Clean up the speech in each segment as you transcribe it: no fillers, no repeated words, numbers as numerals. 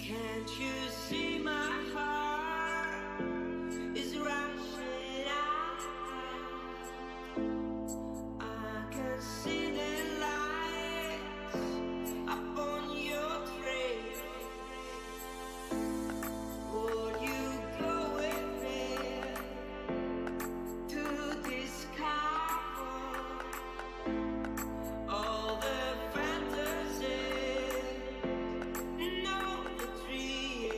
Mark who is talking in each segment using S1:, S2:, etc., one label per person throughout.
S1: Can't you see my heart is rushing out? I can see the lights up on your train. Will you go with me to discover all the fantasies? No, the dream.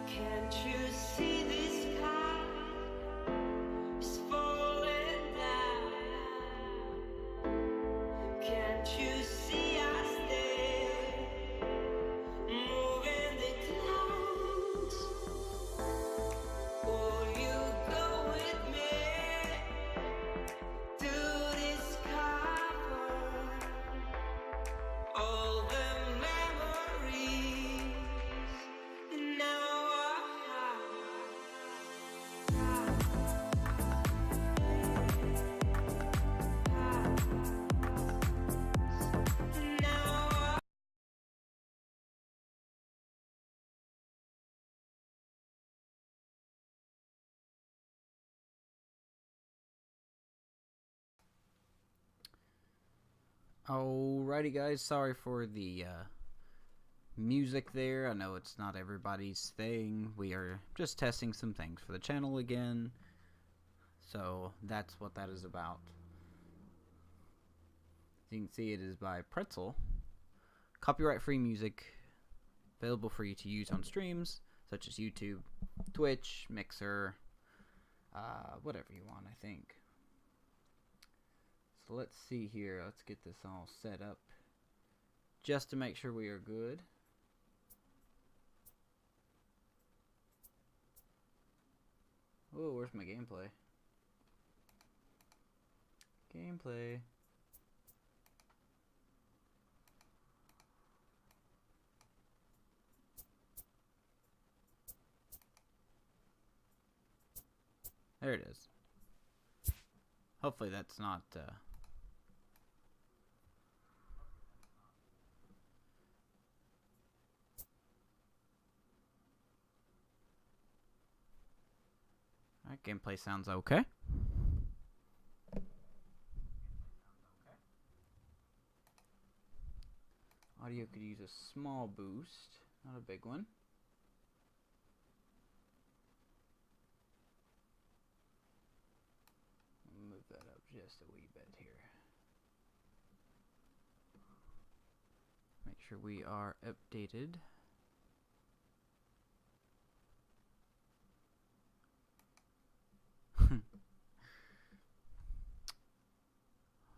S1: Can't you see this sky is falling down? Can't you see us there, moving the clouds? Will you go with me to discover all the memories in our heart? Now
S2: Alrighty guys, sorry for the music there. I know it's not everybody's thing. We are just testing some things for the channel again. So that's what that is about. As you can see, it is by Pretzel. Copyright free music available for you to use on streams such as YouTube, Twitch, Mixer, whatever you want, I think. So let's see here. Let's get this all set up just to make sure we are good. Oh, where's my gameplay? Gameplay. There it is. Hopefully that's not Alright, gameplay sounds okay. Audio could use a small boost, not a big one. Move that up just a wee bit here. Make sure we are updated.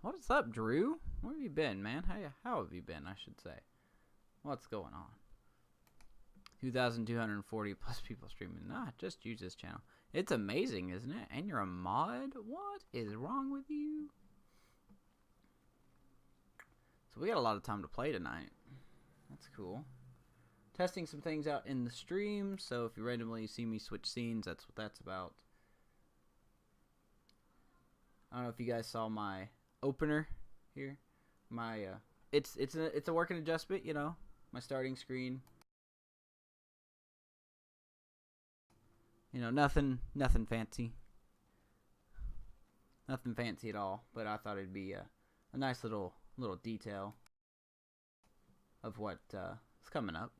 S2: What is up, Drew? Where have you been, man? How have you been, I should say? What's going on? 2,240 plus people streaming. Nah, just use this channel. It's amazing, isn't it? And you're a mod? What is wrong with you? So we got a lot of time to play tonight. That's cool. Testing some things out in the stream. So if you randomly see me switch scenes, that's what that's about. I don't know if you guys saw my opener here. My it's a working adjustment, you know. My starting screen. You know, nothing fancy. Nothing fancy at all, but I thought it'd be a nice little detail of what is coming up.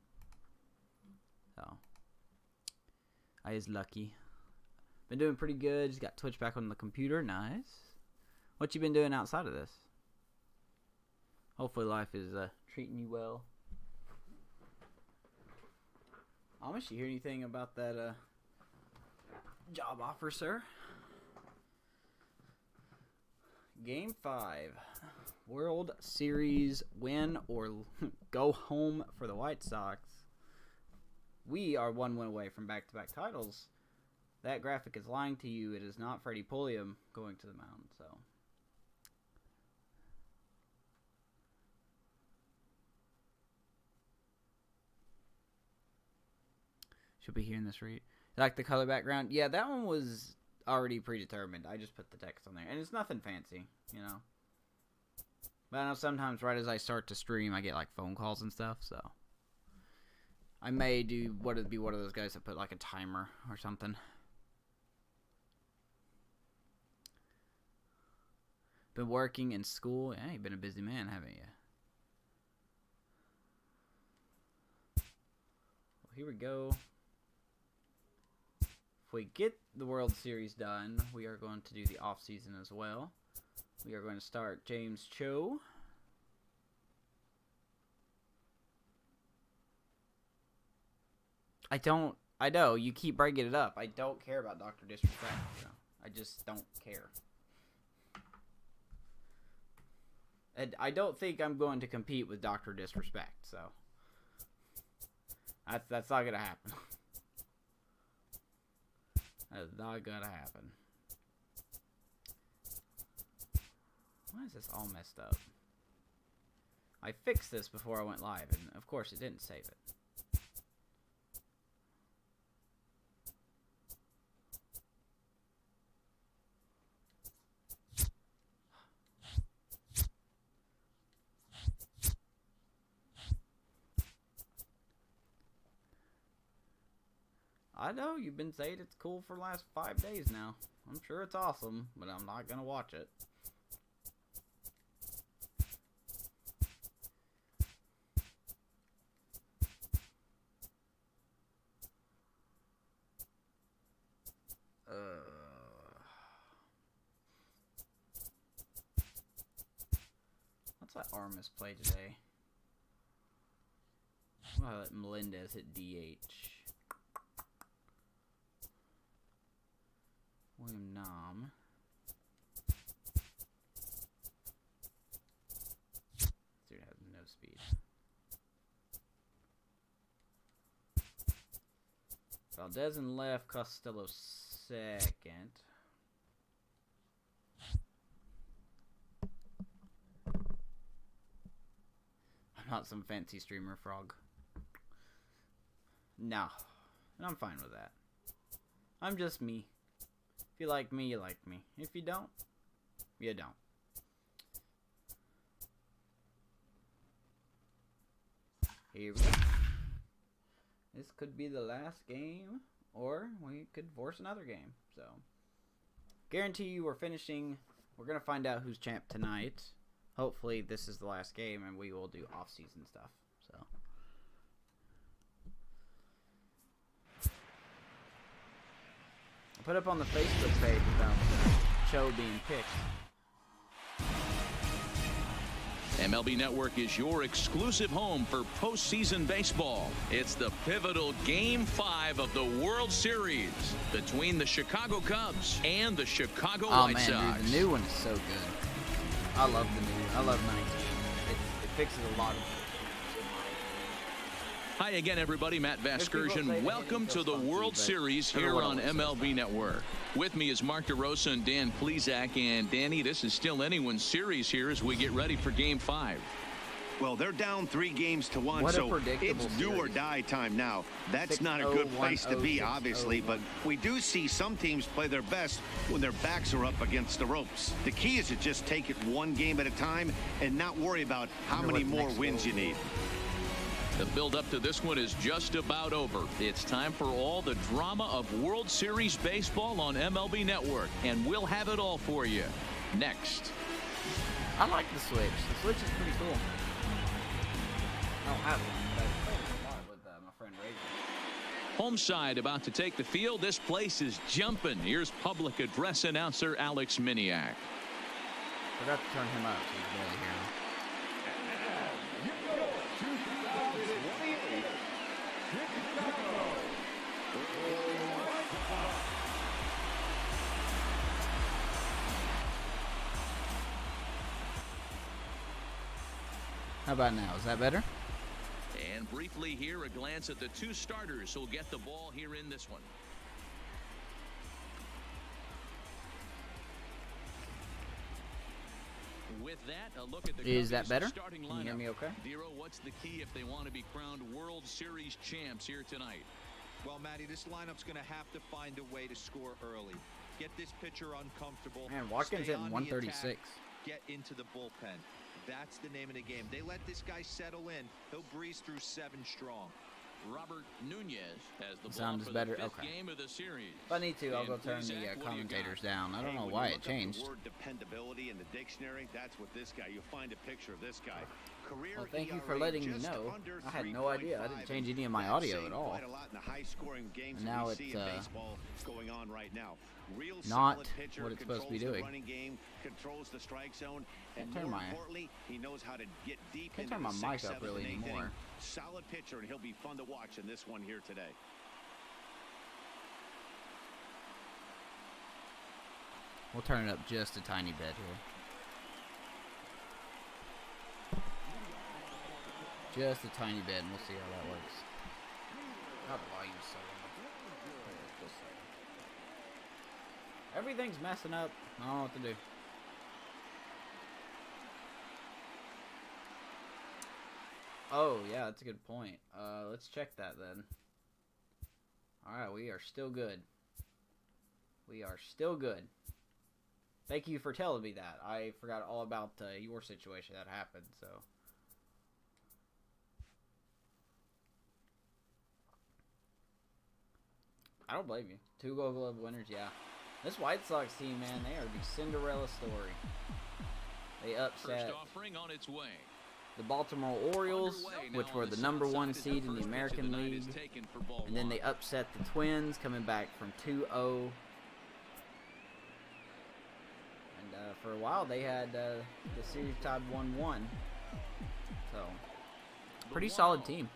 S2: So I is lucky. Been doing pretty good. Just got Twitch back on the computer. Nice. What you been doing outside of this? Hopefully life is treating you well. Amish, you hear anything about that job offer, sir? Game 5. World Series win or go home for the White Sox. We are one win away from back-to-back titles. That graphic is lying to you. It is not Freddie Pulliam going to the mound, so. Should be hearing this read. Like the color background? Yeah, that one was already predetermined. I just put the text on there. And it's nothing fancy, you know. But I know sometimes right as I start to stream, I get like phone calls and stuff, so I may be one of those guys that put like a timer or something. Been working in school. Yeah, you've been a busy man, haven't you? Well, here we go. If we get the World Series done, we are going to do the off-season as well. We are going to start James Cho. I know, you keep bringing it up. I don't care about Dr. Disrespect. I just don't care. And I don't think I'm going to compete with Dr. Disrespect, so that's not gonna happen. That's not gonna happen. Why is this all messed up? I fixed this before I went live, and of course it didn't save it. I know you've been saying it's cool for the last 5 days now. I'm sure it's awesome, but I'm not gonna watch it. Let's let Armas play today. I'll let Melendez hit DH. William Nam. Dude has no speed. Valdez in left, Costello second. I'm not some fancy streamer frog. No. And I'm fine with that. I'm just me. If you like me, you like me. If you don't, you don't. Here we go. This could be the last game, or we could force another game. So, guarantee you we're finishing. We're going to find out who's champ tonight. Hopefully this is the last game, and we will do off-season stuff. So, I put up on the Facebook page about Cho being picked.
S3: MLB Network is your exclusive home for postseason baseball. It's the pivotal Game 5 of the World Series between the Chicago Cubs and the Chicago White Sox.
S2: Dude, the new one is so good. I love the new. I love 19. It fixes a lot of.
S3: Hi again, everybody. Matt Vasgersian. Welcome to the World Series here on MLB Network. With me is Mark DeRosa and Dan Plesac. And Danny, this is still anyone's series here as we get ready for Game 5.
S4: Well, they're down 3-1, so it's do or die time now. That's not a good place to be, obviously, but we do see some teams play their best when their backs are up against the ropes. The key is to just take it one game at a time and not worry about how many more wins you need.
S3: The build-up to this one is just about over. It's time for all the drama of World Series baseball on MLB Network, and we'll have it all for you next.
S2: I like the Switch. The Switch is pretty cool. I don't have one, but I played a lot with my friend Razor.
S3: Home side about to take the field. This place is jumping. Here's public address announcer Alex Miniak.
S2: Forgot to turn him up so he's barely here. How about now? Is that better?
S3: And briefly here, a glance at the two starters who'll get the ball here in this one. With that, a look at the
S2: Is that better?
S3: Starting lineup.
S2: Can you hear me okay?
S3: Dero, what's the key if they want to be crowned World Series champs here tonight?
S5: Well, Matty, this lineup's going to have to find a way to score early. Get this pitcher uncomfortable.
S2: Man, Watkins
S5: stay
S2: hitting
S5: on the
S2: 136.
S5: attack, get into the bullpen. That's the name of the game. They let this guy settle in. He'll breeze through 7 strong.
S3: Robert Nunez has the ball
S2: Sound is
S3: for
S2: better.
S3: the fifth
S2: Okay.
S3: game of the series.
S2: If I need to, I'll go
S3: And
S2: turn
S3: Zach,
S2: the
S3: what do you
S2: commentators
S3: got?
S2: down. I don't know
S4: When
S2: why
S4: you
S2: it
S4: look up
S2: changed.
S4: the word dependability in the dictionary, that's what this guy. You'll find a picture of this guy. Career
S2: Well, thank you for
S4: ERA
S2: letting me
S4: just
S2: know.
S4: under
S2: I had no idea. I
S4: 3.5.
S2: didn't change any of my
S4: That's
S2: audio
S4: saying
S2: at all.
S4: quite a lot in the high-scoring games
S2: And
S4: that
S2: now
S4: we
S2: it's,
S4: see in baseball going on right now. Real
S2: not
S4: solid pitcher,
S2: what it's supposed to be
S4: controls the
S2: doing.
S4: running game, controls the strike zone, and
S2: turn
S4: more
S2: my-
S4: importantly, he knows how to get deep
S2: Can't
S4: into
S2: turn
S4: the
S2: my mic
S4: 6th,
S2: up
S4: 7th,
S2: really
S4: and 8th
S2: anymore.
S4: inning. Solid pitcher, and he'll be fun to watch in this one here today.
S2: We'll turn it up just a tiny bit here. Just a tiny bit, and we'll see how that works. God, the volume's so low. Just a second. Everything's messing up. I don't know what to do. Oh, yeah, that's a good point. Let's check that then. Alright, we are still good. We are still good. Thank you for telling me that. I forgot all about your situation that happened, so. I don't blame you. 2 Gold Glove winners, yeah. This White Sox team, man, they are the Cinderella story. They upset
S3: First offering on its way.
S2: the Baltimore Orioles, which were the #1 seed in the American League. And then they upset the Twins, coming back from 2-0. And for a while, they had the series tied 1-1. So, pretty solid team.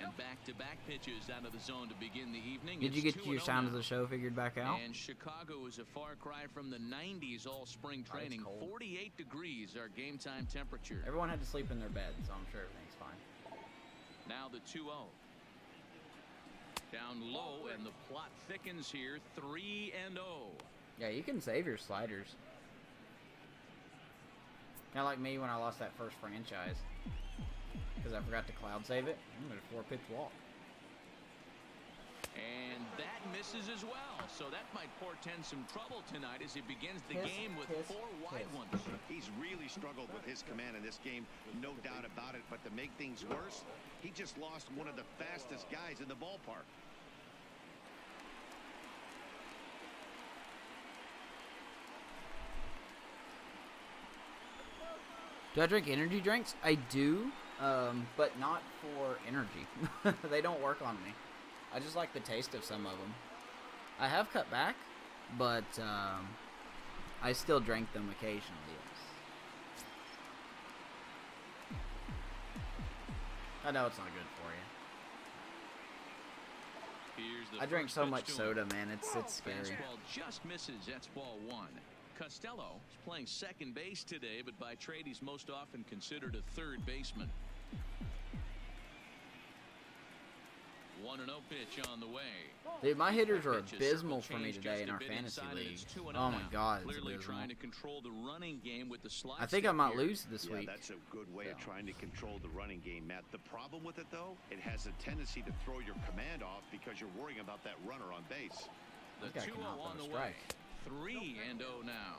S3: And back-to-back pitches out of the zone to begin the evening.
S2: Did you
S3: It's
S2: get your
S3: 2-0
S2: sound of
S3: now.
S2: the show figured back out?
S3: And Chicago is a far cry from the 90s all spring training.
S2: cold.
S3: 48 degrees our game time temperature.
S2: Everyone had to sleep in their bed, so I'm sure everything's fine.
S3: Now the 2-0. Down low, and the plot thickens here. 3-0.
S2: Yeah, you can save your sliders. Kind of like me when I lost that first franchise. Because I forgot to cloud save it. I'm going to 4-pitch walk.
S3: And that misses as well. So that might portend some trouble tonight as he begins the game with 4 wide ones.
S4: He's really struggled with his command in this game, no doubt about it. But to make things worse, he just lost one of the fastest guys in the ballpark.
S2: Do I drink energy drinks? I do, but not for energy. They don't work on me. I just like the taste of some of them. I have cut back, but I still drink them occasionally, yes. I know it's not good for you.
S3: Here's the
S2: I drink
S3: first
S2: so
S3: pitch
S2: much
S3: to him.
S2: soda, man. It's scary.
S3: Fastball just misses. That's ball 1. Costello is playing second base today, but by trade he's most often considered a third baseman. 1-0 pitch on the way.
S2: Dude, my hitters are
S3: Pitch is
S2: abysmal
S3: circle
S2: for me
S3: change
S2: today
S3: just
S2: in
S3: a
S2: our
S3: bit
S2: fantasy
S3: inside, and
S2: league.
S3: it's 2-0
S2: Oh my
S3: now.
S2: God, it's
S3: Clearly
S2: abysmal.
S3: trying to control the running game with the slide.
S2: I think I
S3: step
S2: might
S3: here.
S2: lose this
S4: Yeah,
S2: week.
S4: that's a good way of
S2: So.
S4: trying to control the running game, Matt. The problem with it, though, it has a tendency to throw your command off because you're worrying about that runner on base.
S3: The
S2: That guy
S3: 2-0
S2: cannot
S3: on
S2: throw a
S3: the way.
S2: strike.
S3: 3-0 now.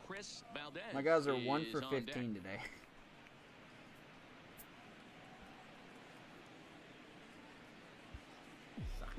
S3: Chris Valdez.
S2: My guys are 1
S3: is
S2: for
S3: on
S2: 15
S3: deck.
S2: today. Sucks.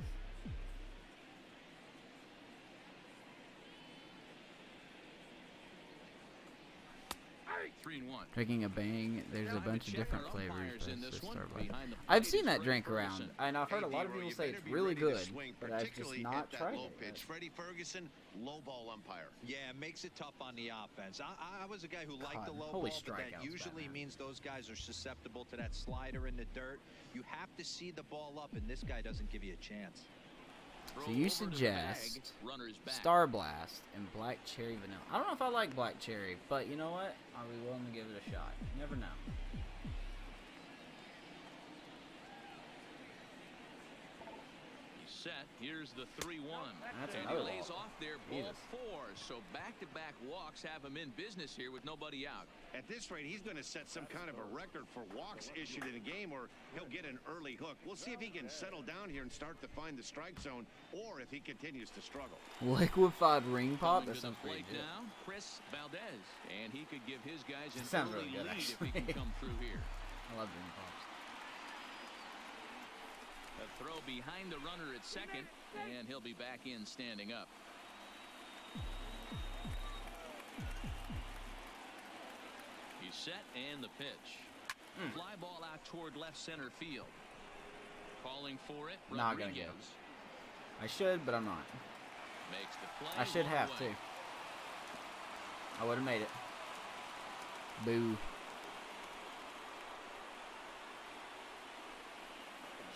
S3: Three and one.
S2: Drinking a Bang, there's
S3: Now
S2: a
S3: I'm
S2: bunch
S3: to
S2: of
S3: check
S2: different
S3: our
S2: flavors.
S3: umpires in
S2: Let's
S3: this
S2: just
S3: one.
S2: start with that.
S3: Behind the
S2: I've
S3: plate
S2: seen
S3: is
S2: that
S3: Freddie
S2: drink
S3: Ferguson.
S2: around, and I've heard a lot of
S4: D-Roy,
S2: people
S4: you
S2: say
S4: better
S2: it's
S4: be
S2: really
S4: ready to
S2: good,
S4: swing,
S2: but I've just
S4: particularly
S2: not
S4: at that
S2: tried
S4: low
S2: it.
S4: pitch. Freddie Ferguson, low ball umpire.
S5: Yeah, it makes it tough on the offense. I was a guy who liked
S2: God,
S5: the low
S2: holy
S5: ball, but that
S2: strikeouts,
S5: usually
S2: Batman.
S5: means those guys are susceptible to that slider in the dirt. You have to see the ball up, and this guy doesn't give you a chance.
S2: So you suggest Star Blast and Black Cherry Vanilla. I don't know if I like Black Cherry, but you know what? I'll be willing to give it a shot. You never know.
S3: Set. Here's the 3-1.
S2: That's
S3: And
S2: another
S3: he lays
S2: walk.
S3: off there, ball
S2: Jesus.
S3: 4. So back-to-back walks have him in business here with nobody out.
S4: At this rate, he's going to set some kind of a record for walks issued in a game, or he'll get an early hook. We'll see if he can settle down here and start to find the strike zone, or if he continues to struggle.
S2: Liquefied ring pop?
S3: Coming
S2: That
S3: to the
S2: sounds pretty
S3: plate
S2: good.
S3: now, Chris Valdez. And he could give his guys an
S2: Sounds
S3: early
S2: really good,
S3: lead if he can
S2: actually.
S3: come through here.
S2: I love ring pops.
S3: A throw behind the runner at second, and he'll be back in standing up. He's set, and the pitch. Fly ball out toward left center field. Calling for it,
S2: Not gonna
S3: Rodriguez.
S2: go. I should, but I'm not.
S3: Makes the play.
S2: I should have
S3: away.
S2: too. I would have made it. Boo.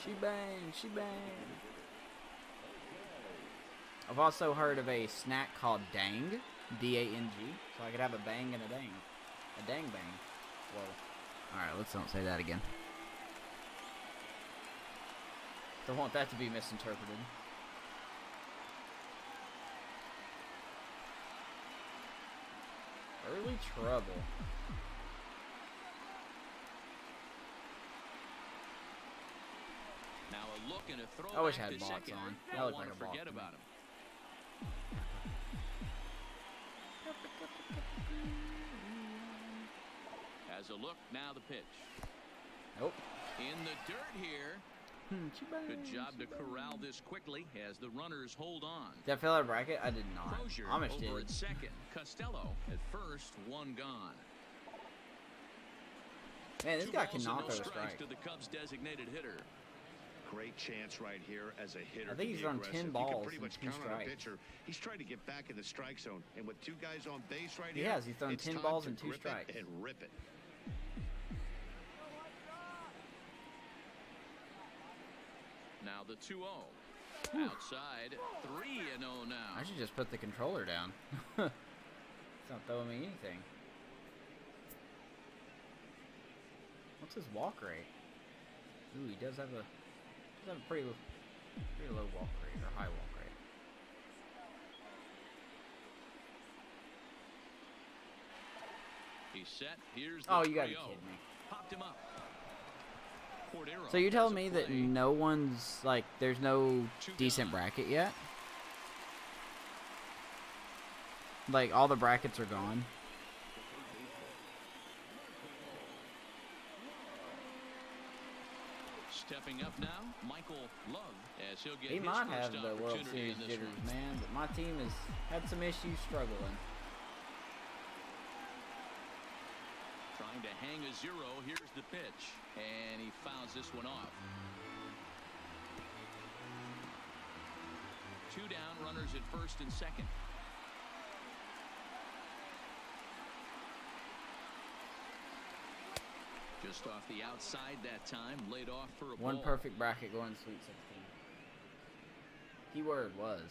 S2: She bang, she bang. I've also heard of a snack called Dang, D-A-N-G, so I could have a bang and a dang. A dang bang. Whoa. Alright, let's don't say that again. Don't want that to be misinterpreted. Early trouble.
S3: Now a look and a throw.
S2: I wish I
S3: back
S2: had
S3: to
S2: bots
S3: second.
S2: on.
S3: Don't
S2: That looked
S3: want
S2: like
S3: to
S2: a bot
S3: forget
S2: to me.
S3: about him. As a look, now the pitch.
S2: Nope.
S3: In the dirt here. Good job to corral this quickly as the runners hold on.
S2: Did I fill out a bracket? I did not.
S3: Crozier
S2: Amish
S3: over
S2: did.
S3: at second. Costello at first, one gone.
S2: Man, this
S3: Two
S2: guy
S3: balls and
S2: cannot
S3: no
S2: throw a
S3: strikes
S2: strike.
S3: to the Cubs designated hitter.
S4: Great chance right here as a hitter.
S2: I think
S4: to
S2: he's
S4: be
S2: thrown
S4: aggressive.
S2: 10
S4: You
S2: balls
S4: can pretty
S2: and
S4: much
S2: 2
S4: count on a
S2: strikes.
S4: pitcher. He's trying to get back in the strike zone, and with 2 guys on base right
S2: He
S4: here,
S2: has. He's thrown
S4: it's
S2: 10
S4: time
S2: balls
S4: to
S2: and 2
S4: grip it
S2: strikes.
S4: and rip it.
S3: Now the 2-0. Outside, 3-0 now.
S2: I should just put the controller down. It's not throwing me anything. What's his walk rate? Ooh, he does have a pretty low walk rate, or high walk rate.
S3: He's set. Here's the
S2: Oh, you gotta be
S3: 3-0.
S2: kidding me.
S3: Popped him up. Cordero
S2: So you're
S3: has
S2: telling
S3: a
S2: me that
S3: play.
S2: no one's, like, there's no decent bracket yet? Like, all the brackets are gone?
S3: Stepping up now, Michael Love, as he'll get
S2: He
S3: his
S2: might
S3: first
S2: have the World
S3: opportunity
S2: Series
S3: in this
S2: jitters,
S3: one.
S2: man, but my team has had some issues struggling.
S3: Trying to hang a 0. Here's the pitch, and he fouls this one off. 2 down, runners at first and second. Just off the outside that time, laid off for a
S2: One
S3: ball.
S2: perfect bracket going to Sweet 16. Keyword was.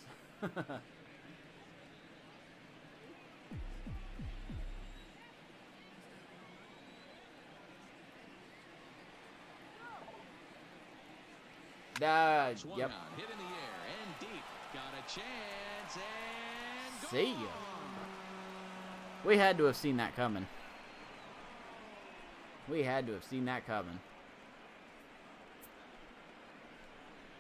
S3: Swung
S2: Yep.
S3: on, hit in the air and deep. Got a chance and
S2: See ya.
S3: gone.
S2: We had to have seen that coming. We had to have seen that coming.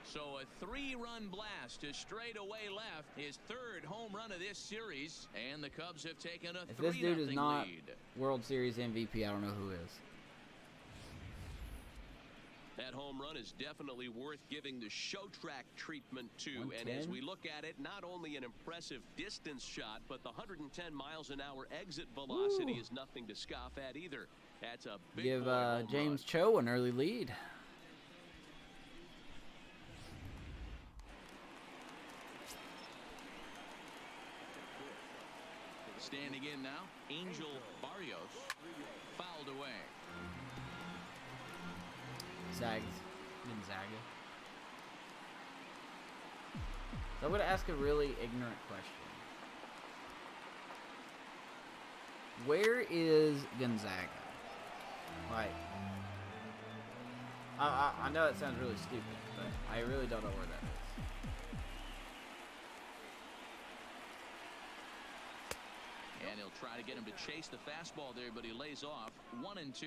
S3: So a 3-run blast to straightaway left, his 3rd home run of this series, and the Cubs have taken a 3-0
S2: If this dude is not
S3: lead.
S2: World Series MVP, I don't know who is.
S6: That home run is definitely worth giving the show track treatment to. And
S2: 110?
S6: as we look at it, not only an impressive distance shot, but the 110 miles an hour exit velocity
S2: Ooh.
S6: is nothing to scoff at either. That's a big
S2: Give
S6: boy home
S2: James
S6: run.
S2: Cho an early lead.
S3: Standing in now, Angel Barrios fouled away.
S2: Gonzaga. So I'm going to ask a really ignorant question. Where is Gonzaga? Like, I know it sounds really stupid, but I really don't know where that is.
S3: And he'll try to get him to chase the fastball there, but he lays off 1-2.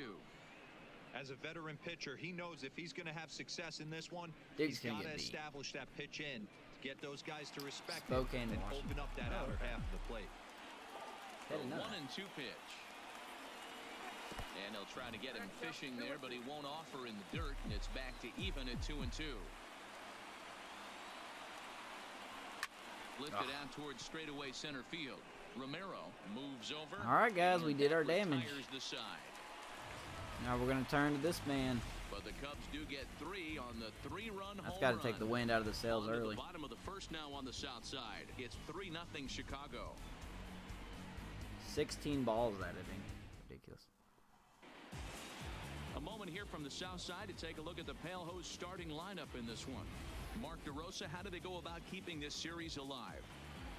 S5: As a veteran pitcher, he knows if he's going to have success in this one,
S2: Duke's
S5: he's
S2: gonna
S5: got to
S2: get beat.
S5: establish that pitch in to get those guys to respect
S2: Spokane,
S5: him and
S2: Washington.
S5: open up that
S2: Oh,
S5: outer
S2: okay.
S5: half of the plate.
S2: I didn't know that.
S3: 1-2 pitch. And he'll try to get him fishing there, but he won't offer in the dirt, and it's back to even at 2-2. Lifted out towards straightaway center field. Romero moves over.
S2: All right, guys, we did our damage.
S3: The side.
S2: Now we're going to turn to this man.
S3: But the Cubs do get 3 on the 3-run
S2: That's
S3: home
S2: got to
S3: run.
S2: take the wind out of the sails
S3: On to
S2: early.
S3: the bottom of the first now on the south side. It's 3-0 Chicago.
S2: 16 balls that inning. Ridiculous.
S3: A moment here from the south side to take a look at the Pale Hose starting lineup in this one. Mark DeRosa, how do they go about keeping this series alive?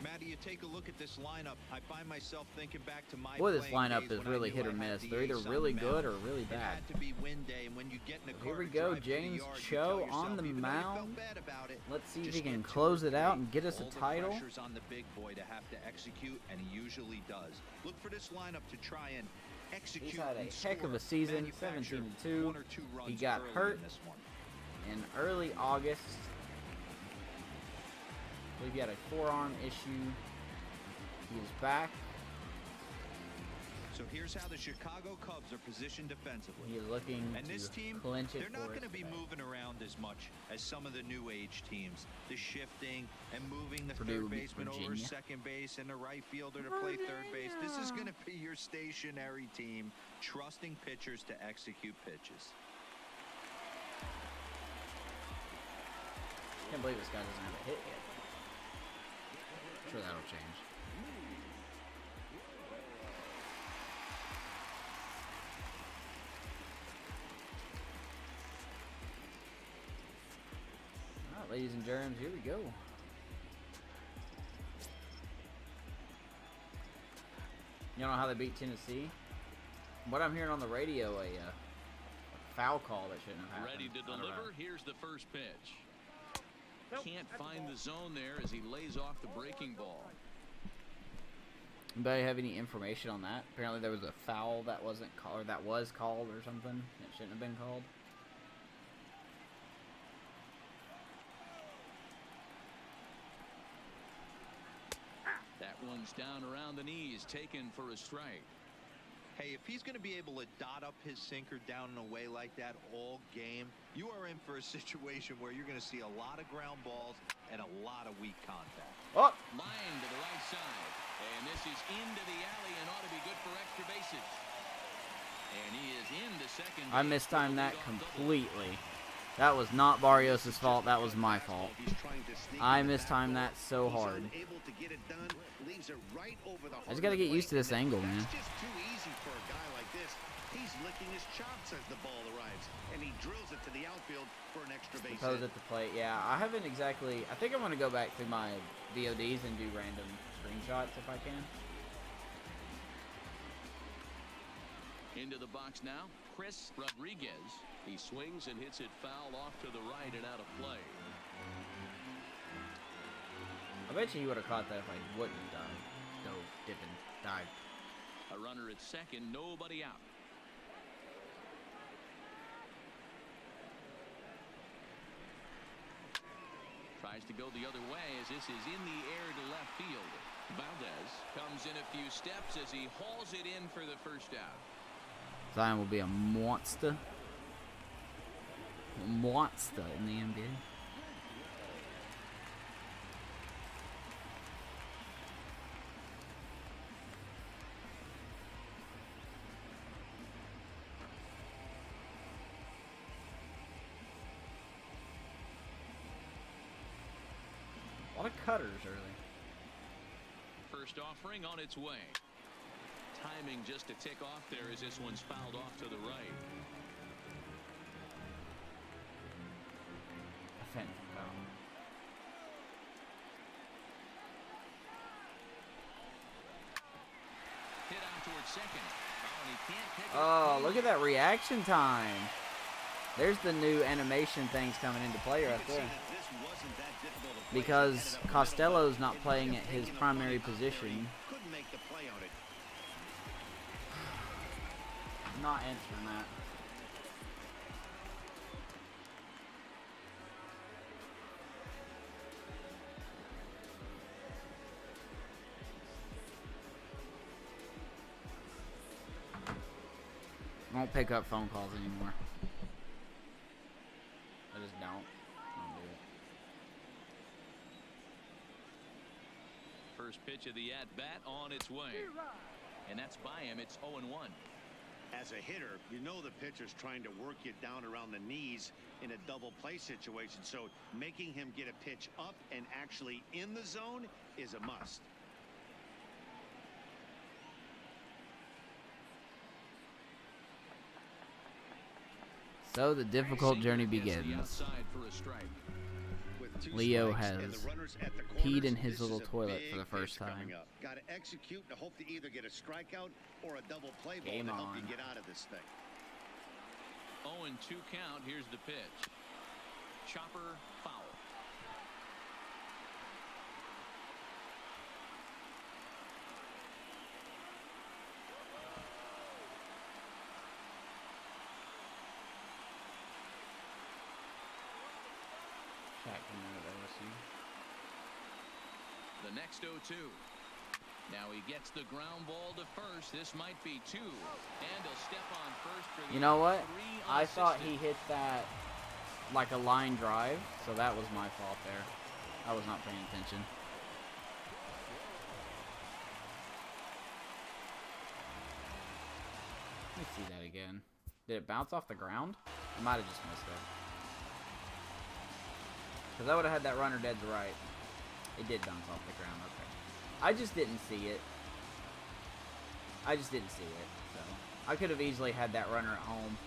S5: Matty, you take a look at this lineup. I find myself thinking back to my
S2: Boy, this
S5: playing
S2: lineup
S5: days
S2: is
S5: when
S2: really
S5: I knew
S2: hit
S5: I
S2: or
S5: had
S2: miss.
S5: the
S2: They're either
S5: ace on
S2: really
S5: the
S2: good
S5: mound.
S2: or really
S5: It
S2: bad.
S5: had to be win day, and when you get in a
S2: Here
S5: car
S2: we
S5: to
S2: go,
S5: drive to the
S2: James
S5: yard, you
S2: Cho
S5: tell yourself,
S2: on the
S5: even though you felt
S2: mound.
S5: bad about it,
S2: Let's see if
S5: just
S2: he can
S5: get 2
S2: close
S5: or
S2: it out
S5: 3.
S2: and get us a
S5: All the
S2: title.
S5: pressure's on the big boy to have to execute, and he usually does. Look for this lineup to try and execute.
S2: He's had a
S5: and
S2: heck of a
S5: score,
S2: season,
S5: manufacture
S2: 17-2.
S5: 1 or 2 runs
S2: He got
S5: early
S2: hurt
S5: in this one.
S2: in early August. I believe he had a forearm issue. He is back.
S5: So here's how the Chicago Cubs are positioned defensively.
S2: He is looking
S5: And this
S2: to
S5: team,
S2: clinch it
S5: they're not
S2: for
S5: going
S2: us
S5: to be
S2: today.
S5: moving around as much as some of the new age teams. The shifting and moving the
S2: Purdue,
S5: third baseman over
S2: Virginia.
S5: second base and the right fielder to play third base. This is going to be your stationary team, trusting pitchers to execute pitches.
S2: Can't believe this guy doesn't have a hit yet. I'm sure that'll change. All right, ladies and germs, here we go. You know how they beat Tennessee? What I'm hearing on the radio, a foul call that shouldn't have happened.
S3: Ready to
S2: I don't know.
S3: deliver. Here's the first pitch. Can't find the zone there as he lays off the breaking ball.
S2: Anybody have any information on that? Apparently there was a foul that wasn't called, or that was called or something. It shouldn't have been called.
S3: That one's down around the knees, taken for a strike.
S5: Hey, if he's going to be able to dot up his sinker down and away like that all game, you are in for a situation where you're going to see a lot of ground balls and a lot of weak contact.
S2: Oh!
S3: Line to the right side. And this is into the alley and ought to be good for extra bases. And he is into second base.
S2: I mistimed that
S3: for the leadoff double.
S2: completely. That was not Barrios' fault. That was my fault. I mistimed that so hard. I just got to get used to this angle, man.
S4: That's just too easy for a guy like this. He's licking his chops as the ball arrives, and he drills it to the outfield for an extra base
S2: Pose
S4: hit.
S2: at the plate. Yeah, I haven't exactly. I think I'm going to go back through my VODs and do random screenshots if I can.
S3: Into the box now, Chris Rodriguez.
S6: He swings and hits it foul off to the right and out of play.
S2: I bet you he would have caught that if I wouldn't have dove, dipping, dive.
S3: A runner at second, nobody out. Tries to go the other way as this is in the air to left field. Valdez comes in a few steps as he hauls it in for the first out.
S2: Zion will be a monster. A monster in the NBA. A lot of cutters early.
S3: First offering on its way. Timing just to tick off there as this one's fouled off to the right.
S2: Offensive foul.
S3: Hit out towards second. Oh, and he can't pick it
S2: Oh,
S3: up.
S2: look at that reaction time. There's the new animation things coming into play right there. Because Costello's not playing at his primary position.
S4: Couldn't make the play on it.
S2: Not answering that. I won't pick up phone calls anymore. I just don't. I don't do it.
S3: first pitch of the at-bat on its way. And that's by him. It's 0-1.
S4: As a hitter, you know the pitcher's trying to work you down around the knees in a double play situation. So making him get a pitch up and actually in the zone is a must.
S2: So the difficult journey begins. Leo has peed in his little toilet for the first time.
S4: Got to execute to hope to either get a strikeout or a double play ball
S2: Game
S4: to help
S2: on.
S4: you get out of this thing.
S3: 0-2 count. Here's the pitch. Chopper foul. The next 0-2. Now he gets the ground ball to first. This might be 2. And he'll step on first for the
S2: You know what?
S3: 3
S2: I thought
S3: unassisted.
S2: he hit that like a line drive, so that was my fault there. I was not paying attention. Let me see that again. Did it bounce off the ground? I might have just missed it. Because I would have had that runner dead to right. It did bounce off the ground, okay. I just didn't see it. So I could have easily had that runner at home.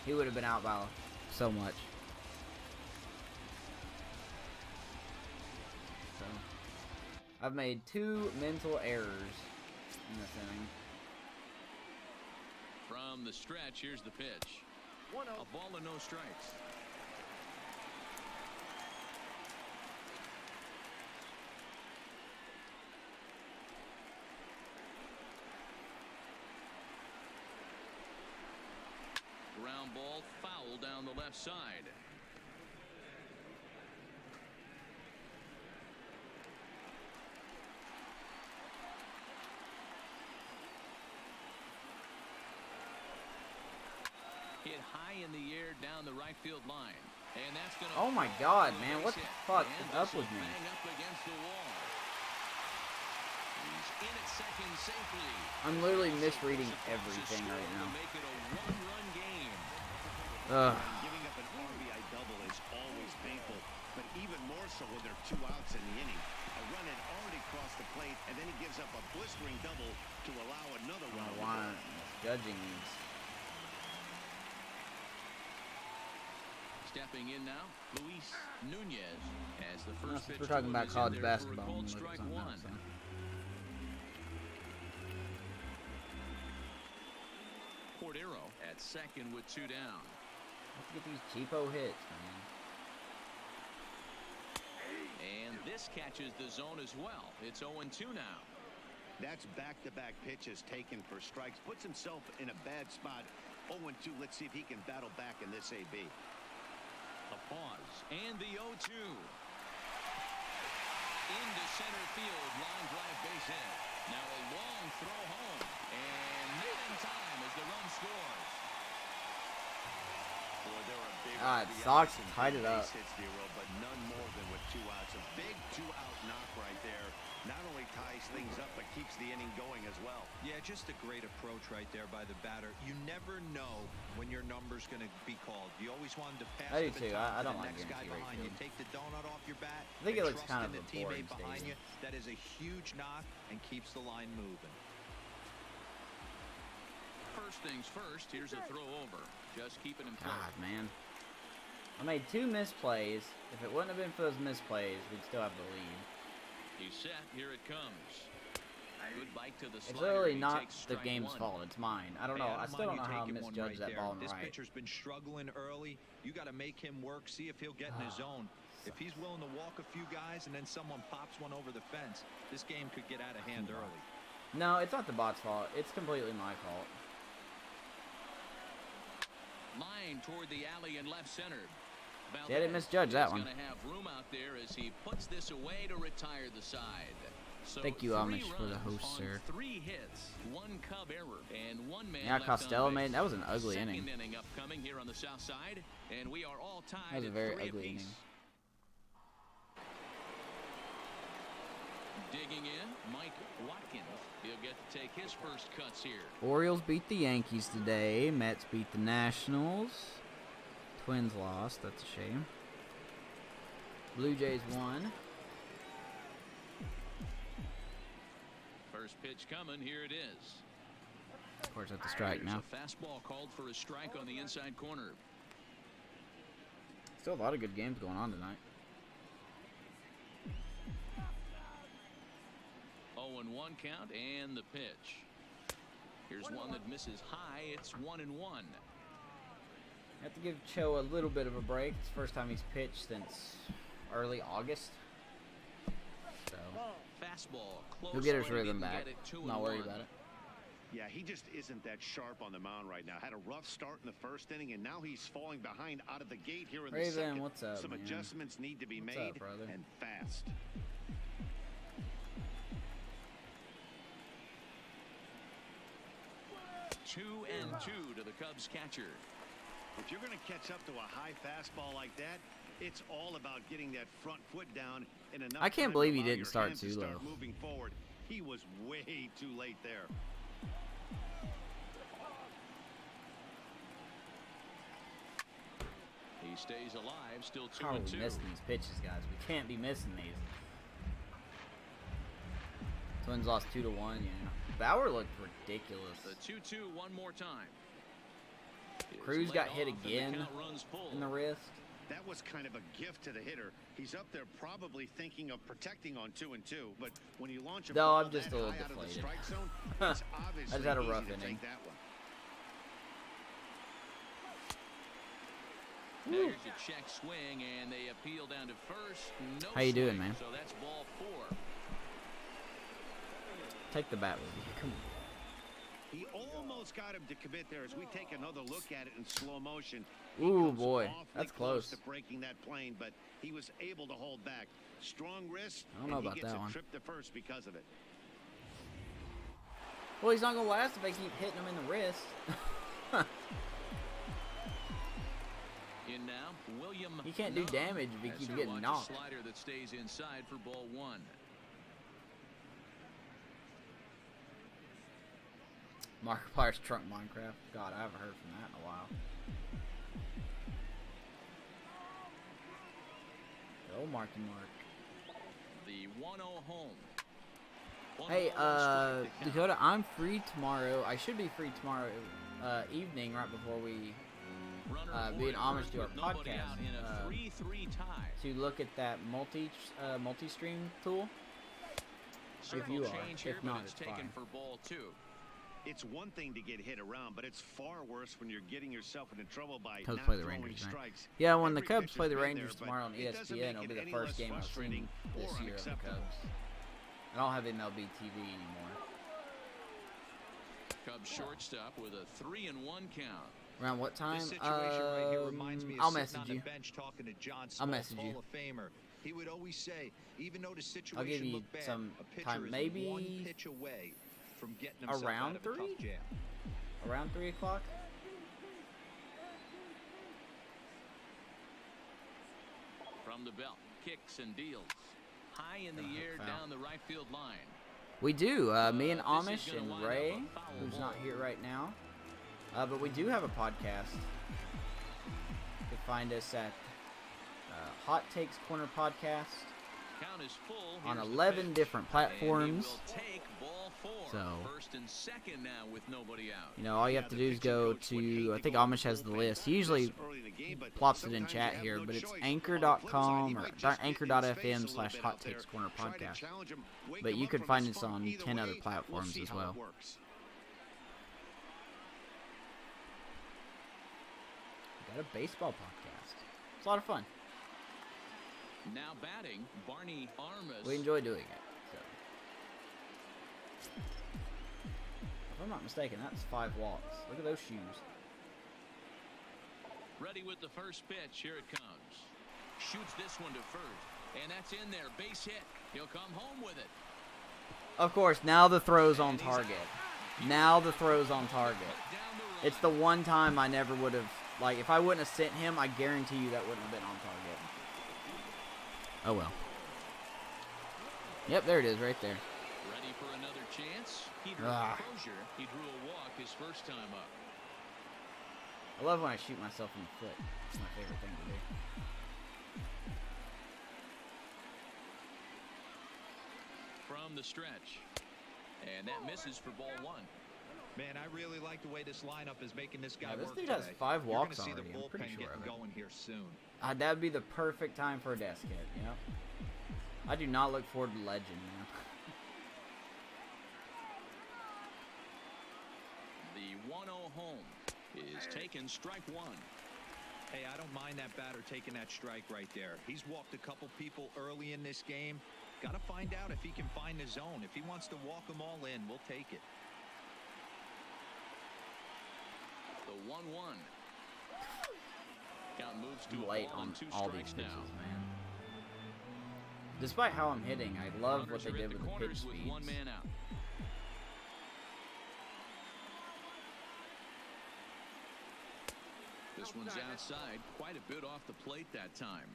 S2: He would have been out by so much. So I've made 2 mental errors in this inning.
S3: From the stretch, here's the pitch. A ball and no strikes. Ground ball foul down the left side. Hit high in the air down the right field line. And that's going to...
S2: Oh my god, man. What the fuck is up with me?
S3: Up against the wall. He's in at second safely.
S2: I'm literally misreading everything right now.
S3: Make it a one-run game.
S2: Ugh.
S4: Giving up an RBI double is always painful, but even more so when there are 2 outs in the inning. A run had already crossed the plate, and then he gives up a blistering double to allow another
S2: I
S4: run.
S2: don't want judging these.
S3: Stepping in now, Luis Nunez as the first pitch.
S2: We're talking about
S3: is in
S2: college
S3: there for a
S2: basketball.
S3: called
S2: Look at
S3: strike
S2: something
S3: one.
S2: else, huh?
S3: Cordero at second with 2 down.
S2: Let's get these cheapo hits, man.
S3: And this catches the zone as well. It's 0-2 now.
S4: That's back-to-back pitches taken for strikes. Puts himself in a bad spot. 0-2. Let's see if he can battle back in this AB.
S3: The pause and the 0-2. Into center field, line drive base hit. Now a long throw home, and not in time as the run scores.
S4: Boy, there are big
S2: Sox
S4: RBIs and
S2: tied it up.
S4: base hits, Nero, but none more than with 2 outs. A big 2-out knock right there. Not only ties things up, but keeps the inning going as well.
S5: Yeah, just a great approach right there by the batter. You never know when your number's going to be called. You always want to pass
S2: I do
S5: the
S2: too.
S5: baton
S2: I don't
S5: to the
S2: like
S5: next guy
S2: guarantee
S5: behind you.
S2: rate
S5: Take the donut off your bat.
S2: I think it
S5: and
S2: looks
S5: trust
S2: kind
S5: in
S2: of
S5: the
S2: a boring
S5: teammate behind you.
S2: stadium.
S5: That is a huge knock and keeps the line moving.
S3: First things first, here's a throw over. Just keeping him close.
S2: God, man. I made 2 misplays. If it wouldn't have been for those misplays, we'd still have the lead.
S3: He's set. Here it comes. Good bite to the
S2: It's
S3: slider.
S2: literally
S3: He
S2: not
S3: takes
S2: the
S3: strike
S2: game's
S3: 1.
S2: fault. It's mine. I don't
S5: Hey,
S2: know. I still don't know
S5: mind you
S2: how I
S5: taking one
S2: misjudged
S5: right
S2: that
S5: there.
S2: ball in
S5: This
S2: right.
S5: pitcher's been struggling early. You got to make him work. See if he'll get in his zone. If he's willing to walk a few guys and then someone pops one over the fence, this game could get out of hand early.
S2: No, it's not the bot's fault. It's completely my fault.
S3: Line toward the alley and left center.
S2: See, I didn't misjudge that one.
S3: Going to have room out there as he puts this away to retire the side. So
S2: Thank you,
S3: 3
S2: Amish, for the
S3: runs
S2: host,
S3: on
S2: sir.
S3: 3 hits, 1 Cub error, and 1 man
S2: Yeah,
S3: left
S2: Costello
S3: on base.
S2: made that was an ugly
S3: Second
S2: inning.
S3: upcoming here on the south side, and we are all tied
S2: That was a
S3: at
S2: very
S3: 3
S2: ugly
S3: apiece.
S2: inning.
S3: Digging in, Mike Watkins. He'll get to take his first cuts here.
S2: Orioles beat the Yankees today. Mets beat the Nationals. Twins lost. That's a shame. Blue Jays won.
S3: First pitch coming. Here it is.
S2: Of course, at the strike now.
S3: A fastball called for a strike on the inside corner.
S2: Still a lot of good games going on tonight.
S3: 0-1 count and the pitch. Here's one that misses high. It's 1-1.
S2: Have to give Cho a little bit of a break. It's the first time he's pitched since early August. So
S3: Fastball. Close
S2: he'll get his
S3: one,
S2: rhythm
S3: didn't
S2: back.
S3: get it, 2-1.
S2: Not worried about it.
S4: Yeah, he just isn't that sharp on the mound right now. Had a rough start in the first inning, and now he's falling behind out of the gate here in the
S2: Raven,
S4: second.
S2: what's up,
S4: Some
S2: man?
S4: adjustments need to be
S2: What's
S4: made,
S2: up, brother?
S4: and fast.
S3: Two and two to the Cubs catcher.
S4: If you're going to catch up to a high fastball like that, it's all about getting that front foot down in enough.
S2: I can't
S4: time
S2: believe
S4: to
S2: he
S4: allow
S2: didn't
S4: your
S2: start
S4: hands to
S2: too
S4: start
S2: low.
S4: moving forward. He was way too late there.
S3: He stays alive, still 2
S2: How are
S3: and
S2: we
S3: 2.
S2: missing these pitches, guys? We can't be missing these. Twins lost 2-1. Yeah. Bauer looked ridiculous.
S3: The 2-2 one more time.
S2: Cruz
S3: Is
S2: got
S3: led
S2: hit
S3: off and the
S2: again
S3: count runs full.
S2: in the wrist.
S4: That was kind of a gift to the hitter. He's up there probably thinking of protecting on 2 and 2, but when you launch a
S2: No,
S4: ball
S2: I'm just
S4: that
S2: a little
S4: high out of the
S2: deflated.
S4: strike zone,
S2: I
S4: it's obviously
S2: just had a
S4: easy
S2: rough
S4: to
S2: inning.
S4: take that one.
S3: Now here's a check swing, and they appeal down to first. No
S2: How you doing,
S3: swing,
S2: man?
S3: So that's ball 4.
S2: Take the bat with you. Come on.
S4: He almost got him to commit there as we take another look at it in slow motion. He
S2: Ooh,
S4: comes
S2: boy.
S4: awfully
S2: That's close.
S4: to breaking that plane, but he was able to hold back. Strong wrist,
S2: I don't know
S4: and
S2: about
S4: he gets
S2: that
S4: a
S2: one.
S4: trip to first because of it.
S2: Well, he's not going to last if I keep hitting him in the wrist.
S3: In now, William.
S2: He can't do damage if he
S3: That's
S2: keeps
S3: a
S2: getting
S3: launch
S2: knocked.
S3: Slider that stays inside for ball 1.
S2: Markiplier's Trunk Minecraft. God, I haven't heard from that in a while. Go, Marky Mark.
S3: The 1-0 home.
S2: Hey, Dakota, I'm free tomorrow. I should be free tomorrow evening, right before we be an homage to our podcast.
S3: In a 3-3 tie.
S2: To look at that multi-stream tool. If you are, if not, it's
S3: taken
S2: fine.
S3: for ball 2.
S4: It's one thing to get hit around, but it's far worse when you're getting yourself into trouble by
S2: Cubs
S4: not
S2: play the
S4: throwing
S2: Rangers, right?
S4: strikes.
S2: Yeah, when the
S4: Every
S2: Cubs
S4: pitcher's
S2: play the
S4: been
S2: Rangers
S4: there,
S2: tomorrow on
S4: but it doesn't
S2: ESPN,
S4: make
S2: it'll
S4: it
S2: be the
S4: any
S2: first
S4: less
S2: game I've seen
S4: frustrating
S2: this
S4: or
S2: year of the
S4: unacceptable.
S2: Cubs. I don't have MLB TV anymore.
S3: Cubs shortstop with a 3-1 count.
S2: Around what time?
S5: This situation right here reminds me of
S2: I'll
S5: sitting
S2: message
S5: on
S2: you.
S5: the bench talking to John
S2: I'll
S5: Smoltz,
S2: message you.
S5: Hall of Famer. He would always say, even though the situation
S2: I'll give you
S5: looked bad,
S2: some
S5: a pitcher
S2: time,
S5: is
S2: maybe
S5: one pitch away from getting himself
S2: around
S5: out of a
S2: 3?
S5: tough jam.
S2: Around 3 o'clock?
S3: From the belt, kicks and deals. High in the air
S2: foul.
S3: down the right field line.
S2: We do. Me and
S3: This is
S2: Amish
S3: gonna
S2: and
S3: wind up
S2: Ray,
S3: a foul
S2: who's
S3: ball.
S2: not here right now. But we do have a podcast. You can find us at Hot Takes Corner Podcast
S3: Count is full.
S2: on
S3: Here's the
S2: 11
S3: pitch.
S2: different
S3: And
S2: platforms.
S3: he will take ball 4.
S2: So-
S3: First and second now with nobody out.
S2: You know, all you have to do is go to, I think Amish has the list. He usually plops it in chat here, but it's anchor.com or anchor.fm/Hot Takes Corner Podcast. But you could find us on 10 other platforms as well. We got a baseball podcast. It's a lot of fun.
S3: Now batting, Barney Armas.
S2: We enjoy doing it. So. If I'm not mistaken, that's 5 walks. Look at those shoes.
S3: Ready with the first pitch. Here it comes. Shoots this one to first. And that's in there. Base hit. He'll come home with it.
S2: Of course, now the throw's on target. Now the throw's on target. It's the one time I never would have, like, if I wouldn't have sent him, I guarantee you that wouldn't have been on target. Oh well. Yep, there it is, right there.
S3: Ready for another chance? He drew a closure. He drew a walk his first time up.
S2: I love when I shoot myself in the foot. It's my favorite thing to do.
S3: From the stretch. And that misses for ball 1.
S5: Man, I really like the way this lineup is making this guy
S2: this
S5: work
S2: dude has
S5: today.
S2: 5 walks
S5: You're
S2: already.
S5: see the
S2: I'm pretty
S5: bullpen
S2: sure of
S5: getting
S2: it.
S5: going here soon.
S2: That would be the perfect time for a desk hit, you know? I do not look forward to legend, man.
S3: The 1-0 home is taken strike 1.
S5: Hey, I don't mind that batter taking that strike right there. He's walked a couple people early in this game. Got to find out if he can find the zone. If he wants to walk them all in, we'll take it.
S3: The 1-1. Count moves to
S2: I'm late
S3: a ball
S2: on
S3: and 2
S2: all these
S3: strikes
S2: pitches,
S3: now.
S2: man. Despite how I'm hitting, I love what
S3: Runners
S2: they
S3: are at
S2: did with the
S3: corners
S2: pitch
S3: with
S2: speeds.
S3: 1 man out. This one's outside, quite a bit off the plate that time.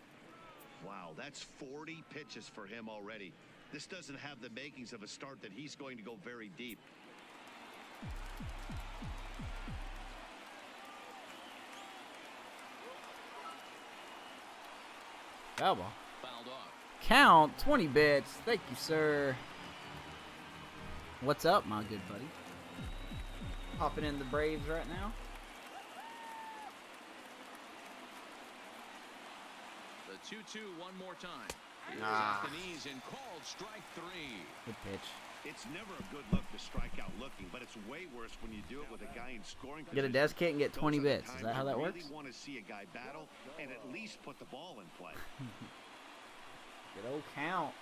S4: Wow, that's 40 pitches for him already. This doesn't have the makings of a start that he's going to go very deep.
S2: Foul ball.
S3: Fouled off.
S2: Count 20 bits. Thank you, sir. What's up, my good buddy? Hopping in the Braves right now.
S3: The 2-2 one more time. Here's
S2: Ah.
S3: off the knees and called strike 3.
S2: Good pitch.
S4: It's never a good look to strike out looking, but it's way worse when you do it with a guy in scoring
S2: Get a
S4: position.
S2: desk hit and get 20
S4: Those are the
S2: bits. Is
S4: times
S2: that how
S4: you
S2: that
S4: really
S2: works?
S4: want to see a guy battle and at least put the ball in play.
S2: Good old count.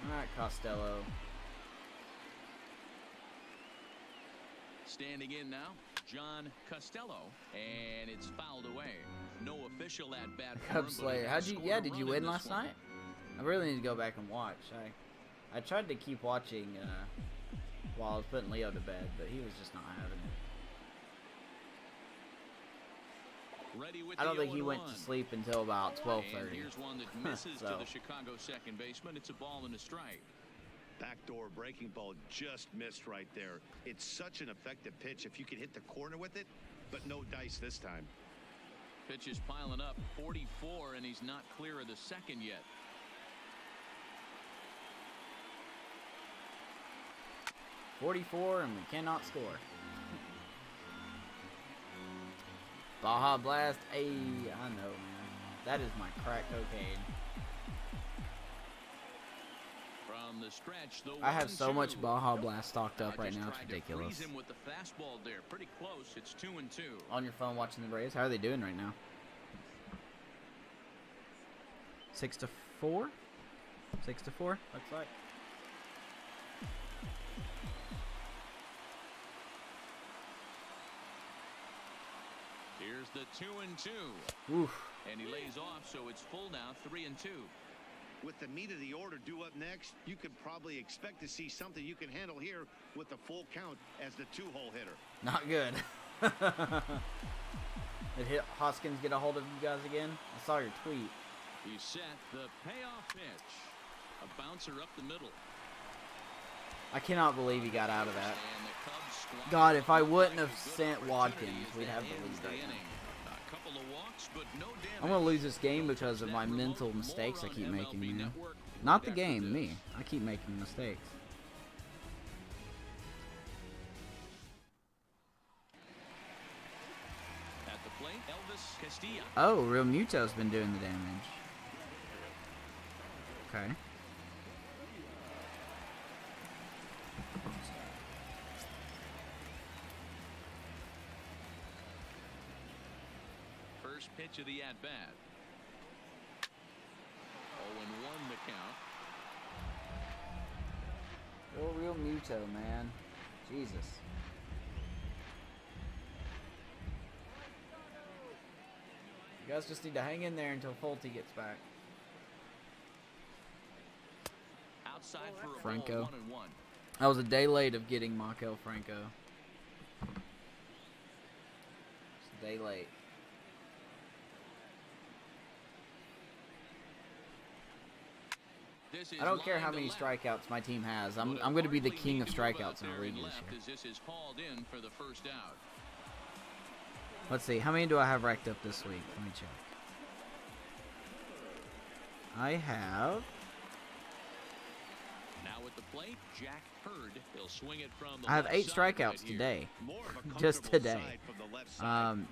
S2: All right, Costello.
S3: Standing in now, John Costello, and it's fouled away. No official at bat.
S2: Cub Slayer. Did you win last night? I really need to go back and watch. I tried to keep watching while I was putting Leo to bed, but he was just not having it.
S3: Ready with
S2: I don't
S3: the
S2: think he went
S3: 0-1.
S2: to sleep until about 12:30.
S3: And here's one that misses
S2: So.
S3: to the Chicago second baseman. It's a ball and a strike.
S4: Backdoor breaking ball just missed right there. It's such an effective pitch if you can hit the corner with it, but no dice this time.
S3: Pitch is piling up, 44, and he's not clear of the second yet.
S2: .44 and we cannot score. Baja Blast. I know, man. That is my crack cocaine.
S3: From the stretch, the
S2: I have so
S3: 1-2.
S2: much Baja Blast stocked up right
S3: Just
S2: now. It's
S3: tried to
S2: ridiculous.
S3: freeze him with the fastball there. Pretty close. It's 2-2.
S2: On your phone watching the Braves. How are they doing right now? 6-4? 6-4, looks like.
S3: Here's the 2-2.
S2: Oof.
S3: And he lays off, so it's full now, 3-2.
S4: With the meat of the order due up next, you could probably expect to see something you can handle here with the full count as the 2-hole hitter.
S2: Not good. Did Hoskins get a hold of you guys again? I saw your tweet.
S3: He set the payoff pitch. A bouncer up the middle.
S2: I cannot believe he got out of that.
S3: And the Cubs squad
S2: God, if I wouldn't have
S3: good
S2: sent
S3: opportunity
S2: Watkins,
S3: as
S2: we'd
S3: they
S2: have the
S3: end
S2: lead right now.
S3: inning. A couple of walks, but no damage.
S2: I'm gonna lose this game because of my
S3: That
S2: mental
S3: remote,
S2: mistakes I
S3: more
S2: keep
S3: on
S2: making,
S3: MLB
S2: man.
S3: Network
S2: Not the
S3: after
S2: game,
S3: this.
S2: me. I keep making mistakes.
S3: At the plate, Elvis Castilla.
S2: Oh, Real Muto's been doing the damage. Okay.
S3: First pitch of the at-bat. 0-1 the count.
S2: Oh, Real Muto, man. Jesus. You guys just need to hang in there until Fulte gets back.
S3: Outside for a
S2: Franco.
S3: ball, 1-1.
S2: I was a day late of getting Maikel Franco. Just a day late.
S3: This is
S2: I don't care how
S3: line to
S2: many
S3: left.
S2: strikeouts my team has. I'm
S3: But
S2: going to be the
S3: hardly
S2: king
S3: need
S2: of
S3: to move
S2: strikeouts
S3: out
S2: in the
S3: there
S2: league
S3: and
S2: this
S3: left
S2: year.
S3: as this is hauled in for the first out.
S2: Let's see. How many do I have racked up this week? Let me check. I have...
S3: Now at the plate, Jack Hurd. He'll swing it from the
S2: I have
S3: left
S2: 8
S3: side right
S2: strikeouts
S3: here.
S2: today.
S4: More of a
S2: Just
S4: comfortable
S2: today.
S4: side from the left side.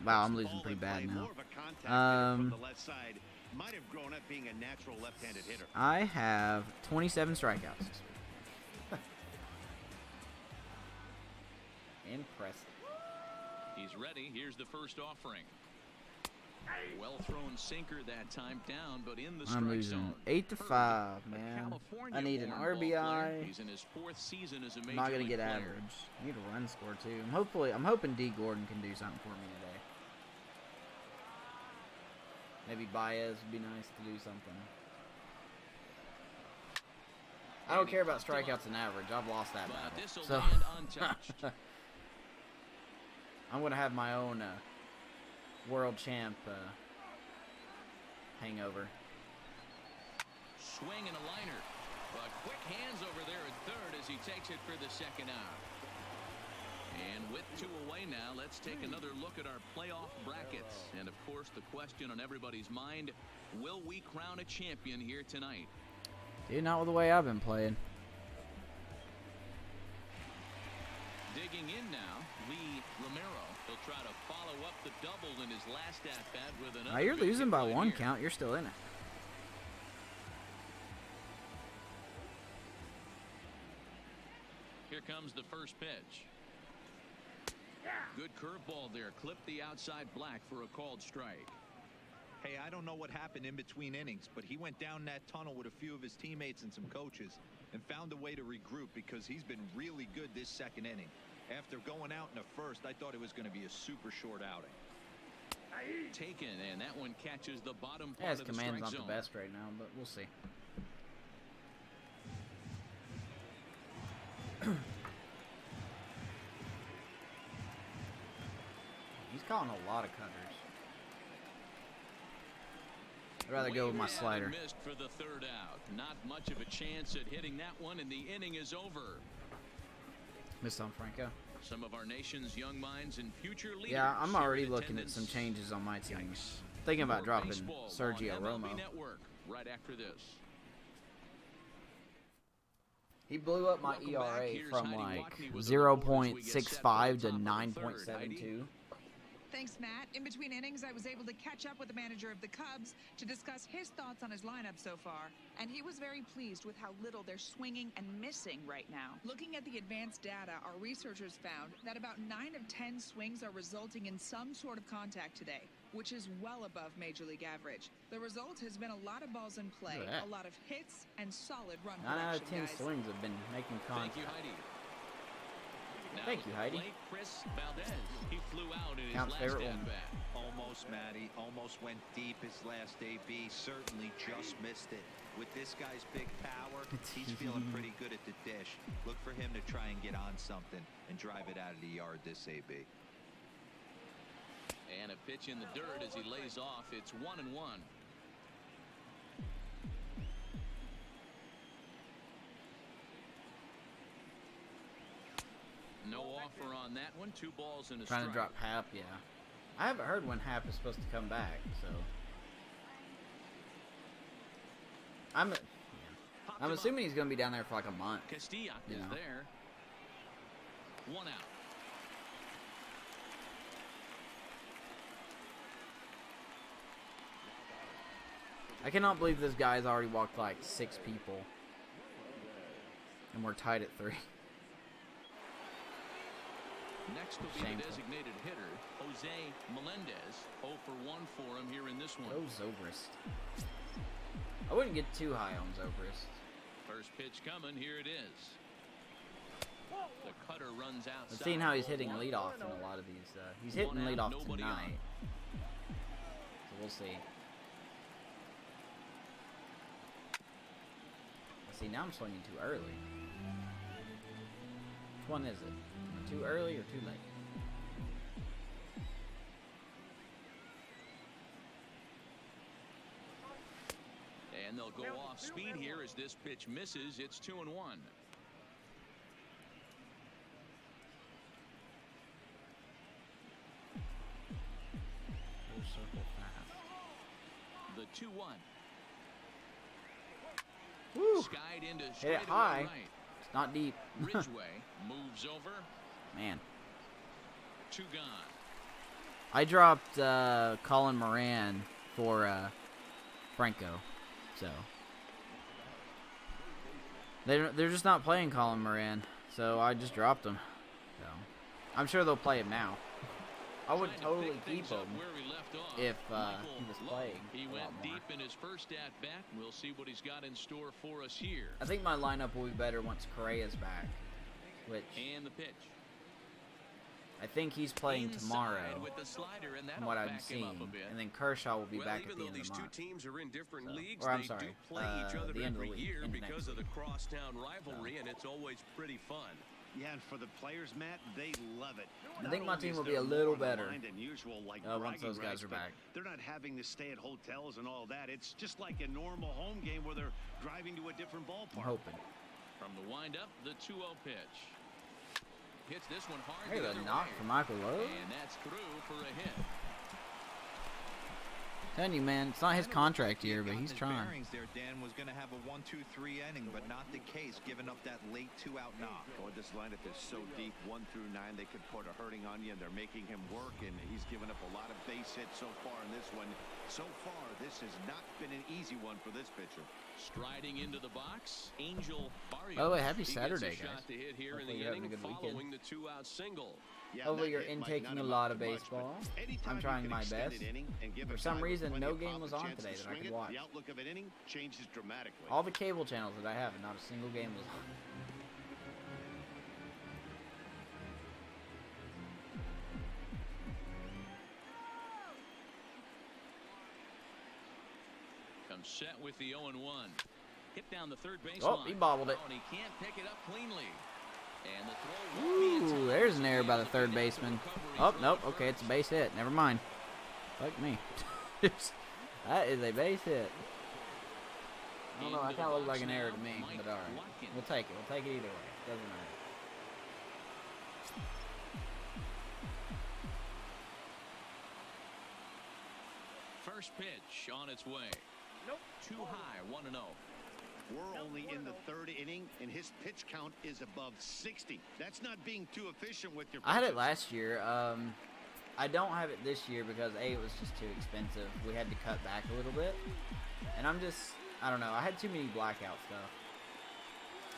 S2: Wow, I'm
S4: Puts the
S2: losing
S4: ball
S2: pretty
S4: in
S2: bad
S4: play.
S2: now.
S4: More of a contact hitter from the left side. Might have grown up being a natural left-handed hitter.
S2: I have 27 strikeouts. Impressive.
S3: He's ready. Here's the first offering. Well thrown sinker that time down, but in the strike
S2: I'm losing
S3: zone.
S2: 8-5,
S3: Hurd, a
S2: man. I need an
S3: California-born ball player.
S2: RBI.
S3: He's in his 4th season as a major
S2: I'm not gonna
S3: league
S2: get
S3: player.
S2: average. I need a run score too. I'm hoping D Gordon can do something for me today. Maybe Baez would be nice to do something. I don't care about strikeouts and average. I've lost that
S3: But
S2: battle.
S3: this'll
S2: So
S3: land untouched.
S2: I'm gonna have my own world champ hangover.
S3: Swing and a liner. But quick hands over there at third as he takes it for the second out. And with 2 away now, let's take another look at our playoff brackets. And of course, the question on everybody's mind, will we crown a champion here tonight?
S2: Dude, not with the way I've been playing.
S3: Digging in now, Lee Romero. He'll try to follow up the double in his last at-bat with another.
S2: Now you're
S3: big
S2: losing
S3: hit
S2: by
S3: right
S2: 1
S3: here.
S2: count. You're still in it.
S3: Here comes the first pitch. Good curveball there. Clipped the outside black for a called strike.
S5: Hey, I don't know what happened in between innings, but he went down that tunnel with a few of his teammates and some coaches and found a way to regroup because he's been really good this second inning. After going out in the first, I thought it was going to be a super short outing.
S3: Taken, and that one catches the bottom
S2: Yeah,
S3: part
S2: his
S3: of the
S2: command's
S3: strike
S2: not
S3: zone.
S2: the best right now, but we'll see. He's calling a lot of cutters. I'd rather go with my
S3: Way down
S2: slider.
S3: and missed for the third out. Not much of a chance at hitting that one, and the inning is over.
S2: Missed on Franco.
S3: Some of our nation's young minds and future leaders.
S2: Yeah, I'm
S3: here
S2: already
S3: in
S2: looking at
S3: attendance.
S2: some changes on my team. Thinking about
S3: More
S2: dropping
S3: baseball
S2: Sergio
S3: on
S2: Romo.
S3: MLB Network right after this.
S2: He blew up my
S3: Welcome back.
S2: ERA
S3: Here's
S2: from
S3: Heidi
S2: like
S3: Watney with the report as we get set for
S2: 0.65
S3: the
S2: to
S3: top of the third.
S2: 9.72.
S7: Thanks, Matt. In between innings, I was able to catch up with the manager of the Cubs to discuss his thoughts on his lineup so far. And he was very pleased with how little they're swinging and missing right now. Looking at the advanced data, our researchers found that about 9 of 10 swings are resulting in some sort of contact today, which is well above Major League average. The result has been a lot of balls in play,
S2: Look at that.
S7: a lot of hits, and solid run
S2: 9 out of
S7: production,
S2: 10
S7: guys.
S2: swings have been making
S3: Thank
S2: contact.
S3: you, Heidi. Now
S2: Thank you,
S3: at the
S2: Heidi.
S3: plate, Chris Valdez. He flew out in his
S2: Count's
S3: last
S2: favorite woman.
S3: at-bat.
S5: Almost, Matty. Almost went deep his last AB. Certainly just missed it. With this guy's big power, he's feeling pretty good at the dish. Look for him to try and get on something and drive it out of the yard this AB.
S3: And a pitch in the dirt as he lays off. It's 1-1. No offer on that one. 2 balls and a
S2: Trying
S3: strike.
S2: to drop Hap, yeah. I haven't heard when Hap is supposed to come back, so. I'm assuming he's going to be down there for like a month.
S3: Castilla
S2: You
S3: is
S2: know.
S3: there. 1 out.
S2: I cannot believe this guy's already walked like 6 people. And we're tied at 3.
S3: Next will be
S2: Shameful.
S3: the designated hitter, Jose Melendez. 0 for 1 for him here in this one.
S2: Oh, Zobrist. I wouldn't get too high on Zobrist.
S3: First pitch coming. Here it is. The cutter runs out.
S2: I've seen how he's hitting leadoff in a lot of these. He's hitting
S3: One out,
S2: leadoff
S3: nobody
S2: tonight.
S3: on.
S2: So we'll see. See, now I'm swinging too early. Which one is it? Too early or too late?
S3: And And they'll go off speed here as this pitch misses. It's 2-1. The 2-1.
S2: Woo.
S3: Skied into
S2: Hit it
S3: straightaway
S2: high.
S3: right.
S2: It's not deep.
S3: Ridgeway moves over.
S2: Man.
S3: 2 gone.
S2: I dropped Colin Moran for Franco, so they're just not playing Colin Moran, so I just dropped him. So I'm sure they'll play him now. I would totally keep him if he was playing.
S3: He went deep in his first at bat. We'll see what he's got in store for us here.
S2: I think my lineup will be better once Correa's back, which
S3: And the pitch.
S2: I think he's playing tomorrow,
S6: with the slider, and
S2: from what I'm seeing, and then Kershaw will be back at the end of the
S6: these two
S2: month.
S6: teams are in different leagues,
S2: Or I'm
S6: they
S2: sorry,
S6: do play each other
S2: the end of the
S6: every
S2: week,
S6: year
S2: into
S6: because
S2: next
S6: of the
S2: week.
S6: crosstown rivalry, and it's always pretty fun.
S4: Yeah, and for the players, Matt, they love it.
S2: I think my team will be a little better once those guys are back.
S4: They're not having to stay at hotels and all that. It's just like a normal home game where they're driving to a different ballpark.
S2: I'm hoping.
S3: From the windup, the 2-0 pitch. Hits this one hard.
S2: Hey, the knock for Michael Lowe.
S3: And that's through for a hit.
S2: Telling you, man, it's not his contract year, but he's
S5: His
S2: trying.
S5: bearings there, Dan, was going to have a 1-2-3 inning, but not the case, giving up that late 2-out knock.
S4: Oh, this lineup is so deep, 1 through 9, they could put a hurting on you, and they're making him work, and he's given up a lot of base hits so far in this one. So far, this has not been an easy one for this pitcher.
S3: Striding into the box, Angel Barrios.
S2: By the way, happy
S3: He gets
S2: Saturday,
S3: a shot
S2: guys.
S3: to hit here in
S2: Hopefully
S3: the
S2: you're having
S3: inning
S2: a good
S3: following
S2: weekend.
S3: the 2-out single.
S4: Yeah,
S2: Hopefully
S4: that
S2: you're
S4: hit might
S2: intaking
S4: not
S2: a lot of
S4: amount to much,
S2: baseball.
S4: but anytime
S2: I'm
S4: you
S2: trying
S4: can
S2: my
S4: extend
S2: best.
S4: an inning and give
S2: For
S4: a
S2: some
S4: guy with
S2: reason,
S4: plenty
S2: no
S4: of
S2: game
S4: pop
S2: was
S4: a
S2: on
S4: chance
S2: today
S4: to
S2: that I
S4: swing
S2: could
S4: it,
S2: watch.
S4: The outlook of an inning changes dramatically.
S2: All the cable channels that I have, and not a single game was on.
S3: Comes set with the 0-1. Hit down the third baseline.
S2: Oh, he bobbled it.
S3: Oh, and he can't pick it up cleanly. And the throw won't be in time.
S2: Ooh, there's an error by the third baseman. Oh, nope. Okay, it's a base hit. Never mind. Fuck me. That is a base hit. I don't know. That kind of looked like an error to me, but all right. We'll take it. We'll take it either way. Doesn't matter.
S3: First pitch on its way. Nope. Too high. 1-0.
S4: We're only in the third inning, and his pitch count is above 60. That's not being too efficient with your pitches.
S2: I had it last year. I don't have it this year because A, it was just too expensive. We had to cut back a little bit. And I don't know. I had too many blackout stuff.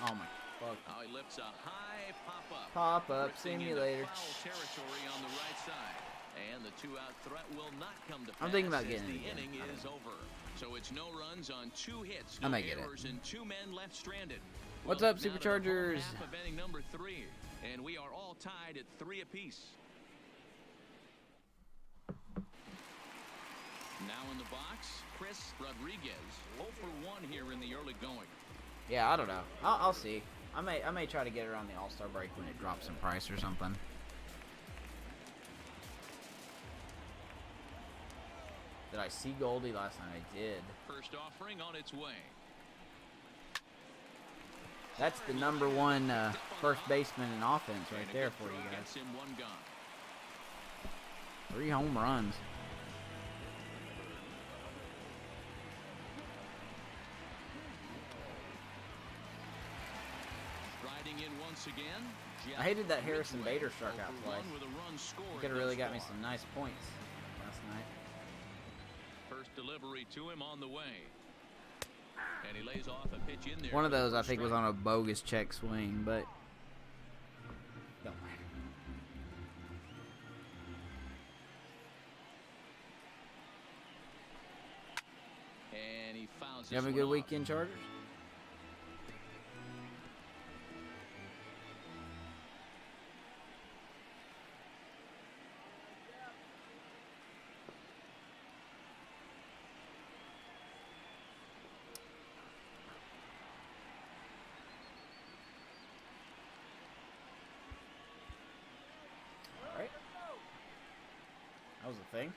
S2: Oh my fuck.
S3: Oh, he lifts a high pop-up.
S2: Pop-up
S3: Drifting into
S2: simulator.
S3: foul territory on the right side. And the 2-out threat will not come to pass.
S2: I'm thinking about
S3: as
S2: getting it
S3: the
S2: again.
S3: inning
S2: I don't
S3: is
S2: know.
S3: over. So it's no runs on 2 hits,
S2: I
S3: no
S2: may get it.
S3: errors, and 2 men left stranded.
S2: What's
S3: We'll
S2: up,
S3: get now to the home
S2: Superchargers?
S3: half of inning number 3, and we are all tied at 3 apiece. Now in the box, Chris Rodriguez, 0 for 1 here in the early going.
S2: Yeah, I don't know. I'll see. I may try to get it on the All-Star break when it drops in price or something. Did I see Goldie last night? I did.
S3: First offering on its way.
S2: That's the #1 first baseman in offense right there for you guys.
S3: Gets him 1 gone.
S2: 3 home runs.
S3: Striding in once again.
S2: I hated that Harrison Bader struck out twice.
S3: With a run scored
S2: He could have really
S3: thus
S2: got me
S3: far.
S2: some nice points last night.
S3: First delivery to him on the way. And he lays off a pitch in there.
S2: One of
S3: for the
S2: those I
S3: first
S2: think was
S3: strike.
S2: on a bogus check swing, but don't matter.
S3: And he fouls
S2: You having a
S3: this
S2: good
S3: one off.
S2: weekend, Chargers? All right. That was a thing.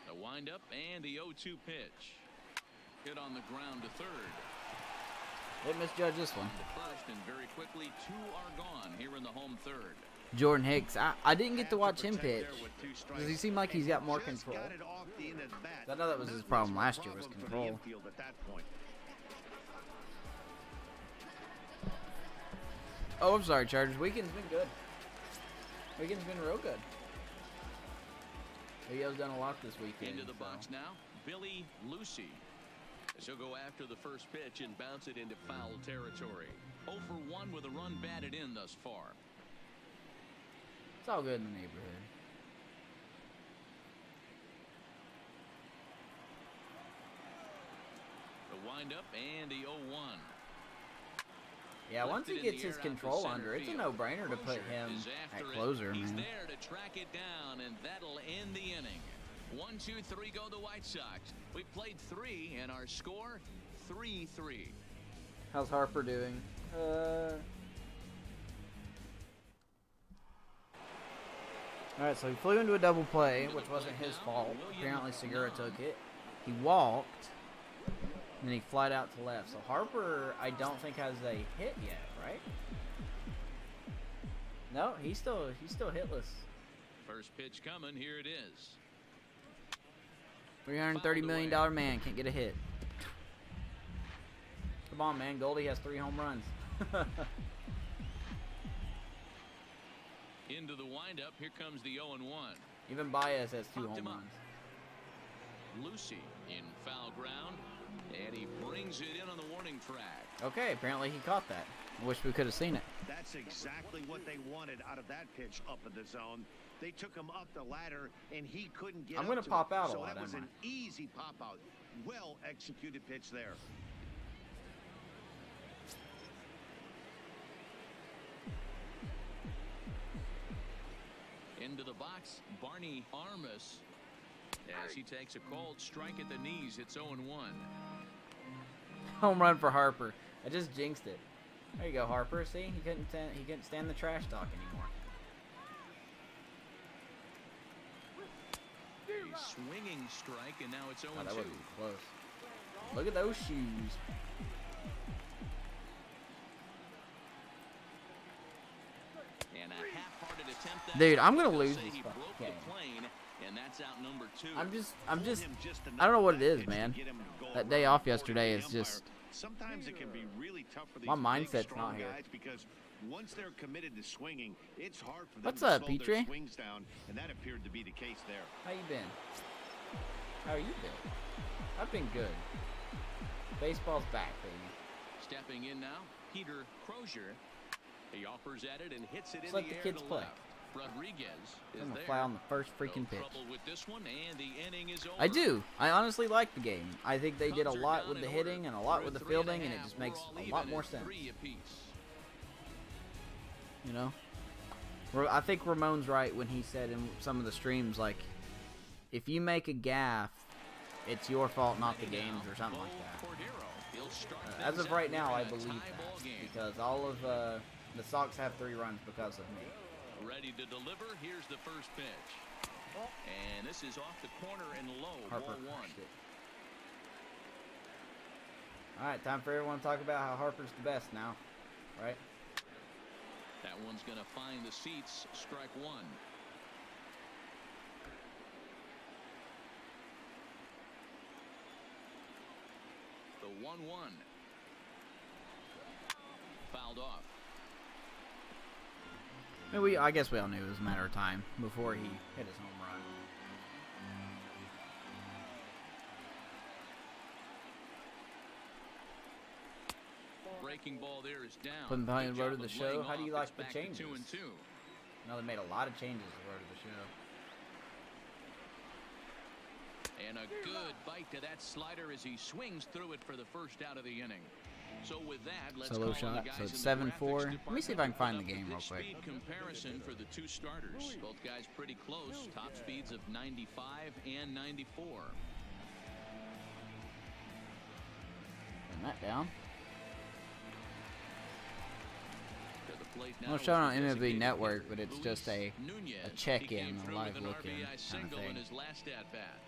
S3: The windup and the 0-2 pitch. Hit on the ground to third.
S2: They misjudged this one.
S3: The first, and very quickly 2 are gone here in the home third.
S2: Jordan Hicks. I didn't get to watch him pitch. Does he seem like he's got more control? I know that was his problem last year, was control. Oh, I'm sorry, Chargers. Weekend's been good. Weekend's been real good. Leo's done a lot this weekend.
S3: Into the box now, Billy Lucy. He'll go after the first pitch and bounce it into foul territory. 0 for 1 with a run batted in thus far.
S2: It's all good in the neighborhood.
S3: The windup and the 0-1.
S2: Yeah, once he gets his control under, it's a no-brainer to put him at closer,
S3: He's
S2: man.
S3: there to track it down, and that'll end the inning. 1, 2, 3 go the White Sox. We've played 3, and our score, 3-3.
S2: How's Harper doing? Alright, so he flew into a double play, which wasn't his fault. Apparently Segura took it. He walked, and then he flied out to left. So Harper, I don't think has a hit yet, right? No, he's still hitless.
S3: First pitch coming, here it is.
S2: $330 million man can't get a hit. Come on, man. Goldie has 3 home runs.
S3: Into the windup, here comes the 0-1.
S2: Even Baez has 2 home runs.
S3: Lucy in foul ground, and he brings it in on the warning track.
S2: Okay, apparently he caught that. I wish we could have seen it.
S4: That's exactly what they wanted out of that pitch up in the zone. They took him up the ladder, and he couldn't get
S2: I'm
S4: up
S2: going
S4: to
S2: to pop
S4: it.
S2: out a
S4: So
S2: lot,
S4: that was
S2: am
S4: an easy pop out. Well executed pitch there.
S3: Into the box, Barney Armas. As he takes a cold strike at the knees, it's 0-1.
S2: Home run for Harper. I just jinxed it. There you go, Harper. See, he couldn't stand the trash talk anymore.
S3: A swinging strike, and now it's 0-2.
S2: Oh, that would be close. Look at those shoes.
S3: And a half-hearted attempt.
S2: Dude, I'm gonna lose this fucking game.
S3: And that's out number 2.
S2: I'm just. I don't know what it is, man. That day off yesterday is just.
S4: Sometimes it can be really tough for these
S2: My
S4: big,
S2: mindset's
S4: strong
S2: not here.
S4: guys because once they're committed to swinging, it's hard for them
S2: What's
S4: to
S2: up,
S4: slow their
S2: Petrie?
S4: swings down, and that appeared to be the case there.
S2: How you been? How you been? I've been good. Baseball's back, baby.
S3: Stepping in now, Peter Crozier. He offers at it and hits it
S2: Just
S3: in
S2: let
S3: the
S2: the
S3: air
S2: kids
S3: to
S2: play.
S3: left. Rodriguez is
S2: I'm gonna
S3: there.
S2: fly on the first
S3: No
S2: freaking pitch.
S3: trouble with this one, and the inning is over.
S2: I do. I honestly like the game. I think they did a
S3: Cubs are
S2: lot
S3: down
S2: with the
S3: in
S2: hitting
S3: order.
S2: and a lot
S3: Through
S2: with the
S3: 3.5,
S2: fielding, and it just
S3: we're
S2: makes
S3: all
S2: a
S3: even
S2: lot more
S3: at
S2: sense.
S3: 3 apiece.
S2: You know, I think Ramon's right when he said in some of the streams, like, if you make a gaffe, it's your fault, not the game's, or something like that. As of right now, I believe that because all of the Sox have 3 runs because of me.
S3: Ready to deliver. Here's the first pitch. And this is off the corner and low.
S2: Harper
S3: Ball 1.
S2: crushed it. All right, time for everyone to talk about how Harper's the best now, right?
S3: That one's going to find the seats. Strike 1. The 1-1. Fouled off.
S2: I guess we all knew it was a matter of time before he hit his home run.
S3: Breaking ball there is down.
S2: Putting behind
S3: Good
S2: the road
S3: job
S2: of the
S3: of
S2: show.
S3: laying
S2: How do you
S3: off.
S2: like
S3: It's
S2: the
S3: back to
S2: changes?
S3: 2-2.
S2: They made a lot of changes to the road of the show.
S3: And a good bite to that slider as he swings through it for the first out of the inning. So with that, let's
S2: Solo
S3: call on the
S2: shot.
S3: guys
S2: So it's
S3: in the
S2: 7-4.
S3: graphics
S2: Let me see if I can find the
S3: department.
S2: game real
S3: Pitch
S2: quick.
S3: Speed comparison for the 2 starters. Both guys pretty close. Top speeds of 95 and 94.
S2: Turn that down.
S3: To the plate now
S2: Well,
S3: is
S2: shown on
S3: the
S2: MLB
S3: designated
S2: Network,
S3: hitter,
S2: but it's
S3: Luis
S2: just a
S3: Nunez.
S2: check-in,
S3: He came
S2: a
S3: through
S2: live
S3: with an
S2: look-in
S3: RBI
S2: kinda
S3: single
S2: thing.
S3: in his last at bat.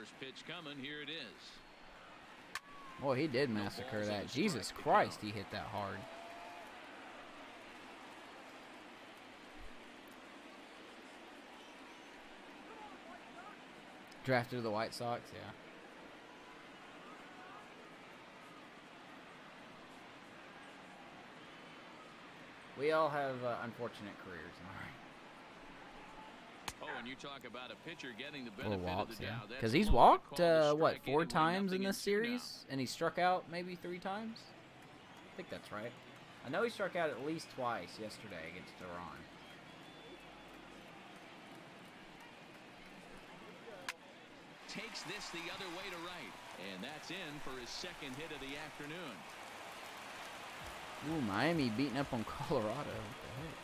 S3: First pitch coming. Here it is.
S2: Boy, he did massacre that. Jesus Christ, he hit that hard. Drafted to the White Sox, yeah. We all have unfortunate careers.
S3: Oh, and you talk about a pitcher getting the benefit
S2: walks,
S3: of the
S2: yeah.
S3: doubt.
S2: Because he's walked, what, 4 times in this series? And he struck out maybe 3 times? I think that's right. I know he struck out at least twice yesterday against Iran.
S3: Takes this the other way to right. And that's in for his second hit of the afternoon.
S2: Ooh, Miami beating up on Colorado. What the heck?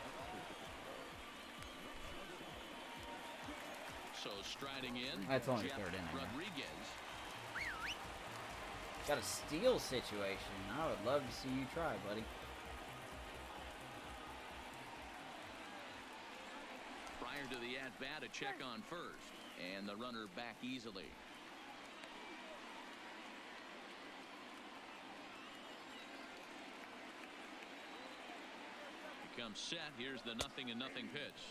S3: So striding in.
S2: That's only
S3: Jeff
S2: third inning.
S3: Rodriguez.
S2: Got a steal situation. I would love to see you try, buddy.
S3: Prior to the at-bat, a check on first. And the runner back easily. Becomes set. Here's the 0-0 pitch.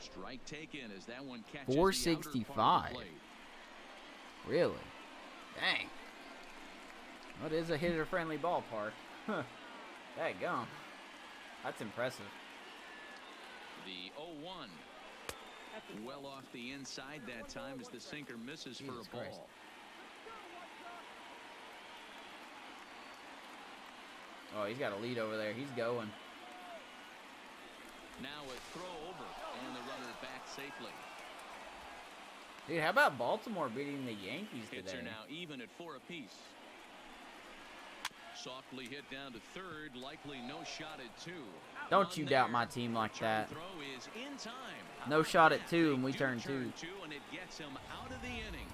S3: Strike taken as that one catches
S2: 465. Really? Dang. What is a hitter-friendly ballpark? Huh. Daggum. That's impressive.
S3: The 0-1. Well off the inside that time as the sinker misses for a ball.
S2: Christ. Oh, he's got a lead over there. He's going.
S3: Now a throw over and the runner back safely.
S2: Dude, how about Baltimore beating the Yankees
S3: Hits
S2: today?
S3: are now even at 4 apiece. Softly hit down to third, likely no shot at 2.
S2: Don't you doubt my team like that.
S3: Throw is in time.
S2: No shot at 2 and we turn 2.
S3: And it gets him out of the inning.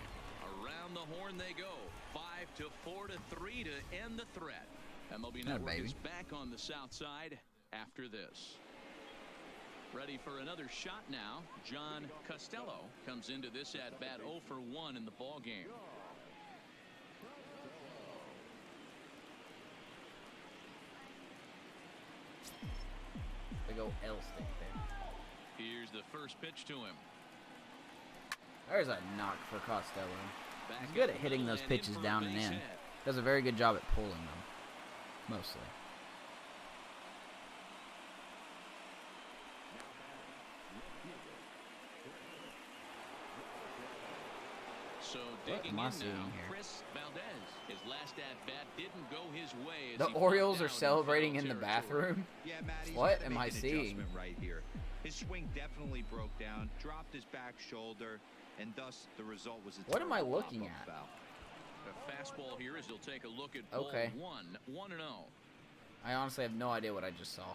S3: Around the horn they go. 5-4 to 3 to end the threat. MLB Network is back on the south side after this. Ready for another shot now. John Costello comes into this at bat 0 for 1 in the ball game.
S2: They go L stick there.
S3: Here's the first pitch to him.
S2: There's a knock for Costello. He's good at hitting those pitches down and in. Does a very good job at pulling them. Mostly.
S3: So digging in now, Chris Valdez. His last at-bat didn't go his way.
S2: The Orioles are celebrating in the bathroom?
S5: Yeah, Matt,
S2: What am I seeing?
S5: Right here. His swing definitely broke down, dropped his back shoulder, and thus the result was a
S2: What am I
S5: terrible
S2: looking
S5: pop-up
S2: at?
S5: foul.
S3: The fastball here as he'll take a look at ball
S2: Okay.
S3: 1-0.
S2: I honestly have no idea what I just saw.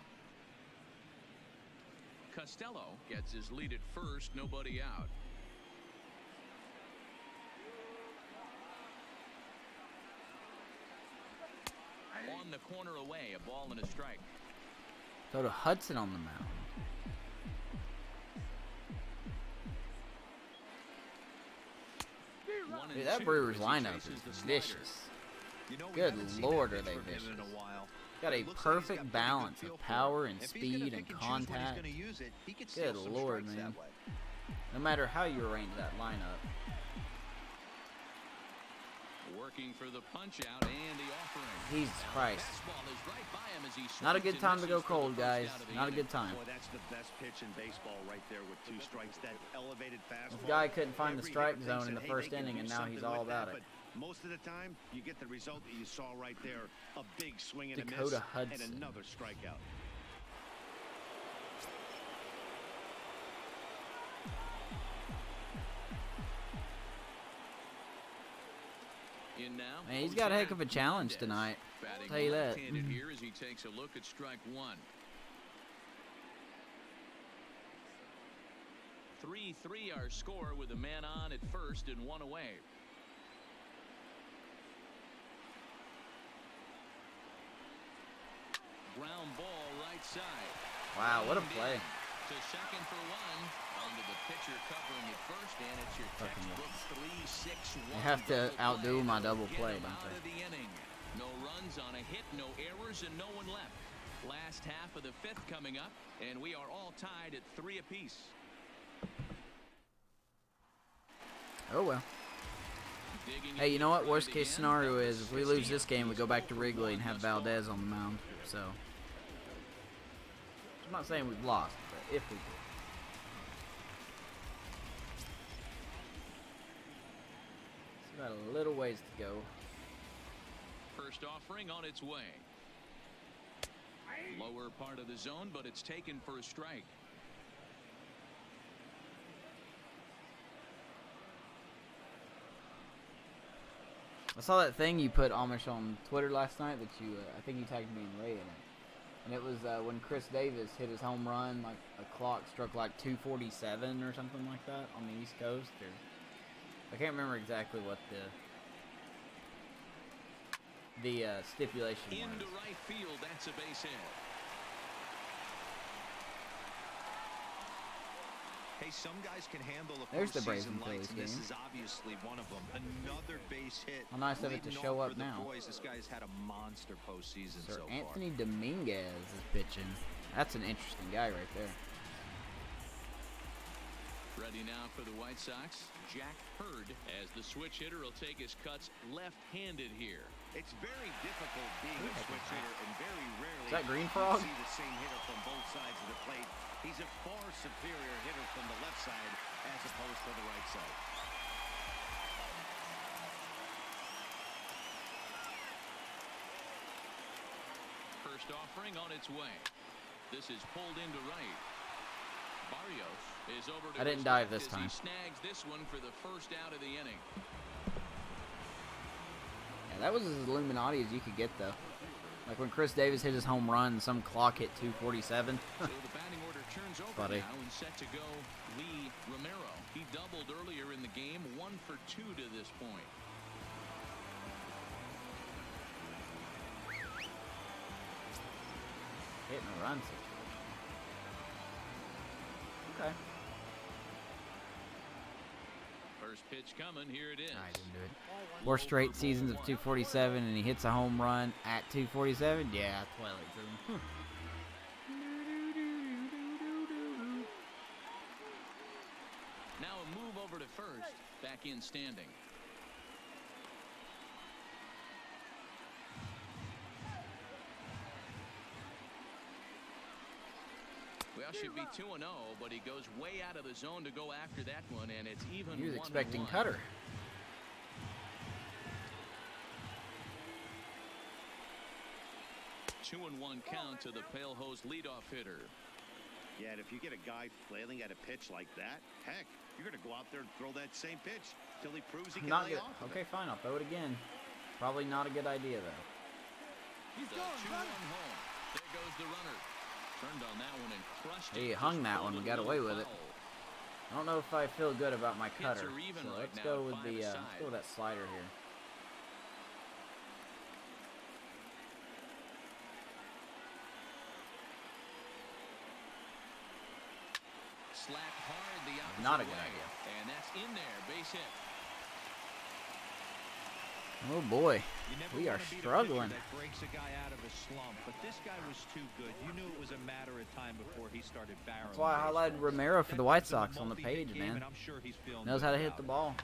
S3: Costello gets his lead at first, nobody out. On the corner away, a ball and a strike.
S2: Go to Hudson on the mound. Dude, that Brewers lineup is vicious. Good lord, are they vicious. Got a perfect balance of power and speed and contact. Good lord, man. No matter how you arrange that lineup.
S3: Working for the punch out and the offering.
S2: Jesus Christ.
S3: Fastball is right by him as he
S2: Not a
S3: swings
S2: good time
S3: and
S2: to go
S3: misses for the
S2: cold,
S3: first
S2: guys.
S3: out of the
S2: Not a
S3: inning.
S2: good time.
S4: Boy, that's the best pitch in baseball right there with 2 strikes. That elevated fastball.
S2: This guy couldn't find the
S4: Every
S2: strike
S4: hitter
S2: zone
S4: thinks
S2: in the
S4: that, hey,
S2: first
S4: they can
S2: inning,
S4: do
S2: and now he's
S4: something
S2: all
S4: with
S2: about
S4: that,
S2: it.
S4: But most of the time, you get the result that you saw right there. A big swing and a
S2: Dakota
S4: miss
S2: Hudson.
S4: and another strikeout.
S3: In now,
S2: Man, he's got a heck of a challenge tonight.
S3: Batting
S2: Tell you that.
S3: left-handed here as he takes a look at strike 1. 3-3 our score with a man on at first and 1 away. Ground ball right side.
S2: Wow, what a play.
S3: To To second for one. Onto the pitcher covering it first, and it's your textbook 3-6-1.
S2: They have to outdo my double play, don't
S3: Out
S2: they?
S3: of the inning. No runs on a hit, no errors, and no one left. Last half of the fifth coming up, and we are all tied at 3 apiece.
S2: Oh, well. Hey, you know what? Worst case scenario is if we lose this game, we go back to Wrigley and have Valdez on the mound. So, I'm not saying we've lost, but if we do. It's got a little ways to go.
S3: First offering on its way. Lower part of the zone, but it's taken for a strike.
S2: I saw that thing you put, Amish, on Twitter last night that you, I think you tagged me and Ray in it. And it was when Chris Davis hit his home run, like a clock struck like 2:47 or something like that on the East Coast. Or I can't remember exactly what the stipulation was.
S3: Into right field, that's a base hit.
S5: Hey, some guys can handle a
S2: There's the Braves
S5: postseason
S2: and Phillies
S5: lights, and this
S2: game.
S5: is obviously one of them. Another base hit.
S2: How nice of it to
S5: Leading
S2: show
S5: off
S2: up
S5: for the
S2: now.
S5: Boys. This guy's had a monster postseason
S2: Sir
S5: so
S2: Anthony Dominguez is pitching. That's an interesting guy right there.
S3: Ready now for the White Sox, Jack Hurd, as the switch hitter will take his cuts left-handed here.
S4: It's very difficult being a switch hitter, and very rarely
S2: Is that Green
S4: you
S2: Frog?
S4: see the same hitter from both sides of the plate. He's a far superior hitter from the left side as opposed to the right side.
S3: First offering on its way. This is pulled into right. Barrios is over to
S2: I didn't
S3: his
S2: dive
S3: left
S2: this
S3: as
S2: time.
S3: He snags this one for the first out of the inning.
S2: Yeah, that was as Illuminati as you could get, though. Like when Chris Davis hit his home run, some clock hit 2:47.
S3: So the batting order turns over
S2: Funny.
S3: now and set to go Lee Romero. He doubled earlier in the game, 1 for 2 to this point.
S2: Hitting a run situation. Okay.
S3: First pitch coming, here it is.
S2: I didn't do it. 4 straight seasons of 247, and he hits a home run at 247. Yeah, Twilight Zone.
S3: Now a move over to first, back in standing. Well, should be 2-0, but he goes way out of the zone to go after that one, and it's even.
S2: He was
S3: 1-1.
S2: expecting cutter.
S3: Two and 1 count to the Pale Hose leadoff hitter.
S4: Yeah, and if you get a guy flailing at a pitch like that, heck, you're going to go out there and throw that same pitch till he proves he can
S2: Not
S4: lay
S2: good.
S4: off of
S2: Okay,
S4: it.
S2: fine. I'll throw it again. Probably not a good idea, though.
S3: He's the 2-1 home. There goes the runner. Turned on that one and crushed it.
S2: He hung
S3: Just
S2: that one. We
S3: pulled
S2: got
S3: a
S2: away
S3: little
S2: with it.
S3: foul.
S2: I don't know if I feel good about my
S3: Hits
S2: cutter.
S3: are even
S2: So
S3: right
S2: let's
S3: now
S2: go
S3: at
S2: with
S3: 5
S2: the
S3: aside.
S2: let's go with that slider here.
S3: Slapped hard the opposite
S2: Not a good
S3: way.
S2: idea.
S3: And that's in there. Base hit.
S2: Oh boy,
S5: You never
S2: we are
S5: wanna beat a pitcher
S2: struggling.
S5: that breaks a guy out of a slump, but this guy was too good. You knew it was a matter of time before he started barreling.
S2: That's why I highlighted
S5: baseballs.
S2: Romero for the
S5: That
S2: White
S5: gives him a
S2: Sox on the
S5: multi-hit
S2: page,
S5: game,
S2: man.
S5: and I'm sure he's feeling
S2: Knows
S5: good
S2: how to hit
S5: about
S2: the
S5: it.
S2: ball.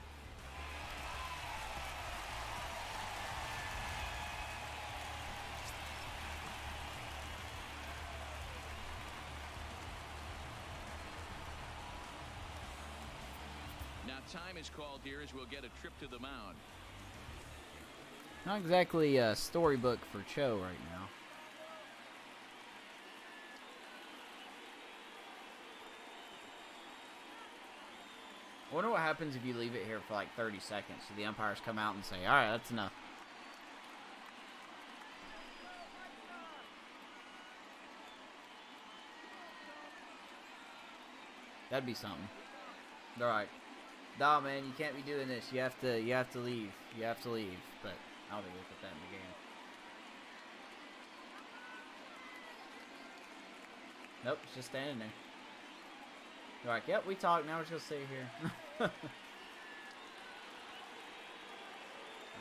S3: Now time is called here as we'll get a trip to the mound.
S2: Not exactly a storybook for Cho right now. I wonder what happens if you leave it here for like 30 seconds. So the umpires come out and say, all right, that's enough. That'd be something. All right. Nah, man, you can't be doing this. You have to leave. You have to leave. But I don't think we'll put that in the game. Nope, it's just standing there. They're like, yep, we talked. Now we're just gonna sit here. All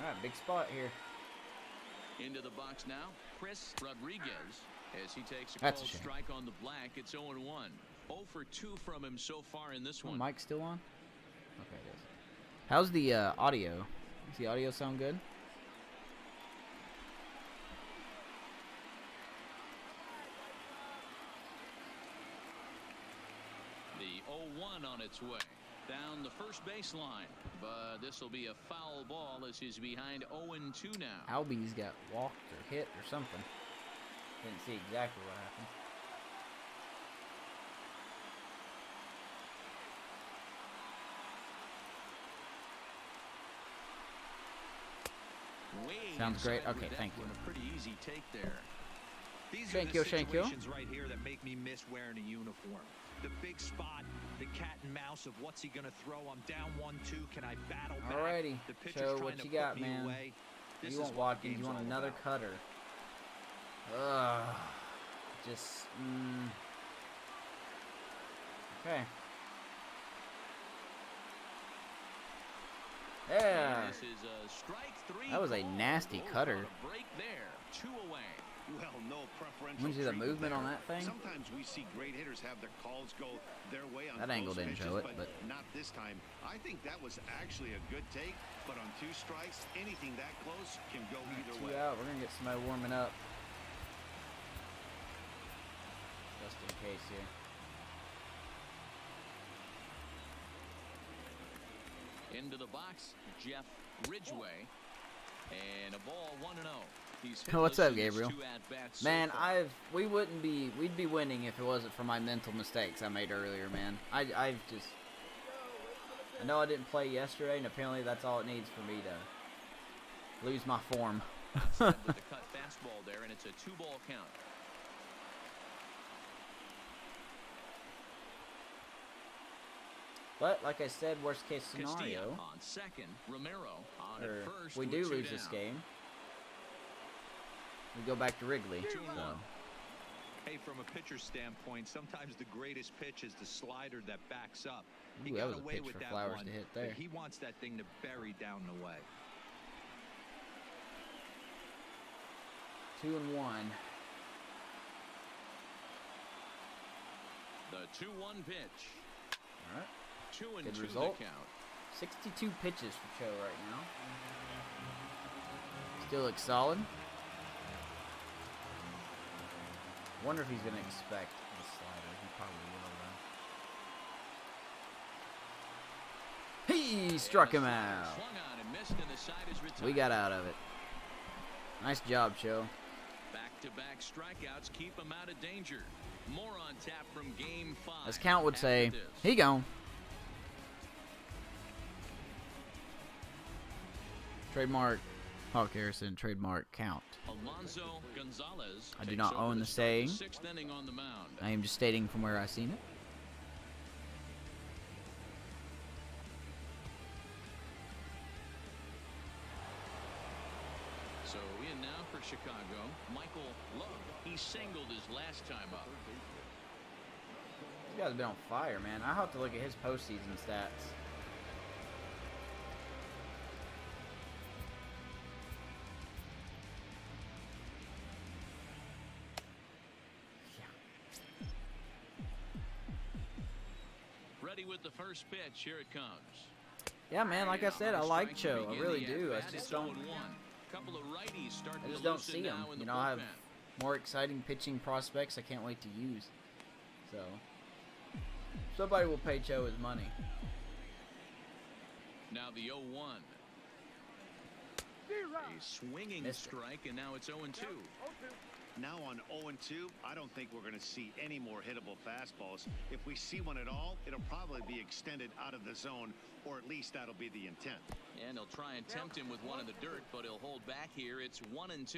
S2: right, big spot here.
S3: Into the box now, Chris Rodriguez, as he takes a
S2: That's
S3: called
S2: a shame.
S3: strike on the black. It's 0-1. 0 for 2 from him so far in this
S2: Oh,
S3: one.
S2: Mike's still on? Okay, it is. How's the audio? Does the audio sound good?
S3: The 0-1 on its way down the first baseline, but this will be a foul ball as he's behind 0-2 now.
S2: Albie's got walked or hit or something. Didn't see exactly what happened. Sounds great. Okay, thank you.
S5: A pretty easy take there. These
S2: Thank
S5: are
S2: you,
S5: the
S2: thank you.
S5: situations right here that make me miss wearing a uniform. The big spot, the cat and mouse of what's he gonna throw. I'm down 1-2. Can I battle back?
S2: Alrighty,
S5: The pitcher's
S2: so
S5: trying
S2: what
S5: to
S2: you
S5: put
S2: got,
S5: me
S2: man?
S5: away. This
S2: You
S5: is
S2: want
S5: what the
S2: Watkins?
S5: game's
S2: You want
S5: all
S2: another
S5: about.
S2: cutter? Ugh. Just. Okay. Yeah.
S3: This is a strike 3.
S2: That was a
S3: ball.
S2: nasty
S3: Oh,
S2: cutter.
S3: a break there. 2 away.
S4: Well, no preferential.
S2: Want you to see the
S4: treatment
S2: movement on
S4: there.
S2: that thing?
S4: Sometimes we see great hitters have their calls go their way on
S2: That angle
S4: close
S2: didn't
S4: pitches,
S2: show it, but
S4: not this time. I think that was actually a good take, but on 2 strikes, anything that close can go either
S2: 2
S4: way.
S2: out. We're gonna get somebody warming up. Just in case here.
S3: Into the box, Jeff Ridgway, and a ball 1-0. He's
S2: What's up,
S3: hitless in his
S2: Gabriel?
S3: 2 at-bats so
S2: Man,
S3: far.
S2: we'd be winning if it wasn't for my mental mistakes I made earlier, man. I know I didn't play yesterday, and apparently that's all it needs for me to lose my form.
S3: Outside with the cut fastball there, and it's a 2-ball count.
S2: But like I said, worst case
S3: Castillo
S2: scenario,
S3: on second, Romero on
S2: or
S3: at first.
S2: we
S3: with
S2: do
S3: 2
S2: lose this
S3: down.
S2: game, we go back to Wrigley.
S3: 2-1.
S2: So.
S5: Hey, from a pitcher's standpoint, sometimes the greatest pitch is the slider that backs up. He
S2: Ooh, that
S5: got
S2: was a
S5: away
S2: pitch
S5: with
S2: for
S5: that
S2: Flowers
S5: one,
S2: to hit
S5: but
S2: there.
S5: he wants that thing to bury down the way.
S2: 2-1.
S3: The 2-1 pitch.
S2: All right.
S3: 2-2
S2: Good
S3: the
S2: result.
S3: count.
S2: 62 pitches for Cho right now. Still looks solid. Wonder if he's gonna expect the slider. He probably will, though. He struck him out.
S3: Swung on and missed, and the side is retired.
S2: We got out of it. Nice job, Cho.
S3: Back-to-back strikeouts keep him out of danger. More on tap from Game 5.
S2: As Count would
S3: after
S2: say,
S3: this.
S2: he gone. Trademark Hawk Harrison, trademark Count.
S3: Alonso Gonzalez
S2: I do
S3: takes
S2: not
S3: over
S2: own
S3: to
S2: the
S3: start
S2: saying.
S3: 6th inning on the mound.
S2: I am just stating from where I seen it.
S3: So in now for Chicago, Michael Love. He singled his last time up.
S2: This guy's been on fire, man. I have to look at his postseason stats.
S3: Ready with the first pitch. Here it comes.
S2: Yeah, man. Like I said, I like
S3: Strike to
S2: Cho. I
S3: begin
S2: really
S3: the
S2: do. I
S3: at-bat.
S2: just
S3: It's
S2: don't.
S3: 0-1. Couple of righties starting
S2: I just
S3: to
S2: don't
S3: loosen
S2: see him.
S3: now in
S2: You
S3: the
S2: know, I have
S3: bullpen.
S2: more exciting pitching prospects I can't wait to use. So, somebody will pay Cho his money.
S3: Now the 0-1. A swinging
S2: Missed it.
S3: strike, and now it's 0-2.
S4: Now on 0-2, I don't think we're going to see any more hittable fastballs. If we see one at all, it'll probably be extended out of the zone, or at least that'll be the intent.
S3: And he'll try and tempt him with one in the dirt, but he'll hold back here. It's 1-2.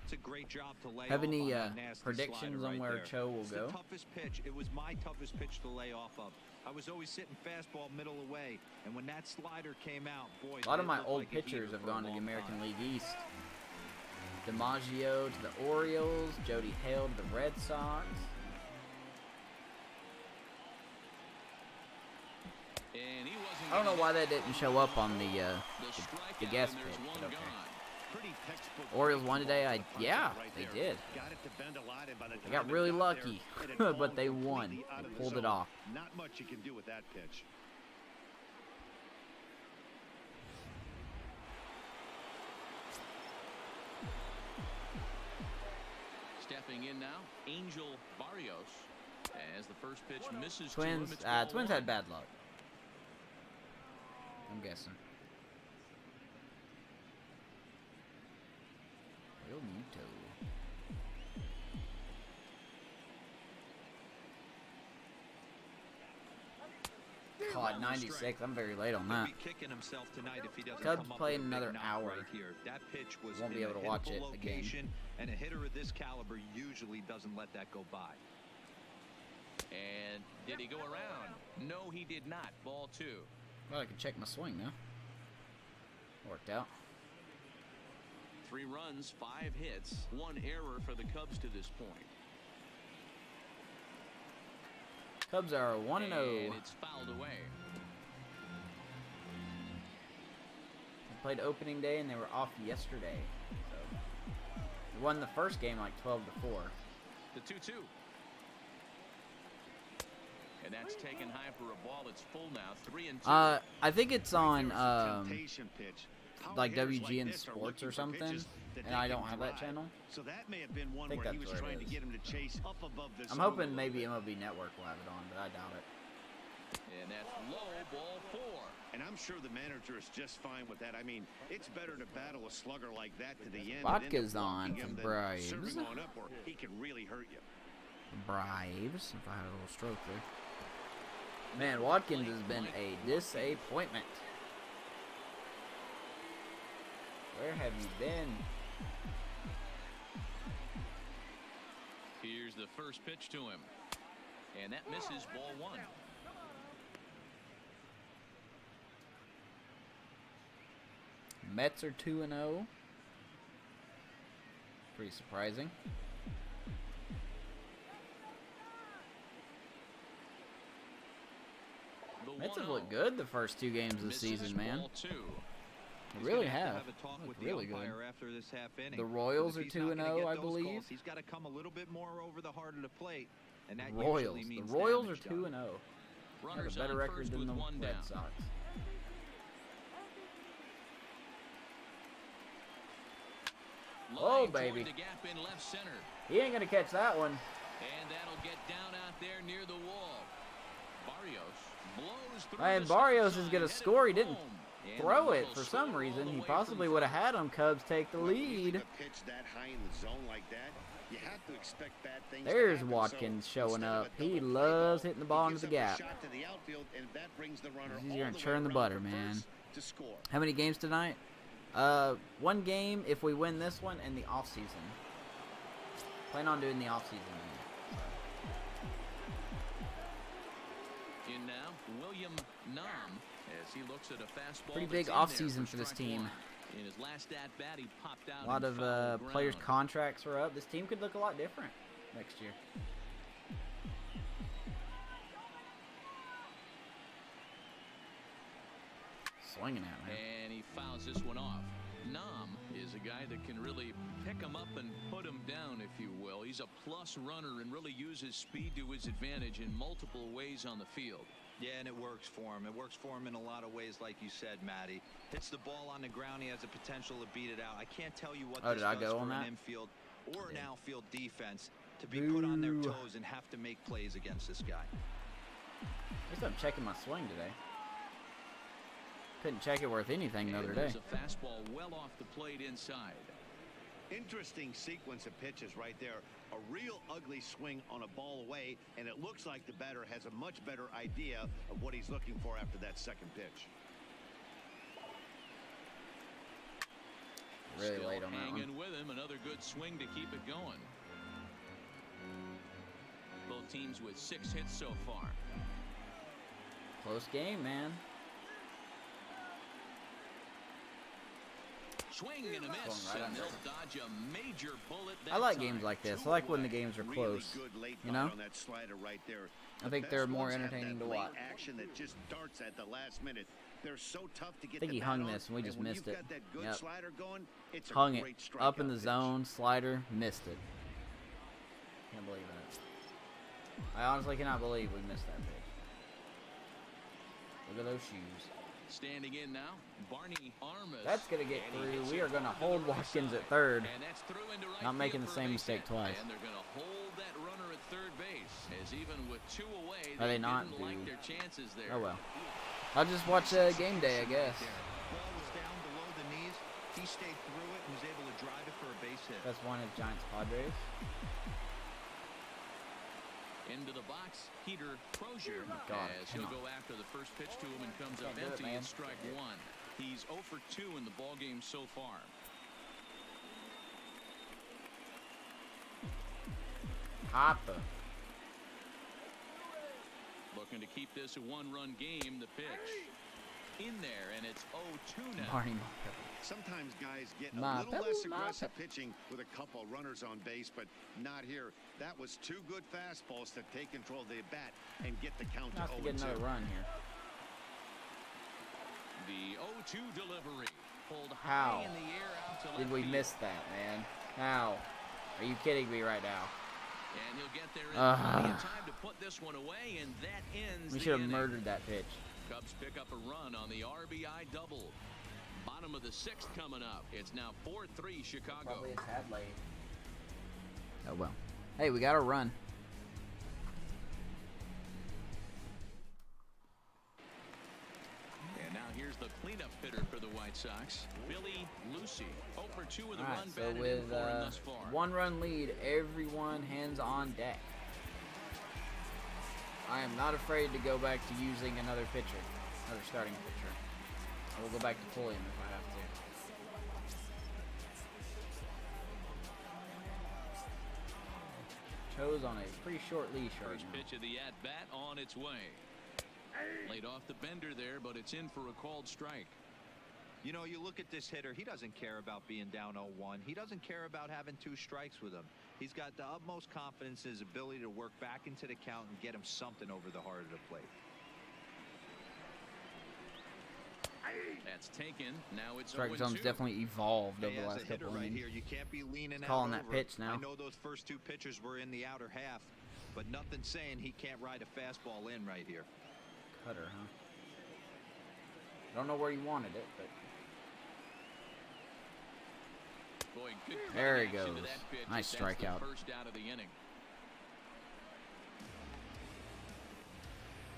S5: It's a great job to lay
S2: Have
S5: off
S2: any,
S5: on that nasty
S2: predictions
S5: slider
S2: on
S5: right
S2: where
S5: there.
S2: Cho will
S5: It's
S2: go?
S5: the toughest pitch. It was my toughest pitch to lay off of. I was always sitting fastball middle away, and when that slider came out, boy,
S2: A lot of
S5: it
S2: my
S5: looked
S2: old
S5: like a heater
S2: pitchers have
S5: for a
S2: gone to the
S5: long
S2: American
S5: time.
S2: League East. DiMaggio to the Orioles, Jody Hale to the Red Sox.
S3: And he wasn't
S2: I don't know
S3: gonna
S2: why
S3: hit
S2: that didn't show up on the
S3: strikeout,
S2: guest
S3: and there's
S2: pick,
S3: one
S2: but okay.
S3: gone.
S4: Pretty textbook
S2: Orioles won today.
S4: baseball
S2: Yeah,
S4: right
S2: they
S4: there.
S2: did.
S4: Got it to bend a lot, and by the
S2: They
S4: time
S2: got
S4: it
S2: really
S4: got
S2: lucky,
S4: there, it had
S2: but
S4: fallen
S2: they won.
S4: completely out
S2: They
S4: of the
S2: pulled it
S4: zone.
S2: off.
S4: Not much you can do with that pitch.
S3: Stepping in now, Angel Barrios, as the first pitch misses
S2: Twins,
S3: to him. It's ball
S2: Twins
S3: one.
S2: had bad luck. I'm guessing. Real Muto. God, 96. I'm very late on that.
S5: He'll be kicking himself tonight if he doesn't
S2: Cubs
S5: come up
S2: play
S5: with a big
S2: another
S5: knock
S2: hour.
S5: right here. That pitch was
S2: Won't be
S5: in
S2: able
S5: a
S2: to watch
S5: hittable
S2: it again.
S5: location, and a hitter of this caliber usually doesn't let that go by.
S3: And did he go around? No, he did not. Ball two.
S2: Well, I can check my swing now. Worked out.
S3: 3 runs, 5 hits, 1 error for the Cubs to this point.
S2: Cubs are 1-0.
S3: And it's fouled away.
S2: They played opening day and they were off yesterday. So they won the first game like 12-4.
S3: The 2-2. And that's taken high for a ball. It's full now. 3-2.
S2: I think it's on
S4: Temptation pitch.
S2: like
S4: Power hitters
S2: WGN
S4: this are
S2: Sports
S4: looking
S2: or
S4: for
S2: something,
S4: pitches that
S2: and
S4: they
S2: I
S4: can
S2: don't have that
S4: drive.
S2: channel.
S4: So that may have been one
S2: think
S4: where he
S2: that's
S4: was
S2: where it
S4: trying to
S2: is.
S4: get him to chase up above the
S2: I'm
S4: zone a
S2: hoping
S4: little
S2: maybe
S4: bit.
S2: MLB Network will have it on, but I doubt it.
S3: And that's low, ball 4.
S4: And I'm sure the manager is just fine with that. I mean, it's better to battle a slugger like that to the end. and end
S2: Vodka's
S4: up
S2: on
S4: walking
S2: for
S4: him
S2: the
S4: than
S2: Braves.
S4: serving on up, or he can really hurt you.
S2: Braves, if I had a little stroke there. Man, Watkins has been a disappointment. Where have you been?
S3: Here's the first pitch to him. And that misses, ball 1.
S2: Mets are 2-0. Pretty surprising. Mets have looked good the first 2 games of the season, man.
S3: Ball 2.
S2: They really have.
S5: A talk with the
S2: Really good.
S5: umpire after this half inning.
S2: The Royals are
S5: If he's not gonna
S2: 2-0,
S5: get
S2: I
S5: those
S2: believe.
S5: calls, he's got to come a little bit more over the heart of the plate, and that
S2: Royals.
S5: usually
S2: The
S5: means
S2: Royals are
S5: damage done.
S2: 2-0. Have
S3: Runners
S2: a better
S3: on
S2: record
S3: first
S2: than
S3: with
S2: the
S3: 1
S2: Red
S3: down.
S2: Sox. Oh,
S3: Line
S2: baby.
S3: toward the gap in left center.
S2: He ain't gonna catch that one.
S3: And that'll get down out there near the wall. Barrios blows through
S2: Man,
S3: the
S2: Barrios
S3: stop
S2: is
S3: sign,
S2: gonna
S3: headed
S2: score. He
S3: for
S2: didn't
S3: home. And
S2: throw
S3: the
S2: it
S3: local
S2: for
S3: score
S2: some
S3: all
S2: reason.
S3: the
S2: He
S3: way
S2: possibly
S3: from
S2: would have
S3: first.
S2: had him. Cubs take the lead.
S4: A pitch that high in the zone like that, you have to expect bad things to
S2: There's
S4: happen.
S2: Watkins
S4: So
S2: showing
S4: instead of
S2: up.
S4: a
S2: He
S4: double play
S2: loves
S4: ball,
S2: hitting the ball
S4: he
S2: into the
S4: gives up a
S2: gap.
S4: shot to the outfield, and that brings the runner
S2: He's
S4: all
S2: gonna
S4: the way
S2: churn the
S4: around
S2: butter,
S4: for
S2: man.
S4: first to score.
S2: How many games tonight? 1 game if we win this one in the off season. Plan on doing the off season.
S3: In now, William Nam, as he looks at a fastball.
S2: Pretty
S3: that's
S2: big
S3: in
S2: off
S3: there
S2: season
S3: for
S2: for this
S3: strike
S2: team.
S3: 1. In his last at bat, he popped out.
S2: A lot
S3: and
S2: of
S3: fouled the
S2: players'
S3: ground.
S2: contracts are up. This team could look a lot different next year. Swinging at me.
S3: And he fouls this one off. Nam is a guy that can really pick him up and put him down, if you will. He's a plus runner and really uses speed to his advantage in multiple ways on the field.
S5: Yeah, and it works for him. It works for him in a lot of ways, like you said, Matty. Hits the ball on the ground. He has the potential to beat it out. I can't tell you what
S2: Oh,
S5: this
S2: did I
S5: does
S2: go
S5: for
S2: on
S5: an
S2: that?
S5: infield or an outfield defense to be put on their
S2: Boo.
S5: toes and have to make plays against this guy.
S2: At least I'm checking my swing today. Couldn't check it worth anything the other
S3: And
S2: day.
S3: there's a fastball well off the plate inside.
S4: Interesting sequence of pitches right there. A real ugly swing on a ball away, and it looks like the batter has a much better idea of what he's looking for after that second pitch.
S2: Really
S3: Still
S2: late on that
S3: hanging
S2: one.
S3: with him. Another good swing to keep it going. Both teams with 6 hits so far.
S2: Close game, man.
S3: Swing and a miss,
S2: Going right
S3: and
S2: under.
S3: they'll dodge a major bullet that
S2: I like
S3: time.
S2: games like this. I like when the games are close.
S4: Really good late
S2: You
S4: bite
S2: know?
S4: on that slider right there.
S2: I think they're more entertaining to watch.
S4: Action that just darts at the last minute. They're so tough to get.
S2: I think he hung this and we just missed it. Yep.
S4: Slider going, it's
S2: hung it up in the zone, slider, missed it. Can't believe that. I honestly cannot believe we missed that pitch. Look at those shoes.
S3: Standing in now, Barney Armas.
S2: That's going to get through. We are going to hold Watkins at third. Not making the same mistake twice.
S3: And they're going to hold that runner at third base. As even with 2 away,
S2: Are they not?
S3: didn't like their chances there.
S2: Oh, well. I'll just watch game day, I guess.
S5: Ball was down below the knees. He stayed through it and was able to drive it for a base hit.
S2: That's one of Giants Padres.
S3: Into the box, Peter Crozier,
S2: God,
S3: as he'll go after the first pitch to him and comes up empty and strike 1. He's 0 for 2 in the ballgame so far.
S2: Hopper.
S3: Looking to keep this a 1-run game. The pitch in there, and it's 0-2 now.
S2: Barney.
S4: Sometimes guys get a little less aggressive pitching with a couple runners on base, but not here. That was 2 good fastballs to take control of the bat and get the count to 0-2.
S2: Get another run here.
S3: The 0-2 delivery pulled
S2: How
S3: high in the air out to left
S2: did we
S3: field.
S2: miss that, man? How? Are you kidding me right now?
S3: And he'll get there in plenty of time to put this one away, and that ends
S2: We
S3: the
S2: should have
S3: inning.
S2: murdered that pitch.
S3: Cubs pick up a run on the RBI double. Bottom of the 6th coming up. It's now 4-3 Chicago.
S2: Probably a tad late. Oh well. Hey, we got a run.
S3: And now here's the cleanup hitter for the White Sox, Billy Lucy. 0 for 2 with a run
S2: So
S3: batted in
S2: with
S3: for him thus far.
S2: 1-run lead, everyone hands on deck. I am not afraid to go back to using another pitcher, another starting pitcher. I will go back to Pulliam if I have to. Chose on a pretty short leash right
S3: First
S2: now.
S3: pitch of the at-bat on its way. Laid off the bender there, but it's in for a called strike.
S5: You know, you look at this hitter, he doesn't care about being down 0-1. He doesn't care about having 2 strikes with him. He's got the utmost confidence in his ability to work back into the count and get him something over the heart of the plate.
S3: That's taken. Now it's
S2: Strike
S3: 0-2.
S2: zone's definitely evolved over the
S5: As
S2: last
S5: a hitter
S2: couple of
S5: right
S2: innings.
S5: here, you can't be leaning out
S2: Calling that
S5: over.
S2: pitch now.
S5: I know those first 2 pitches were in the outer half, but nothing saying he can't ride a fastball in right here.
S2: Cutter, huh? Don't know where he wanted it, but
S3: Boy, good
S2: there he
S3: action to
S2: goes.
S3: that pitch.
S2: Nice
S3: That's the
S2: strikeout.
S3: first out of the inning.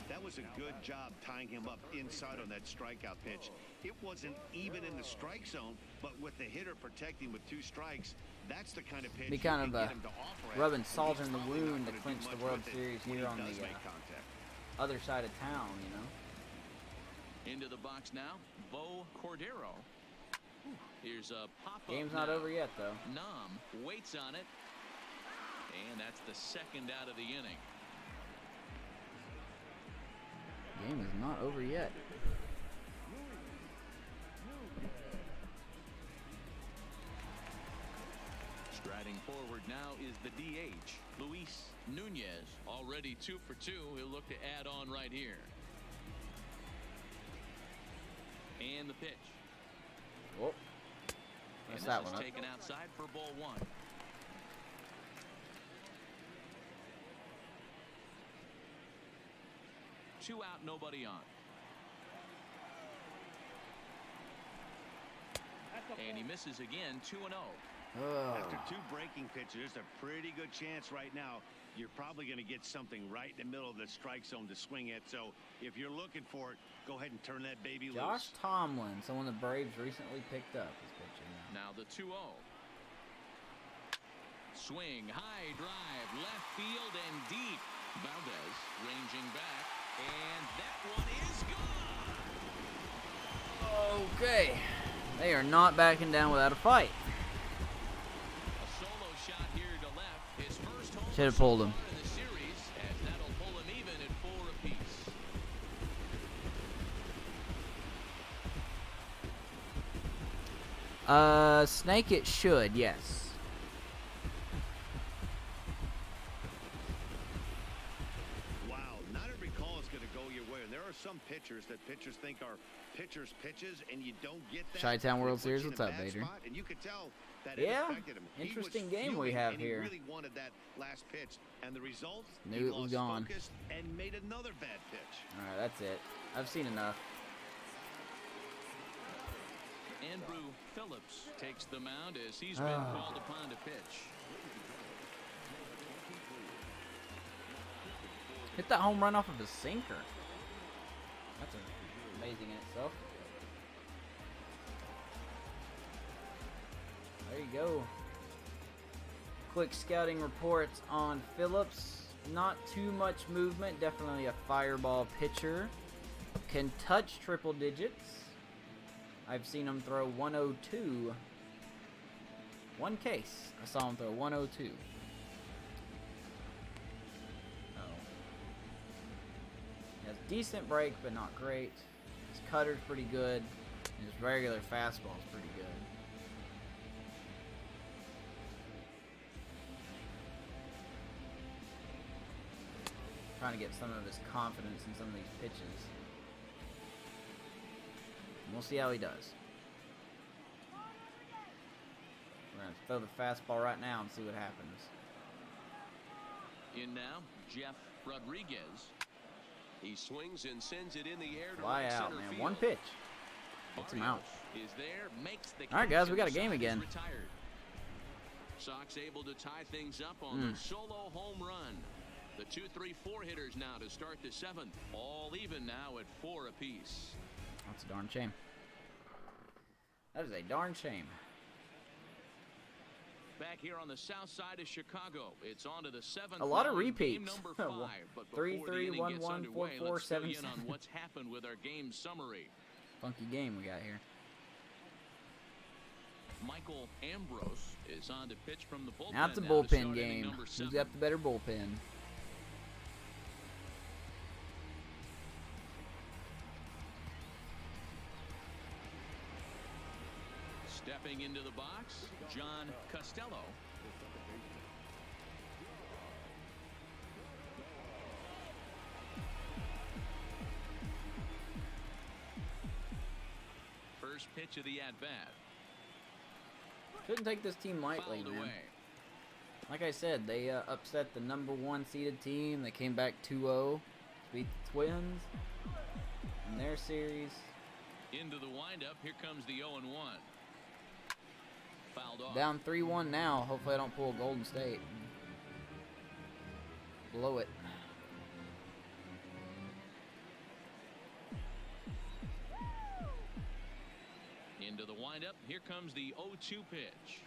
S4: That was a good job tying him up inside on that strikeout pitch. It wasn't even in the strike zone, but with the hitter protecting with 2 strikes, that's the kind of pitch
S2: Be kind
S4: you
S2: of
S4: can get him to offer at,
S2: rubbing
S4: and
S2: salt
S4: he's
S2: in the
S4: probably not
S2: wound to
S4: gonna do
S2: clinch the
S4: much
S2: World
S4: with it
S2: Series
S4: when
S2: here
S4: he
S2: on
S4: does
S2: the
S4: make contact.
S2: other side of town, you know.
S3: Into the box now, Bo Cordero. Here's a pop-up.
S2: Game's not
S3: now.
S2: over yet, though.
S3: Nam waits on it, and that's the 2nd out of the inning.
S2: Game is not over yet.
S3: Striding forward now is the DH, Luis Nunez. Already 2 for 2. He'll look to add on right here. And the pitch.
S2: Oh,
S3: And
S2: that's
S3: this
S2: that
S3: is
S2: one up.
S3: taken outside for ball 1. Two out, nobody on. And he misses again, 2-0.
S4: After 2 breaking pitches, there's a pretty good chance right now you're probably going to get something right in the middle of the strike zone to swing at. So if you're looking for it, go ahead and turn that baby
S2: Josh
S4: loose.
S2: Tomlin, someone the Braves recently picked up, is pitching now.
S3: Now the 2-0. Swing, high drive, left field and deep. Valdez ranging back, and that one is gone.
S2: Okay. They are not backing down without a fight.
S3: A solo shot here to left. His first home
S2: Should have pulled him.
S3: in the series, as that'll pull him even at 4 apiece.
S2: Snake it should, yes.
S4: Wow, go your way. And there are some pitchers that pitchers think are pitchers' pitches, and you don't get that.
S2: Chi-Town World Series, what's up, Vader?
S4: And you could tell that
S2: Yeah,
S4: it affected him.
S2: interesting game we have here.
S4: He really wanted that last pitch, and the result,
S2: Knew it was gone.
S4: Focus and made another bad pitch.
S2: All right, that's it. I've seen enough.
S3: Andrew Phillips takes the mound as he's been called upon to pitch.
S2: Hit that home run off of a sinker. That's amazing in itself. There you go. Quick scouting reports on Phillips. Not too much movement. Definitely a fireball pitcher. Can touch triple digits. I've seen him throw 102. One case. I saw him throw 102. He has decent break, but not great. His cutter's pretty good. His regular fastball's pretty good. Trying to get some of his confidence in some of these pitches. And we'll see how he does. We're going to throw the fastball right now and see what happens.
S6: In now, Jeff Rodriguez. He swings and sends it in the air to
S2: Fly
S6: right
S2: out,
S6: center
S2: man.
S6: field.
S2: One pitch. Gets him out.
S6: Is there, makes the
S2: All right, guys, we got a
S6: catch,
S2: game
S6: and the
S2: again.
S6: Sox retired. Sox able to tie things up on the solo home run. The 2-3-4 hitters now to start the seventh. All even now at 4 apiece.
S2: That's a darn shame. That is a darn shame.
S6: Back here on the south side of Chicago, it's on to the seventh.
S2: A lot of
S6: round,
S2: repeats.
S6: Game number 5. But
S2: 3-3,
S6: before the inning gets
S2: 1-1,
S6: underway,
S2: 4-4,
S6: let's fill you
S2: 7-7.
S6: in on what's happened with our game summary.
S2: Funky game we got here.
S6: Michael Ambrose is on to pitch from the bullpen.
S2: Now it's a
S6: now to
S2: bullpen
S6: start inning
S2: game.
S6: number
S2: Who's
S6: 7.
S2: got the better bullpen?
S6: Stepping into the box, John Costello. First pitch of the at-bat.
S2: Shouldn't take this team lightly,
S6: Fouled
S2: man.
S6: away.
S2: Like I said, they upset the #1 seeded team. They came back 2-0 to beat the Twins in their series.
S6: Into the windup, here comes the 0-1. Fouled off.
S2: Down 3-1 now. Hopefully I don't pull Golden State. Blow it.
S6: Into the windup, here comes the 0-2 pitch.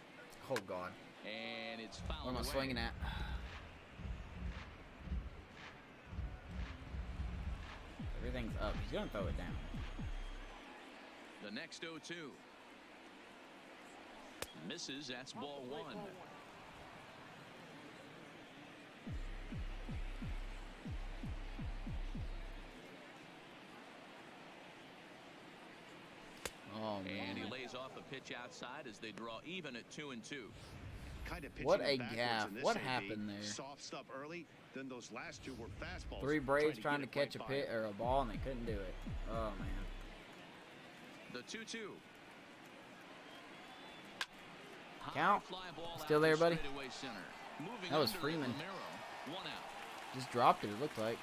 S2: Oh, God.
S6: And it's fouled
S2: What am I
S6: away.
S2: swinging at? Everything's up. He's going to throw it down.
S6: The next 0-2. Misses, that's ball 1.
S2: Oh,
S6: And he
S2: man.
S6: lays off a pitch outside as they draw even at 2-2.
S4: Kind of pitching
S2: What a
S4: backwards
S2: gaff.
S4: in this
S2: What
S4: AB.
S2: happened there?
S4: Soft stuff early, then those last two were fastballs.
S2: 3 Braves trying to
S4: get
S2: catch a
S4: it right
S2: pit
S4: by
S2: or a ball, and they couldn't do it. Oh, man.
S6: The 2-2.
S2: Count.
S6: High fly ball
S2: Still
S6: out
S2: there,
S6: to
S2: buddy?
S6: straightaway center. Moving
S2: That was
S6: under
S2: Freeman.
S6: Romero. 1 out.
S2: Just dropped it, it looked like.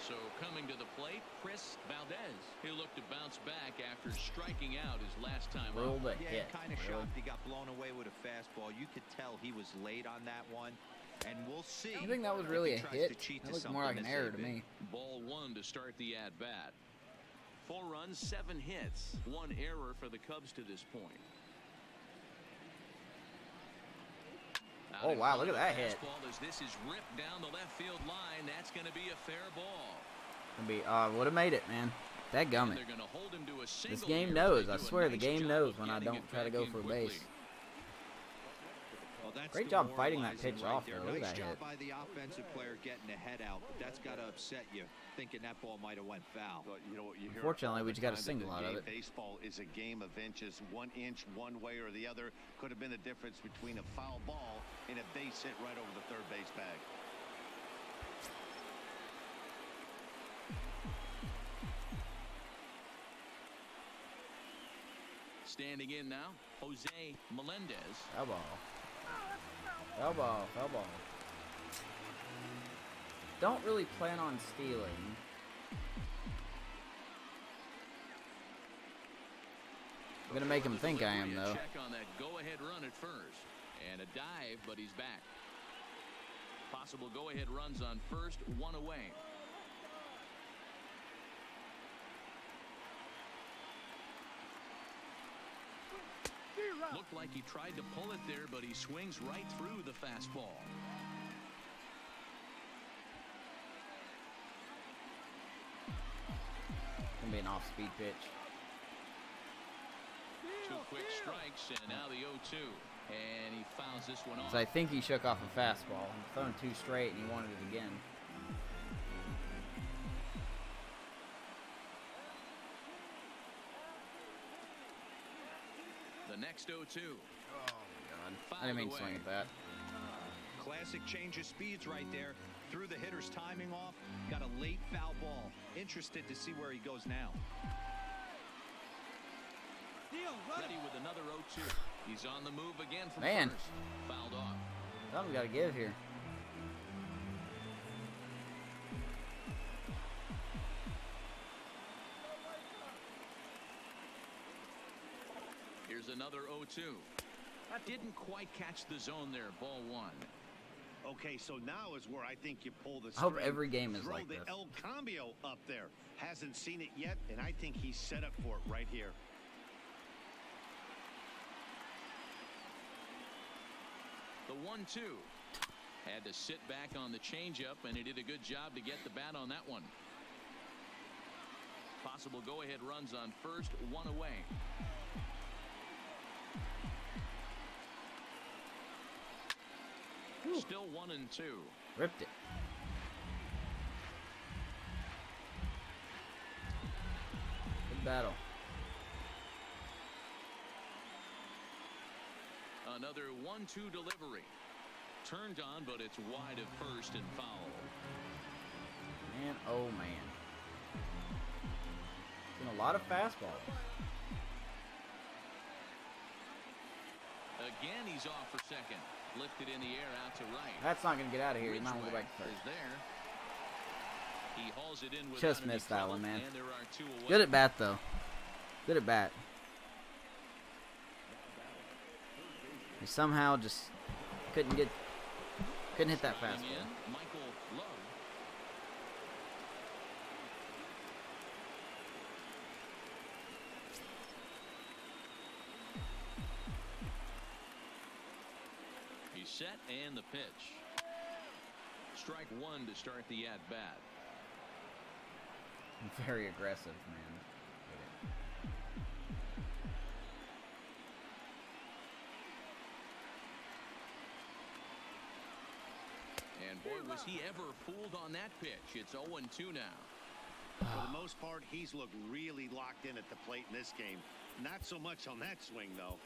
S6: So coming to the plate, Chris Valdez. He'll look to bounce back after striking out his last time up.
S2: Rolled a
S5: Yeah,
S2: hit.
S5: kind of
S2: Really.
S5: shocked he got blown away with a fastball. You could tell he was late on that one. And we'll see.
S2: You think that was
S5: if
S2: really
S5: he
S2: a
S5: tries
S2: hit?
S5: to cheat
S2: That
S5: to
S2: looked more like
S5: something
S2: an
S5: this
S2: error to
S5: AB.
S2: me.
S6: Ball 1 to start the at-bat. 4 runs, 7 hits. 1 error for the Cubs to this point. Out
S2: Oh,
S6: in
S2: wow,
S6: front
S2: look
S6: of
S2: at
S6: the
S2: that hit.
S6: fastball as this is ripped down the left field line. That's going to be a fair ball.
S2: Would have made it, man. That gummit.
S6: They're going to hold him to a single
S2: This game
S6: here.
S2: knows.
S6: They
S2: I
S6: do a
S2: swear, the
S6: nice
S2: game
S6: job
S2: knows
S6: of
S2: when I
S6: getting
S2: don't
S6: it
S2: try to
S6: back
S2: go
S6: in
S2: for a
S6: quickly.
S2: base.
S5: Well,
S2: Great job fighting that pitch off there. Look at
S5: Nice
S2: that
S5: job
S2: hit.
S5: by the offensive player getting the head out, but that's got to upset you, thinking that ball might have went foul.
S4: But you know what you hear
S2: Unfortunately,
S4: all
S2: we
S4: the
S2: just got a
S4: time, that
S2: single
S4: the
S2: out of
S4: game
S2: it.
S4: Baseball is a game of inches. 1 inch one way or the other could have been the difference between a foul ball and a base hit right over the third base bag.
S6: Standing in now, Jose Melendez.
S2: Foul ball. Foul ball. Foul ball. Don't really plan on stealing. I'm gonna make him think I am, though.
S6: Check on that go-ahead run at first. And a dive, but he's back. Possible go-ahead runs on first, 1 away. Looked like he tried to pull it there, but he swings right through the fastball.
S2: Gonna be an off-speed pitch.
S6: 2 quick strikes, and now the 0-2. And he fouls this one off.
S2: So I think he shook off a fastball. He thrown 2 straight, and he wanted it again.
S6: The next 0-2.
S2: Oh, God. I didn't mean to swing at that.
S5: Classic change of speeds right there. Threw the hitter's timing off. Got a late foul ball. Interested to see where he goes now.
S6: Ready with another 0-2. He's on the move again from
S2: Man.
S6: first. Fouled off.
S2: Something's got to give here.
S6: Here's another 0-2. Didn't quite catch the zone there. Ball 1.
S4: Okay, so now is where I think you pull the
S2: I hope
S4: string.
S2: every game is
S4: Throw
S2: like
S4: the
S2: this.
S4: El Cambio up there. Hasn't seen it yet, and I think he's set up for it right here.
S6: The 1-2. Had to sit back on the changeup, and he did a good job to get the bat on that one. Possible go-ahead runs on first, 1 away.
S2: Whew.
S6: Still 1-2.
S2: Ripped it. Good battle.
S6: Another 1-2 delivery. Turned on, but it's wide of first and foul.
S2: Man, oh man. Been a lot of fastballs.
S6: Again, he's off for second. Lifted in the air out to right.
S2: That's not going to get out of here. He might want to go back to
S6: Ridgeway
S2: third.
S6: is there. He hauls it in
S2: Just
S6: without any
S2: missed that
S6: trouble,
S2: one, man.
S6: and there are 2 away.
S2: Good at bat, though. Good at bat. He somehow just couldn't hit that
S6: Striking
S2: fastball.
S6: in, Michael Love. He's set and the pitch. Strike 1 to start the at-bat.
S2: Very aggressive, man.
S6: And boy, was he ever fooled on that pitch. It's 0-2 now.
S4: For the most part, he's looked really locked in at the plate in this game. Not so much on that swing, though.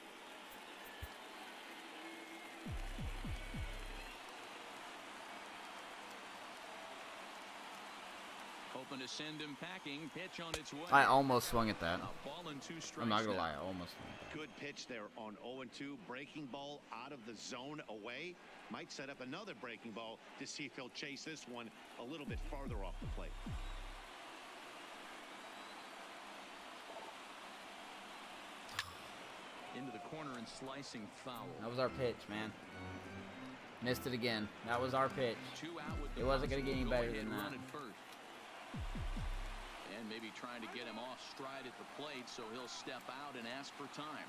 S6: Hoping to send him packing. Pitch on its way.
S2: I almost swung at that.
S6: A ball and 2 strikes.
S2: I'm not going to
S6: now.
S2: lie. I almost swung at that.
S4: Good pitch there on 0-2. Breaking ball out of the zone away. Might set up another breaking ball to see if he'll chase this one a little bit farther off the plate.
S6: Into the corner and slicing foul.
S2: That was our pitch, man. Missed it again. That was our pitch.
S6: 2 out with the
S2: It wasn't going to get any better
S6: go-ahead
S2: than that.
S6: run at first. And maybe trying to get him off stride at the plate so he'll step out and ask for time.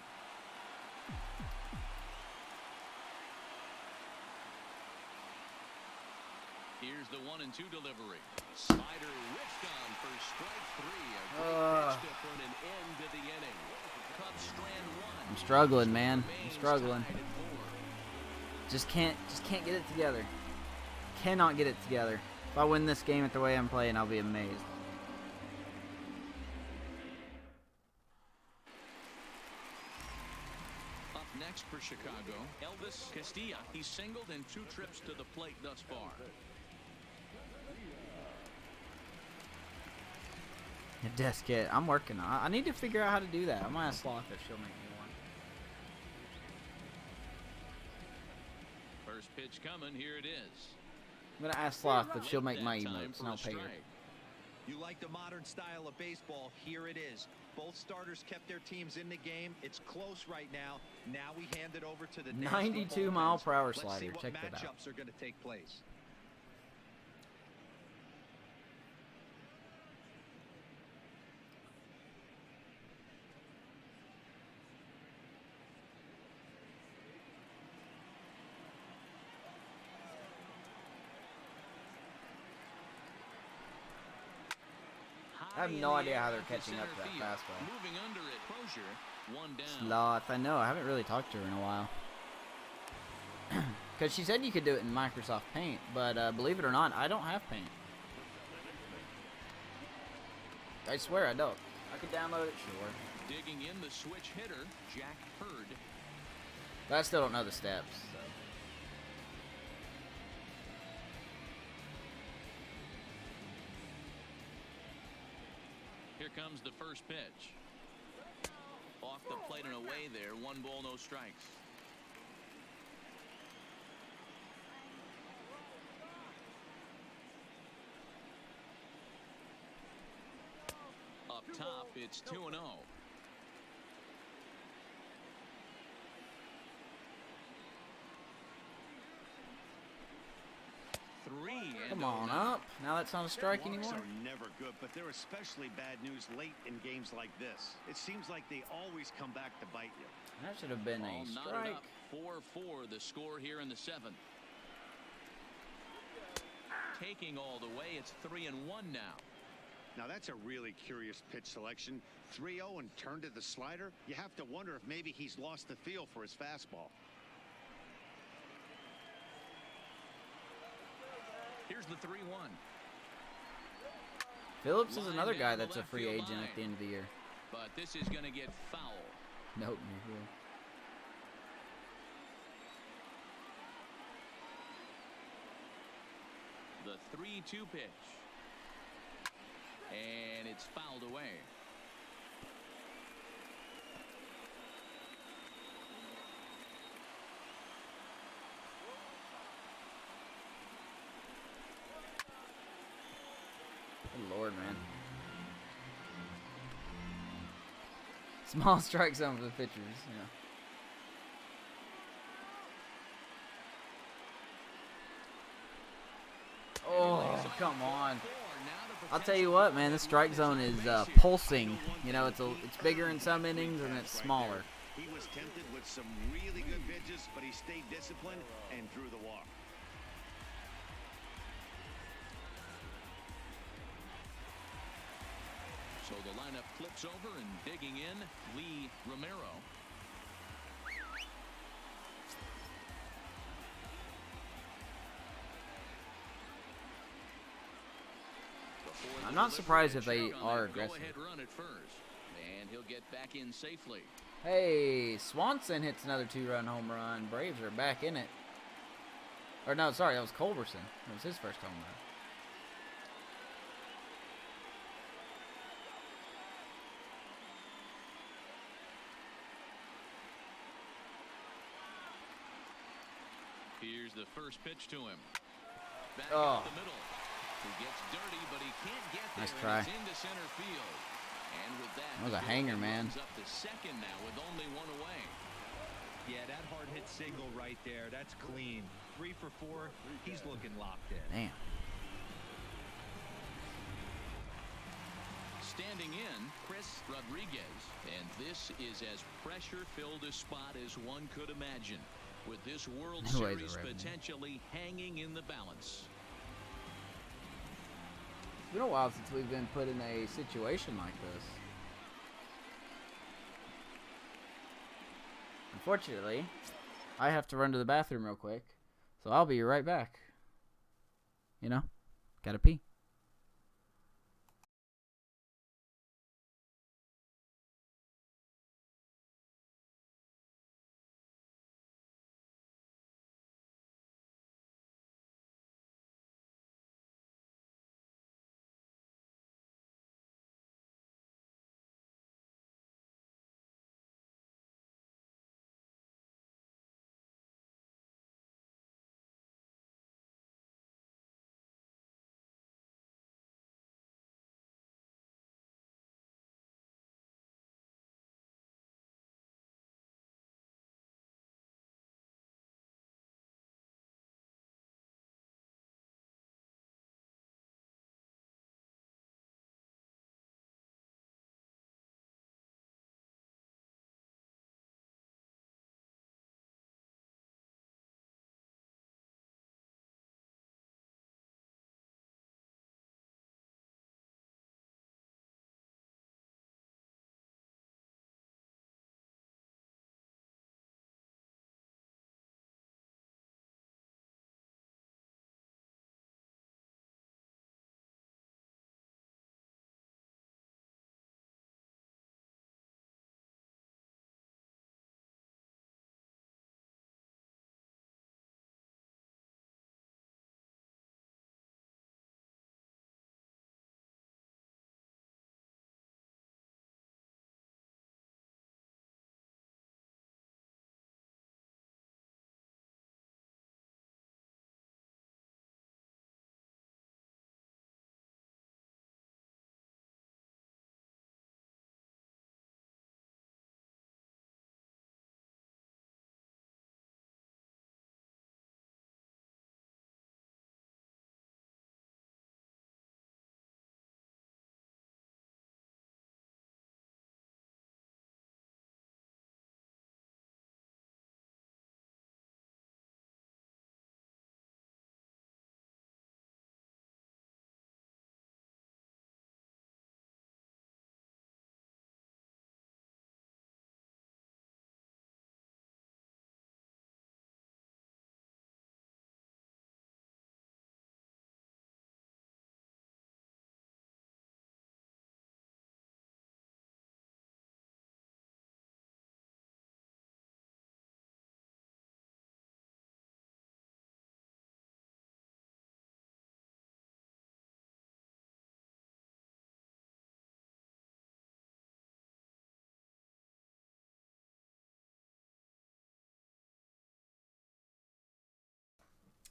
S6: Here's the 1-2 delivery. Slider whiffed on for strike 3. A great pitch to put an end to the inning. Cubs strand 1.
S2: I'm struggling, man. I'm struggling.
S6: Tied at 4.
S2: Just can't get it together. Cannot get it together. If I win this game at the way I'm playing, I'll be amazed.
S3: Up next for Chicago, Elvis Castilla. He's singled in 2 trips to the plate thus far.
S2: A desk hit. I'm working on it. I need to figure out how to do that. I'm gonna ask Sloth if she'll make me one.
S3: First pitch coming. Here it is.
S2: I'm gonna ask Sloth if she'll make
S3: That
S2: my
S3: time
S2: emotes,
S3: for
S2: and
S3: a
S2: I'll pay her.
S3: strike.
S5: You like the modern style of baseball. Here it is. Both starters kept their teams in the game. It's close right now. Now we hand it over to the
S2: 92 mile per hour
S5: Let's
S2: slider.
S5: see what
S2: Check that out.
S5: matchups are going to take place.
S2: I have no idea how they're catching up to that fastball.
S3: Moving under it. Crozier, 1 down.
S2: Sloth, I know. I haven't really talked to her in a while. Because she said you could do it in Microsoft Paint, but believe it or not, I don't have Paint. I swear I don't. I could download it, sure.
S3: Digging in the switch hitter, Jack Hurd.
S2: But I still don't know the steps. So.
S3: Here comes the first pitch. Off the plate and away there. 1 ball, no strikes. Up top, it's 2-0.
S2: Come on up. Now that's not a strike
S4: Walks
S2: anymore.
S4: are never good, but they're especially bad news late in games like this. It seems like they always come back to bite you.
S2: That should have been
S3: Ball
S2: a
S3: knotted
S2: strike.
S3: up. 4-4 the score here in the 7th. Taking all the way, it's 3-1 now.
S4: Now that's a really curious pitch selection. 3-0 and turned to the slider. You have to wonder if maybe he's lost the feel for his fastball.
S3: Here's the 3-1.
S2: Phillips is
S3: Line
S2: another
S3: down
S2: guy
S3: the
S2: that's a
S3: left
S2: free
S3: field
S2: agent
S3: line.
S2: at the end of the year.
S3: But this is going to get foul.
S2: Nope.
S3: The 3-2 pitch. And it's fouled away.
S2: Good Lord, man. Small strike zone for the pitchers. Yeah. Oh, come on. I'll tell you what, man. This strike zone is pulsing. You know, it's bigger in some innings and it's smaller.
S4: He was tempted with some really good pitches, but he stayed disciplined and drew the walk.
S3: So the lineup flips over and digging in, Lee Romero.
S2: I'm not surprised if they are aggressive.
S3: Go-ahead run at first, and he'll get back in safely.
S2: Hey, Swanson hits another 2-run home run. Braves are back in it. Or no, sorry, that was Culberson. That was his first home run.
S3: Here's the first pitch to him. Back
S2: Oh.
S3: up the middle. He gets dirty, but he can't get there.
S2: Nice try.
S3: And it's into center field. And with that,
S2: That was a hanger, man.
S3: Up to second now with only 1 away.
S5: Yeah, that hard hit single right there. That's clean. 3 for 4. He's looking locked in.
S2: Damn.
S3: Standing in, Chris Rodriguez. And this is as pressure-filled a spot as one could imagine, with this World
S2: No way
S3: Series
S2: they're ready.
S3: potentially hanging in the balance.
S2: It's been a while since we've been put in a situation like this. Unfortunately, I have to run to the bathroom real quick, so I'll be right back. You know, gotta pee.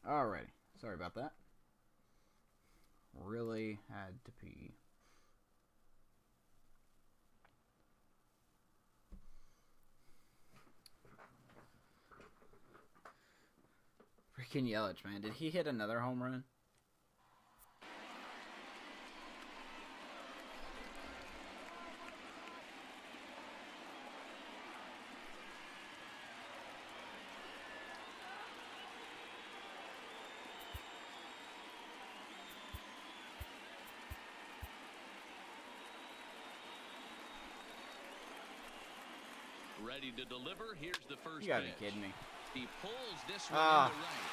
S2: Alrighty. Sorry about that. Really had to pee. Freaking Yelich, man. Did he hit another home run?
S6: Ready to deliver. Here's the first
S2: You gotta be
S6: pitch.
S2: kidding me.
S6: He pulls this one into right.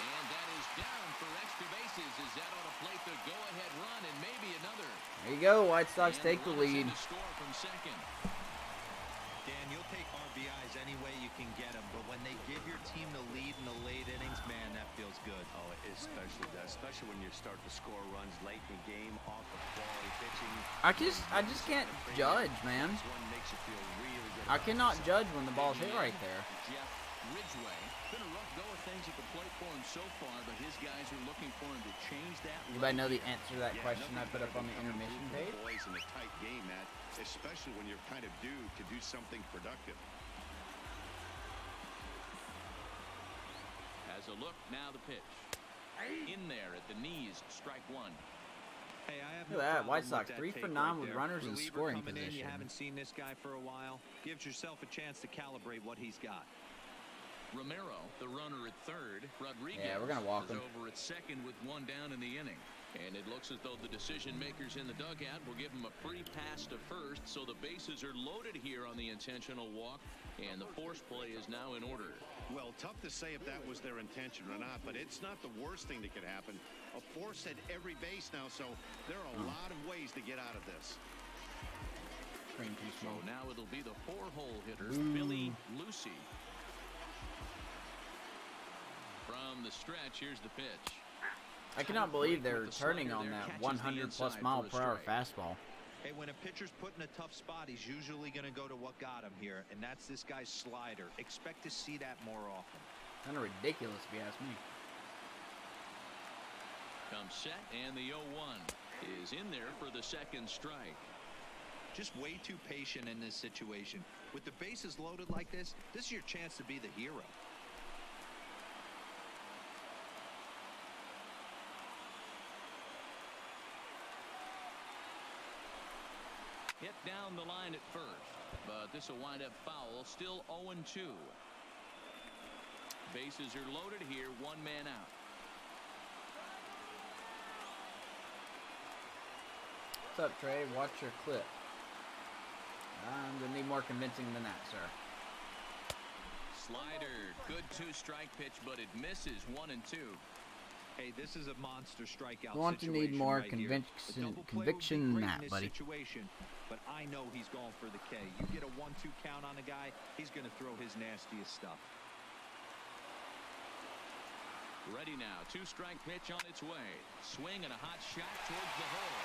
S6: And that is down for extra bases as that ought to plate the go-ahead run and maybe another.
S2: There you go. White Sox
S6: And
S2: take the lead.
S6: to score from second.
S5: Dan, you'll take RBIs any way you can get them, but when they give your team the lead in the late innings, man, that feels good.
S4: Oh, it especially does, especially when you start to score runs late in the game off of quality pitching.
S2: I just can't judge, man.
S4: This one makes you feel really good.
S2: I cannot judge when the ball's hit right there.
S6: Jeff Ridgway. Been a rough go of things at the plate for him so far, but his guys are looking for him to change that.
S2: Anybody know the answer to that question I put up on the intermission page?
S4: Boys in a tight game, Matt, especially when you're kind of due to do something productive.
S6: As a look, now the pitch. In there at the knees, strike one.
S5: Hey, I have
S2: Look at that, White Sox,
S5: that
S2: 3 for
S5: take
S2: 9
S5: right
S2: with
S5: there.
S2: runners in
S5: Reliever
S2: scoring
S5: coming in,
S2: position.
S5: you haven't seen this guy for a while. Gives yourself a chance to calibrate what he's got.
S6: Romero, the runner at third. Rodriguez
S2: Yeah, we're gonna walk
S6: is
S2: him.
S6: over at second with one down in the inning. And it looks as though the decision makers in the dugout will give him a free pass to first, so the bases are loaded here on the intentional walk, and the force play is now in order.
S4: Well, tough to say if that was their intention or not, but it's not the worst thing that could happen. A force at every base now, so there are a lot of ways to get out of this.
S3: So now it'll be the 4-hole hitter, Billy Lucy. From the stretch, here's the pitch.
S2: I cannot believe they're turning on that 100+ mile/per-hour fastball.
S5: Hey, when a pitcher's put in a tough spot, he's usually going to go to what got him here, and that's this guy's slider. Expect to see that more often.
S2: Kind of ridiculous, if you ask me.
S3: Comes set, and the 0-1 is in there for the second strike.
S5: Just way too patient in this situation. With the bases loaded like this is your chance to be the hero.
S3: Hit down the line at first, but this will wind up foul. Still 0-2. Bases are loaded here, one man out.
S2: What's up, Trey? Watch your clip. I'm going to need more convincing than that, sir.
S3: Slider, good 2-strike pitch, but it misses 1-2.
S5: Hey, this is a monster strikeout.
S2: Going to need more conviction than that, buddy.
S5: Situation, but I know he's going for the K. You get a 1-2 count on a guy, he's going to throw his nastiest stuff.
S3: Ready now, 2-strike pitch on its way. Swing and a hot shot towards the hole,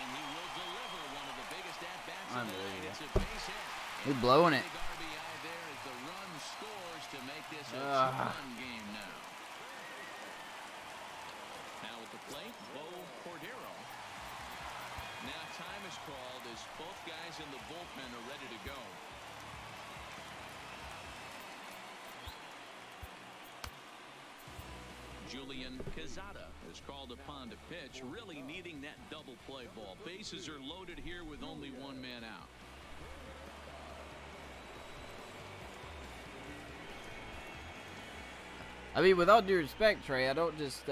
S3: and he will deliver one of the biggest at-bats of the night. It's a base hit.
S2: We're blowing it.
S3: Big RBI there as the run scores to make this a 2-run game now. Now at the plate, Bo Cordero. Now time is called as both guys in the bullpen are ready to go. Julian Quezada is called upon to pitch, really needing that double play ball. Bases are loaded here with only one man out.
S2: I mean, with all due respect, Trey, I don't just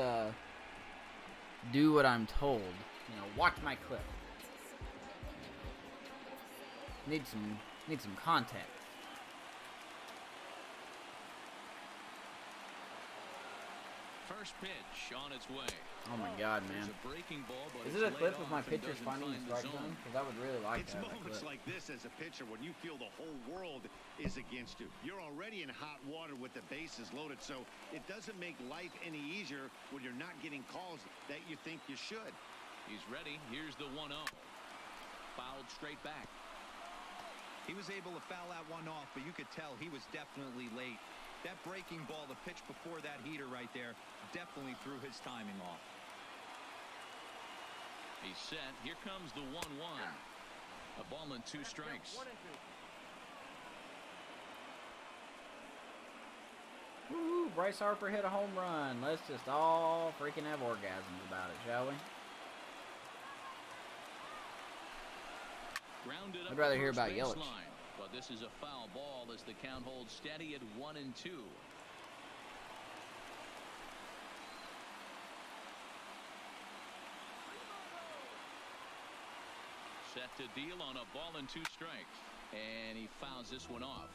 S2: do what I'm told. You know, watch my clip. Need some context.
S3: First pitch on its way.
S2: Oh my God, man!
S3: A breaking ball, but
S2: is it a clip of my pitchers finding the strike zone? Because I would really like
S4: it's
S2: that.
S4: It's moments like this as a pitcher when you feel the whole world is against you. You're already in hot water with the bases loaded, so it doesn't make life any easier when you're not getting calls that you think you should.
S3: He's ready. Here's the 1-0. Fouled straight back.
S5: He was able to foul that one off, but you could tell he was definitely late. That breaking ball, the pitch before that heater right there, definitely threw his timing off.
S3: He's set. Here comes the 1-1. A ball and 2 strikes.
S2: Woo! Bryce Harper hit a home run. Let's just all freaking have orgasms about it, shall we? I'd rather hear about Yelich.
S3: But this is a foul ball as the count holds steady at 1-2. Set to deal on a ball and 2 strikes, and he fouls this one off.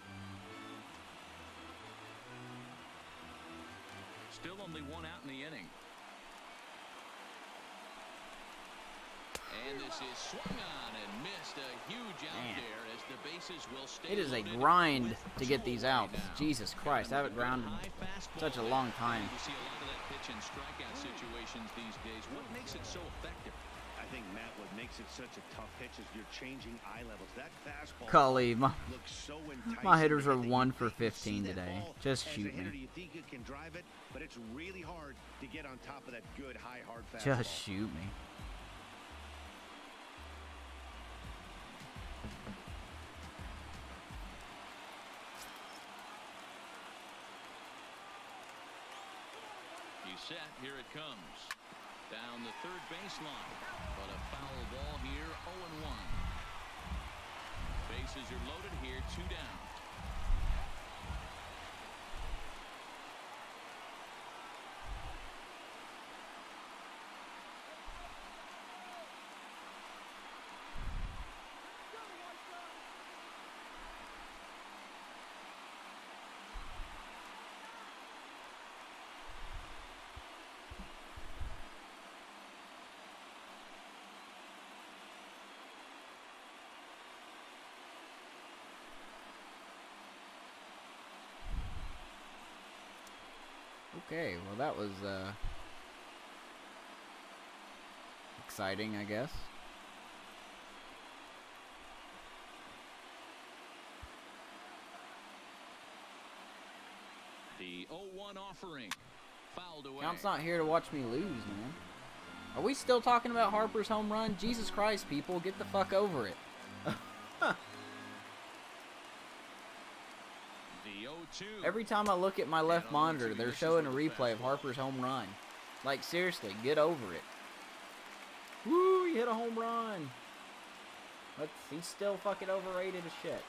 S3: Still only 1 out in the inning. And this is swung on and missed. A huge out there as the bases will stay.
S2: It is a grind to get these out. Jesus Christ, I haven't grounded such a long time.
S3: You see a lot of that pitch and strikeout situations these days. What makes it so effective?
S4: I think, Matt, what makes it such a tough pitch is you're changing eye levels. That fastball
S2: Khalid,
S4: looks so enticing.
S2: My hitters are 1 for 15 today. Just shoot me.
S4: You think you can drive it, but it's really hard to get on top of that good, high, hard fastball.
S2: Just shoot me.
S3: He's set. Here it comes. Down the third baseline. But a foul ball here, 0-1. Bases are loaded here, 2 down.
S2: Okay, well that was exciting, I guess.
S3: The 0-1 offering. Fouled away.
S2: Count's not here to watch me lose, man. Are we still talking about Harper's home run? Jesus Christ, people, get the fuck over it.
S3: The 0-2.
S2: Every time I look at my left monitor, they're showing a replay of Harper's home run. Like, seriously, get over it. Woo, he hit a home run. He's still fucking overrated as shit.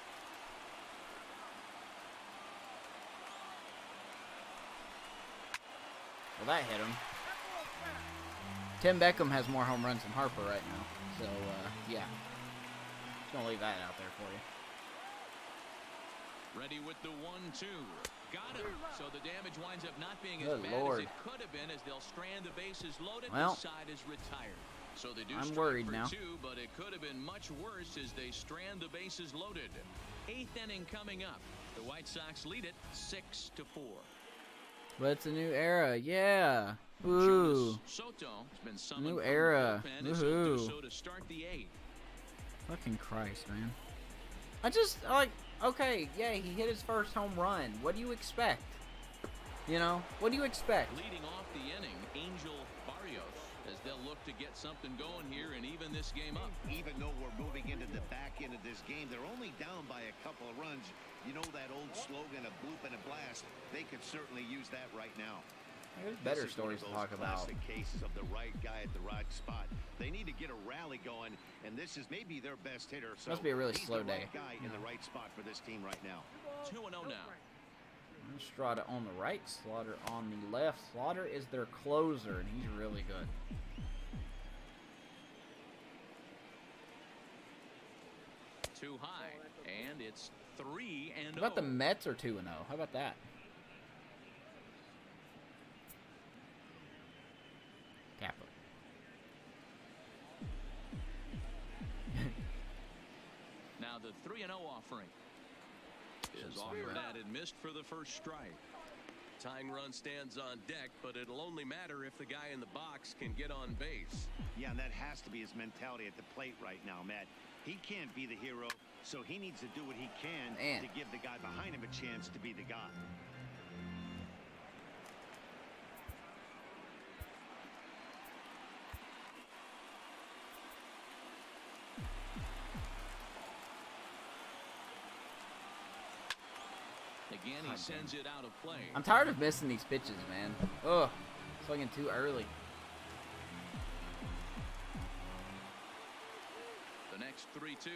S2: Well, that hit him. Tim Beckham has more home runs than Harper right now. So, yeah. Just gonna leave that out there for you.
S3: Ready with the 1-2. Got him. So the damage winds up not being as
S2: Good
S3: bad
S2: Lord.
S3: as it could have been as they'll strand the bases loaded.
S2: Well,
S3: the side is retired. So they do
S2: I'm
S3: strike
S2: worried
S3: for
S2: now.
S3: 2, but it could have been much worse as they strand the bases loaded. 8th inning coming up. The White Sox lead it 6-4.
S2: But it's a new era, yeah. Woo.
S3: Soto has been summoned
S2: New
S3: from
S2: era.
S3: the bullpen. He'll do
S2: Woohoo.
S3: so to start the 8th.
S2: Fucking Christ, man. I just, like, okay, yeah, he hit his first home run. What do you expect? You know, what do you expect?
S3: Leading off the inning, Angel Barrios, as they'll look to get something going here and even this game up.
S4: Even though we're moving into the back end of this game, they're only down by a couple of runs. You know that old slogan, a bloop and a blast. They could certainly use that right now.
S2: There's better stories to talk about.
S4: Classic cases of the right guy at the right spot. They need to get a rally going, and this is maybe their best hitter. So
S2: Must be a really
S4: he's
S2: slow
S4: the right
S2: day.
S4: guy in the right spot for this team right now.
S3: 2-0 now.
S2: Strada on the right, Slaughter on the left. Slaughter is their closer, and he's really good.
S3: Too high, and it's 3-0.
S2: How about the Mets are 2-0? How about that? Kappa.
S3: Now the 3-0 offering is offered at and missed for the first strike. Tying run stands on deck, but it'll only matter if the guy in the box can get on base.
S4: Yeah, and that has to be his mentality at the plate right now, Matt. He can't be the hero, so he needs to do what he can to give the guy behind him a chance to be the guy.
S3: Again, he sends it out of play.
S2: I'm tired of missing these pitches, man. Ugh. Swinging too early.
S3: The next 3-2.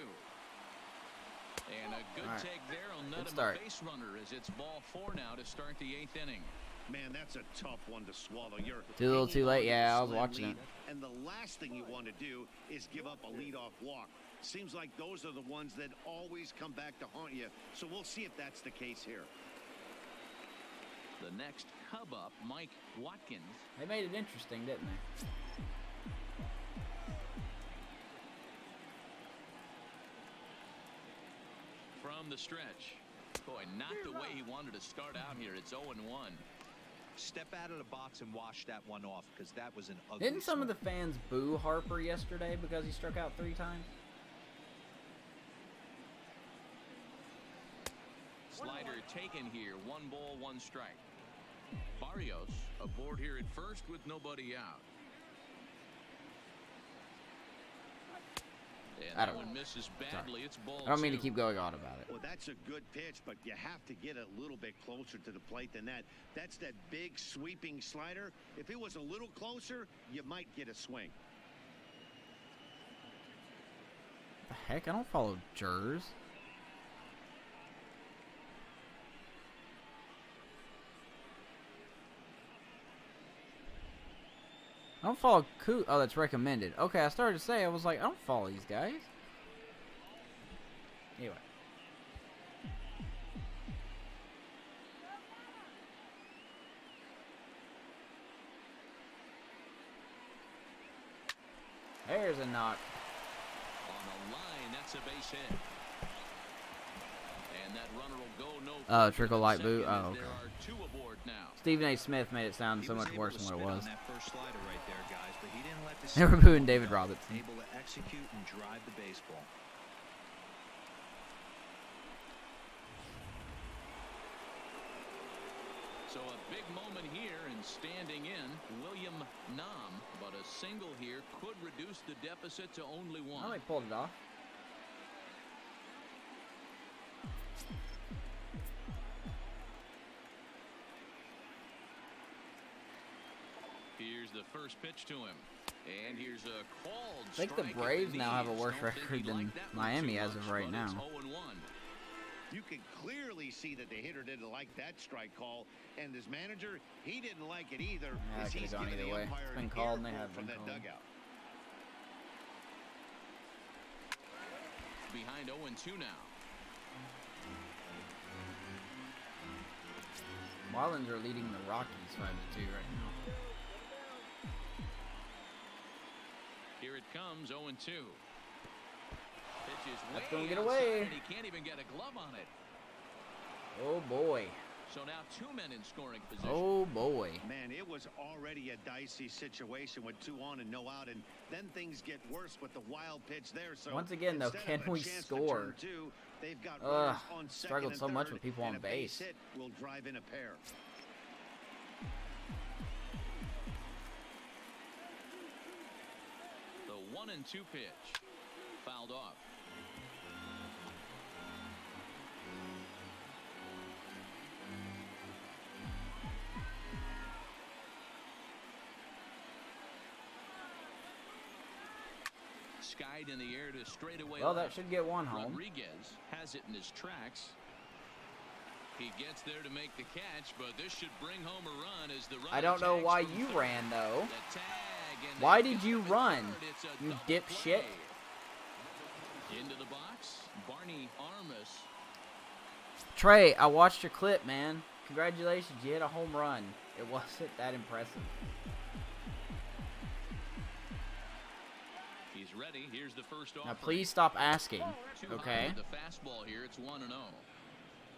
S3: And a good take there on none of
S2: start.
S3: a base runner as it's ball 4 now to start the 8th inning.
S4: Man, that's a tough one to swallow. You're
S2: Too little, too late. Yeah, I was
S4: slim
S2: watching
S4: lead,
S2: it.
S4: And the last thing you want to do is give up a leadoff walk. Seems like those are the ones that always come back to haunt you. So we'll see if that's the case here.
S3: The next Cub up, Mike Watkins.
S2: They made it interesting, didn't they?
S3: From the stretch. Boy, not the way he wanted to start out here. It's 0-1.
S5: Step out of the box and wash that one off, because that was an ugly
S2: Didn't some of
S5: swing.
S2: the fans boo Harper yesterday because he struck out 3 times?
S3: Slider taken here. 1 ball, 1 strike. Barrios aboard here at first with nobody out. And
S2: I don't
S3: that one misses badly. It's ball
S2: I don't mean to
S3: 2.
S2: keep going on about it.
S4: Well, that's a good pitch, but you have to get a little bit closer to the plate than that. That's that big sweeping slider. If it was a little closer, you might get a swing.
S2: The heck? I don't follow jurors. I don't follow Oh, that's recommended. Okay, I started to say, I was like, I don't follow these guys. Anyway. There's a knock.
S3: On the line, that's a base hit. And
S6: And that runner will go no
S2: Oh, trickle light boot.
S6: second,
S2: Oh,
S6: as
S2: okay.
S6: there are 2 aboard now.
S2: Stephen A. Smith made it sound
S5: He
S2: so
S5: was
S2: much
S5: able
S2: worse
S5: to
S2: than what it
S5: spit
S2: was.
S5: on that first slider right there, guys, but he didn't let the
S2: They were
S5: second
S2: booing
S5: one
S2: David
S5: go.
S2: Robertson.
S5: Able to execute and drive the baseball.
S6: So a big moment here, and standing in William Nam, but a single here could reduce the deficit to only 1.
S2: Oh, they pulled it off.
S6: Here's the first pitch to him. And here's a called
S2: I think the
S6: strike at
S2: Braves now have a
S6: knees.
S2: worse
S6: Don't think
S2: record
S6: he'd
S2: than
S6: like that one
S2: Miami
S6: too
S2: as of
S6: much,
S2: right
S6: but
S2: now.
S6: it's 0-1.
S4: You can clearly see that the hitter didn't like that strike call, and his manager, he didn't like it either.
S2: Yeah,
S4: as
S2: it could've
S4: he's
S2: gone
S4: giving
S2: either
S4: the
S2: way.
S4: umpire
S2: It's been
S4: an
S2: called and they
S4: earful
S2: have
S4: from
S2: been
S4: that
S2: called.
S4: dugout.
S6: Behind 0-2 now.
S2: Marlins are leading the Rockies 5-2 right now.
S6: Here it comes, 0-2. Pitch is
S2: That's
S6: way
S2: gonna get
S6: outside,
S2: away.
S6: and he can't even get a glove on it.
S2: Oh boy.
S6: So now 2 men in scoring position.
S2: Oh boy.
S4: Man, it was already a dicey situation with 2 on and no out, and then things get worse with the wild pitch there. So
S2: Once again, though,
S4: instead
S2: can
S4: of a
S2: we
S4: chance to
S2: score?
S4: turn 2, they've got
S2: Ugh,
S4: runners on second
S2: struggled
S4: and
S2: so much
S4: third,
S2: with people
S4: and
S2: on
S4: a base
S2: base.
S4: hit will drive in a pair.
S6: The 1-2 pitch. Fouled off. Skied in the air to straightaway.
S2: Well, that
S6: left.
S2: should get one home.
S6: Rodriguez has it in his tracks. He gets there to make the catch, but this should bring home a run as the runner
S2: I don't know
S6: tags
S2: why
S6: from
S2: you
S6: third.
S2: ran, though.
S6: The tag, and
S2: Why
S6: they
S2: did
S6: got
S2: you
S6: him at
S2: run,
S6: third. It's a
S2: you
S6: double
S2: dipshit?
S6: play. Into the box, Barney Armas.
S2: Trey, I watched your clip, man. Congratulations, you hit a home run. It wasn't that impressive.
S6: He's ready. Here's the first
S2: Now,
S6: offering.
S2: please stop asking,
S6: Too high
S2: okay?
S6: with the fastball here. It's 1-0.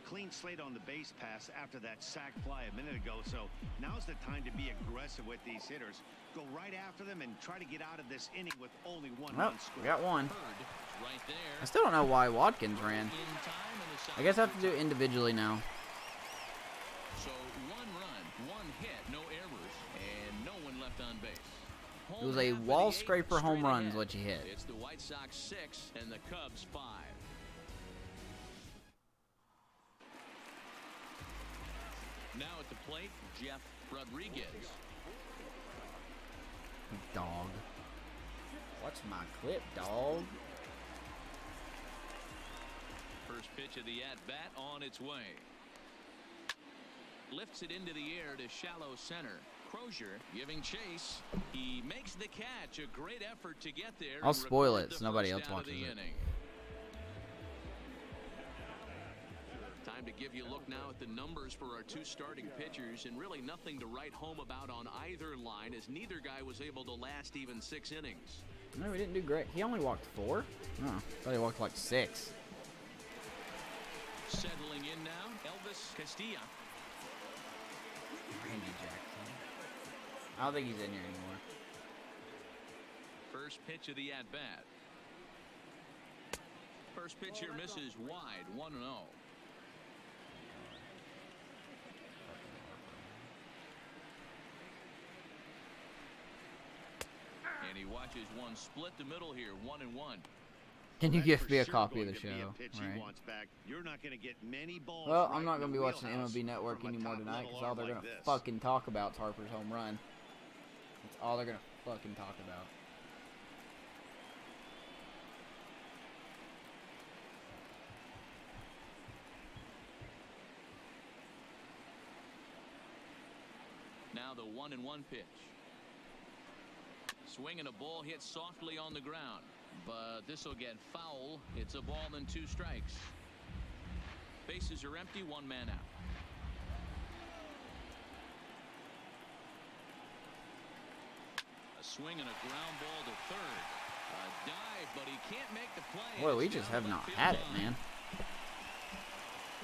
S4: Clean slate on the base pass after that sac fly a minute ago, so now's the time to be aggressive with these hitters. Go right after them and try to get out of this inning with only 1
S2: Well,
S4: run score.
S2: we got one.
S6: Bird, right there.
S2: I still don't know why Watkins ran.
S6: In time in the
S2: I guess I have
S6: second
S2: to do it individually now.
S6: So 1 run, 1 hit, no errors, and no one left on base.
S2: It was
S6: Home
S2: a
S6: half of
S2: wall
S6: the 8th,
S2: scraper home
S6: straight
S2: runs
S6: ahead.
S2: what you hit.
S6: It's the White Sox 6 and the Cubs 5. Now at the plate, Jeff Rodriguez.
S2: Dog. What's my clip, dog?
S6: First pitch of the at-bat on its way. Lifts it into the air to shallow center. Crozier giving chase. He makes the catch. A great effort to get there.
S2: I'll
S6: and
S2: spoil
S6: record
S2: it so
S6: the
S2: nobody
S6: first
S2: else
S6: out of
S2: watches
S6: the
S2: it.
S6: inning. Time to give you a look now at the numbers for our 2 starting pitchers, and really nothing to write home about on either line, as neither guy was able to last even 6 innings.
S2: No, we didn't do great. He only walked 4? Oh, I thought he walked like 6.
S6: Settling in now, Elvis Castilla.
S2: Randy Jackson. I don't think he's in here anymore.
S6: First pitch of the at-bat. First pitch here misses wide, 1-0. And he watches one split the middle here, 1-1.
S2: Can you
S4: That's
S2: give
S4: for
S2: me a
S4: sure
S2: copy of
S4: going
S2: the
S4: to be a
S2: show?
S4: pitch he
S2: Right.
S4: wants back. You're not going to get many balls.
S2: Well,
S4: right
S2: I'm not
S4: in
S2: going to
S4: the
S2: be watching
S4: wheelhouse
S2: MLB Network
S4: from a
S2: anymore tonight
S4: top-level
S2: because all they're
S4: arm
S2: going to
S4: like this.
S2: fucking talk about is Harper's home run. That's all they're going to fucking talk about.
S6: Now the 1-1 pitch. Swing and a ball hit softly on the ground, but this will get foul. It's a ball and 2 strikes. Bases are empty, 1 man out. A swing and a ground ball to third. A dive, but he can't make the play.
S2: Boy, we
S6: It's
S2: just
S6: down
S2: have
S6: the
S2: not
S6: left
S2: had
S6: field
S2: it,
S6: line.
S2: man.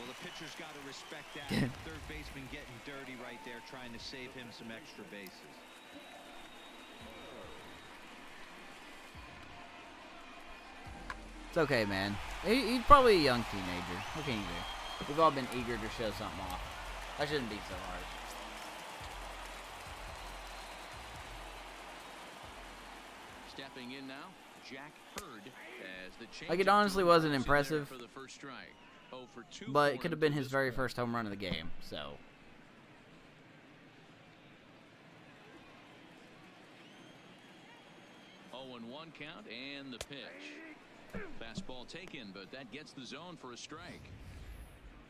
S5: Well, the pitcher's got to respect that. Third baseman getting dirty right there, trying to save him some extra bases.
S2: It's okay, man. He's probably a young teenager. What can you do? We've all been eager to show something off. I shouldn't be so harsh.
S6: Stepping in now, Jack Hurd as the
S2: Like, it honestly wasn't impressive,
S6: for the first strike. 0 for 2
S2: but
S6: for
S2: it could have
S6: him
S2: been
S6: to
S2: his
S6: this
S2: very
S6: point.
S2: first home run of the game, so.
S6: 0-1 count and the pitch. Fastball taken, but that gets the zone for a strike.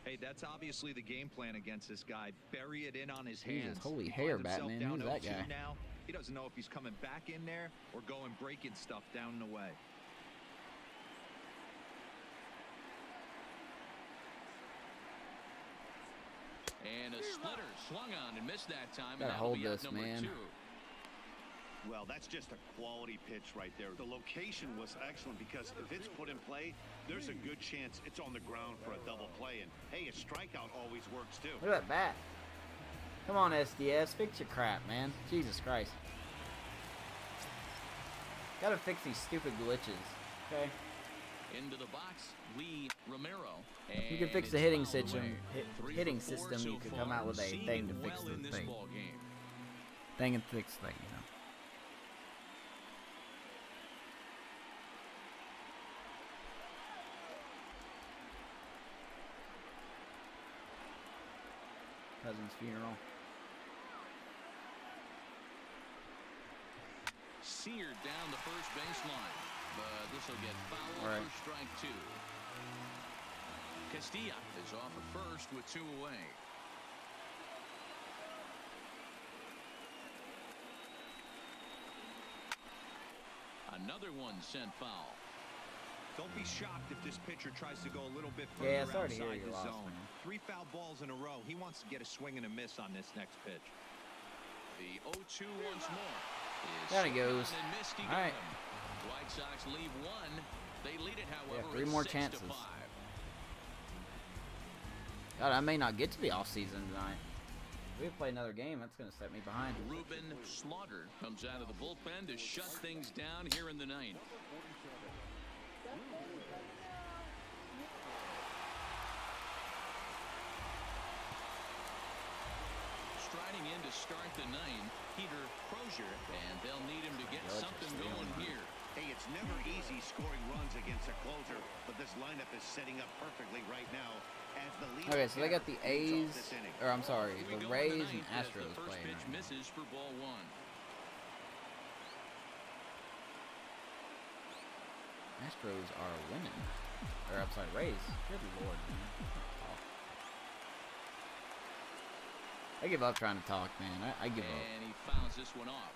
S5: Hey, that's obviously the game plan against this guy. Bury it in on his
S2: Jesus,
S5: hands.
S2: holy
S5: He
S2: hair,
S5: finds himself
S2: Batman.
S5: down
S2: Who's that
S5: 0-2
S2: guy?
S5: Now. He doesn't know if he's coming back in there or going breaking stuff down the way.
S6: And a splitter swung on and missed that time.
S2: Gotta
S6: And that'll
S2: hold
S6: be out
S2: this,
S6: number
S2: man.
S6: 2.
S4: Well, that's just a quality pitch right there. The location was excellent because if it's put in play, there's a good chance it's on the ground for a double play. And, hey, a strikeout always works, too.
S2: Look at that bat. Come on, SDS. Fix your crap, man. Jesus Christ. Gotta fix these stupid glitches, okay?
S6: Into the box, Lee Romero.
S2: You can fix
S6: And
S2: the
S6: it's
S2: hitting
S6: fouled
S2: system.
S6: away. 3
S2: Hitting
S6: for 4
S2: system.
S6: so
S2: You could
S6: far,
S2: come out with a
S6: seeded
S2: thing to fix
S6: well
S2: the
S6: in this
S2: thing.
S6: ball game.
S2: Thing and fix thing, you know. Cousin's funeral.
S6: Seared down the first baseline, but this will get fouled
S2: All right.
S6: for strike 2. Castilla is off at first with 2 away. Another one sent foul.
S5: Don't be shocked if this pitcher tries to go a little bit further
S2: Yeah, sorry to hear
S5: outside
S2: you
S5: the
S2: lost,
S5: zone.
S2: man.
S5: 3 foul balls in a row. He wants to get a swing and a miss on this next pitch.
S6: The 0-2 once more.
S2: There he goes.
S6: And missed, he
S2: All
S6: got
S2: right.
S6: him. White Sox leave 1. They lead it, however,
S2: Yeah, 3
S6: at
S2: more
S6: 6-5.
S2: chances. God, I may not get to the offseason tonight. If we play another game, that's going to set me behind.
S6: Ruben Slaughter comes out of the bullpen to shut things down here in the 9th. Striding in to start the 9th, Peter Crozier, and they'll need him to get something going here.
S4: Hey, it's never easy scoring runs against a closer, but this lineup is setting up perfectly right now as the lead.
S2: Okay, so they got the A's, or I'm sorry,
S6: We
S2: the
S6: go in
S2: Rays and
S6: 9th as
S2: Astros
S6: the first
S2: playing
S6: pitch
S2: right now.
S6: misses for ball 1.
S2: Astros are winning. Or, I'm sorry, Rays. Good lord, man. I give up trying to talk, man. I give up.
S6: And he fouls this one off.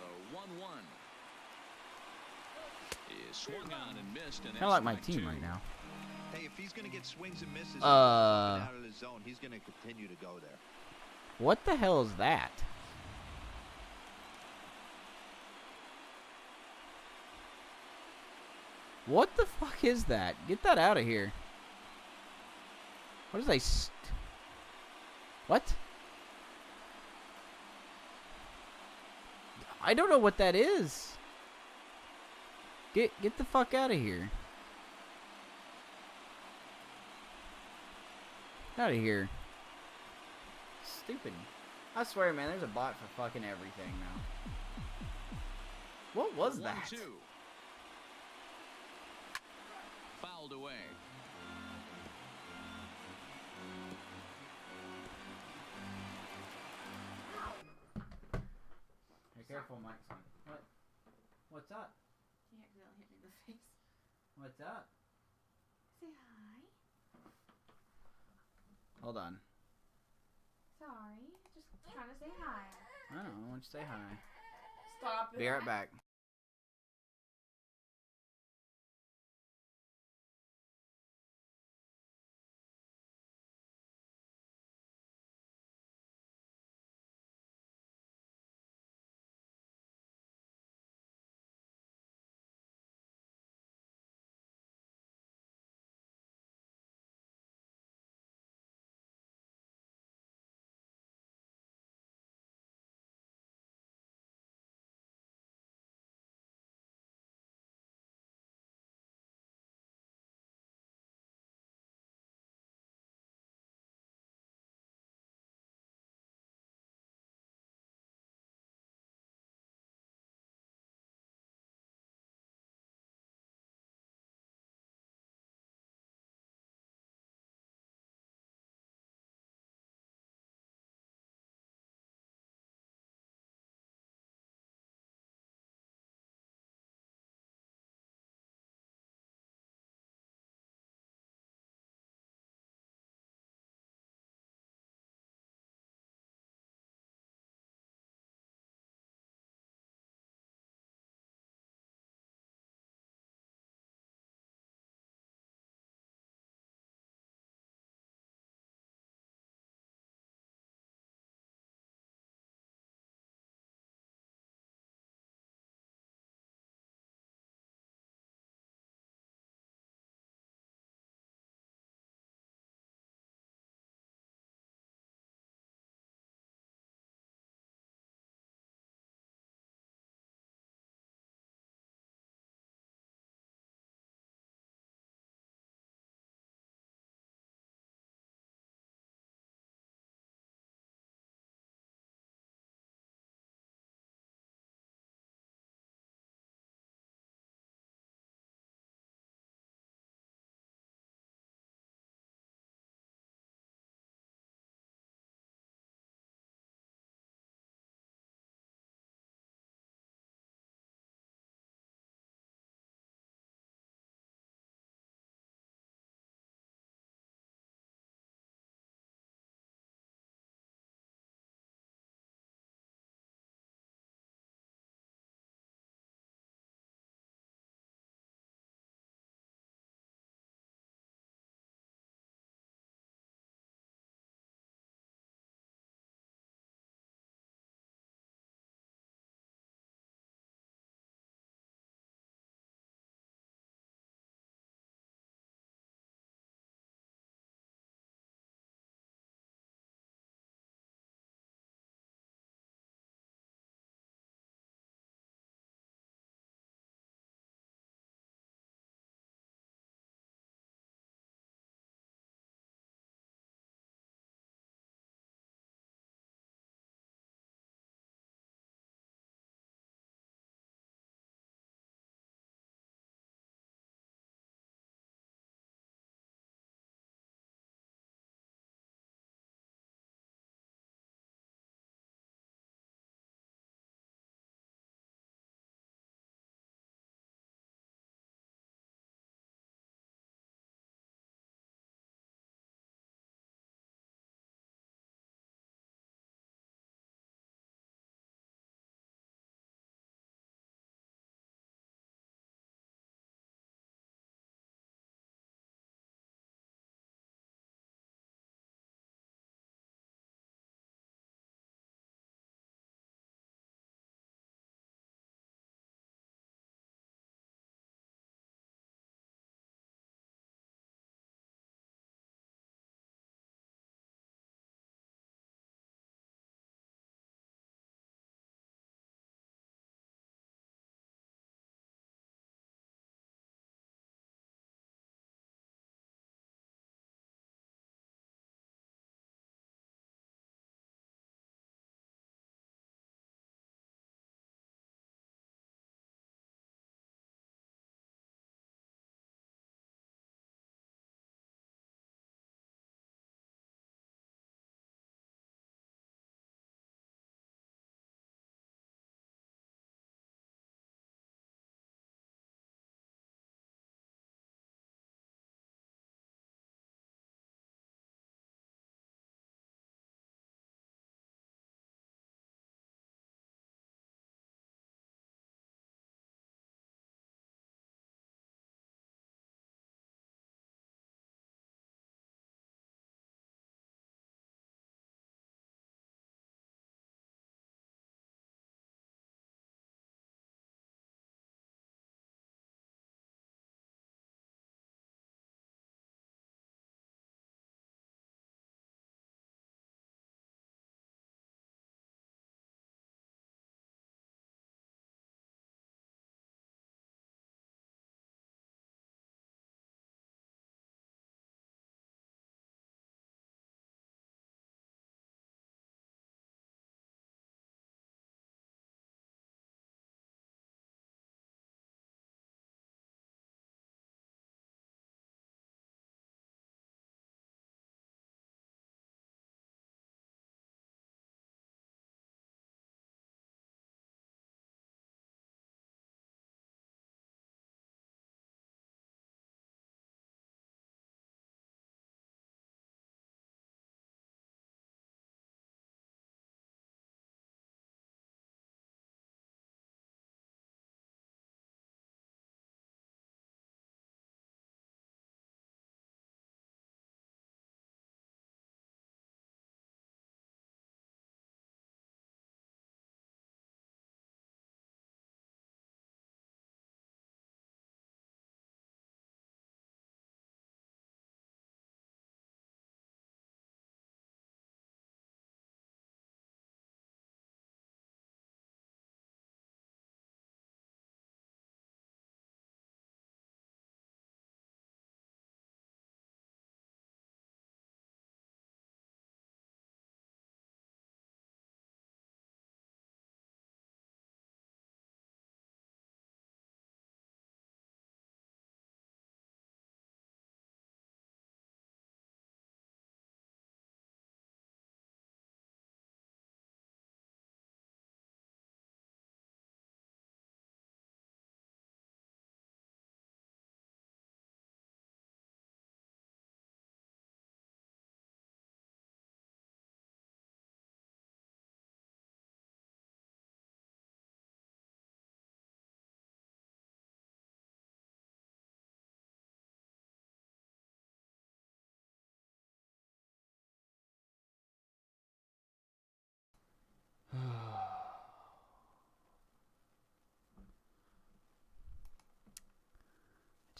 S6: The 1-1 is swung on and missed. And
S2: Kind of like my
S6: that's
S2: team
S6: strike 2.
S2: right now.
S5: Hey, if he's going to get swings and misses
S2: Uh.
S5: out of the zone, he's going to continue to go there.
S2: What the hell is that? What the fuck is that? Get that out of here. What is that? What? I don't know what that is. Get the fuck out of here. Out of here. Stupid. I swear, man, there's a bot for fucking everything now. What was that?
S6: 1-2. Fouled away.
S2: Be careful, Mike. What? What's up?
S8: He accidentally hit me in the face.
S2: What's up?
S8: Say hi.
S2: Hold on.
S8: Sorry. Just trying to say hi.
S2: I don't know. Why don't you say hi?
S8: Stop it.
S2: Be right back.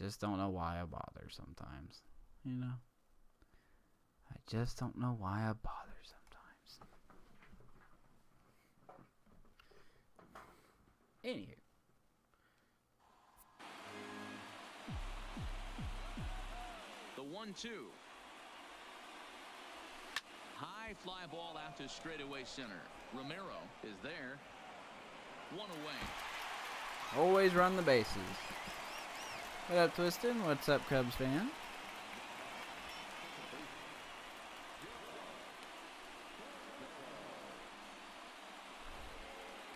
S2: just don't know why I bother sometimes. You know? I just don't know why I bother sometimes. Anywho.
S3: The 1-2. High fly ball out to straightaway center. Romero is there. One away.
S2: Always run the bases. What up, Twistin? What's up, Cubs fan?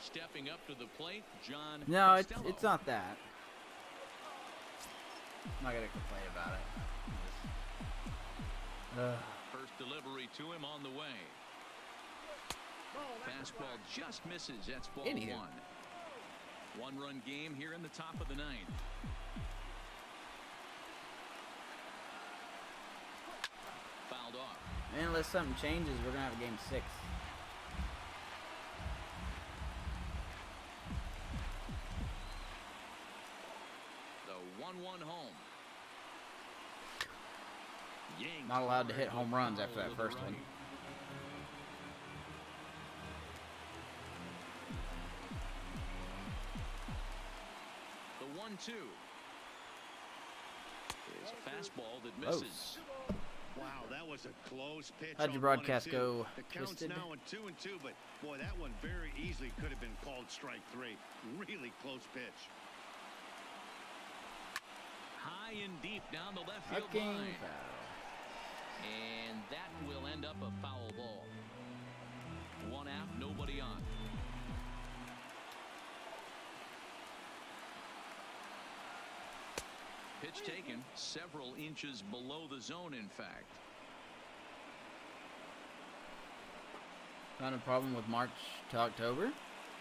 S3: Stepping up to the plate, John.
S2: No,
S3: Costello.
S2: it's not that. I'm not gonna complain about it.
S3: First delivery to him on the way. Fastball just misses. That's ball
S2: Anywho.
S3: one. One-run game here in the top of the ninth. Fouled off.
S2: And unless something changes, we're gonna have a game 6.
S3: The 1-1 home. Yanked
S2: Not allowed to hit
S3: hard
S2: home runs
S3: foul
S2: after that
S3: to the
S2: first
S3: right.
S2: one.
S3: The 1-2 is a fastball that misses.
S4: Wow, that was a close pitch.
S2: How'd your
S4: on
S2: broadcast
S4: 1-2.
S2: go,
S4: The count's
S2: Twisted?
S4: now on 2-2, but boy, that one very easily could have been called strike 3. Really close pitch.
S3: High and deep down the left field
S2: Fucking
S3: line.
S2: foul.
S3: And that will end up a foul ball. One out, nobody on. Pitch taken several inches below the zone, in fact.
S2: Found a problem with March to October?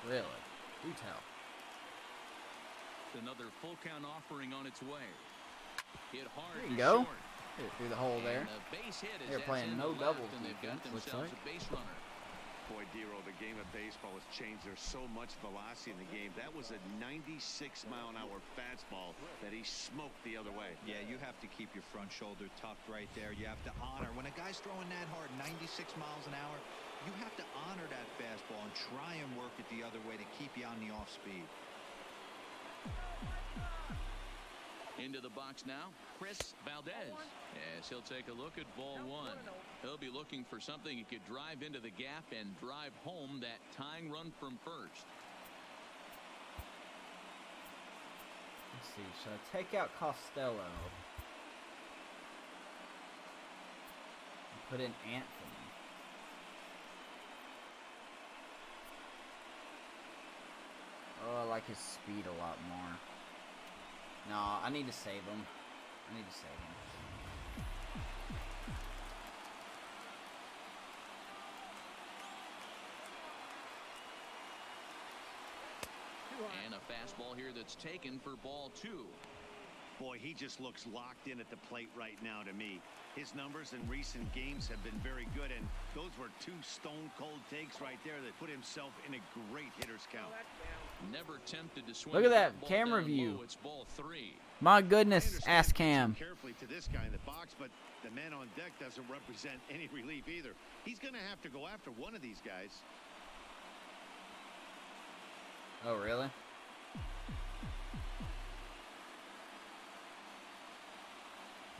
S2: Really? Do tell.
S3: Another full count offering on its way. Hit hard.
S2: There you
S3: to
S2: go.
S3: short.
S2: Hit it through the hole there.
S3: And a base hit as
S2: They're
S3: that's
S2: playing
S3: in
S2: no
S3: the left,
S2: doubles
S3: and they've got
S2: defense, looks
S3: themselves
S2: like.
S3: a base runner.
S4: Boy, Dero, the game of baseball has changed. There's so much velocity in the game. That was a 96-mile-an-hour fastball that he smoked the other way.
S5: Yeah, you have to keep your front shoulder tucked right there. You have to honor. When a guy's throwing that hard, 96 miles an hour, you have to honor that fastball and try and work it the other way to keep you on the off speed.
S3: Into the box now, Chris Valdez. Yes, he'll take a look at ball one. He'll be looking for something he could drive into the gap and drive home that tying run from first.
S2: Let's see. Should I take out Costello? And put in Anthony. Oh, I like his speed a lot more. No, I need to save him. I need to save him.
S3: And a fastball here that's taken for ball two.
S4: Boy, he just looks locked in at the plate right now to me. His numbers in recent games have been very good, and those were two stone-cold takes right there that put himself in a great hitter's count.
S3: Never tempted to swing.
S2: Look at that
S3: ball
S2: camera
S3: down
S2: view.
S3: low. It's ball three.
S2: My
S4: I
S2: goodness,
S4: understand
S2: ass
S4: pitching
S2: cam.
S4: carefully to this guy in the box, but the man on deck doesn't represent any relief either. He's going to have to go after one of these guys.
S2: Oh, really?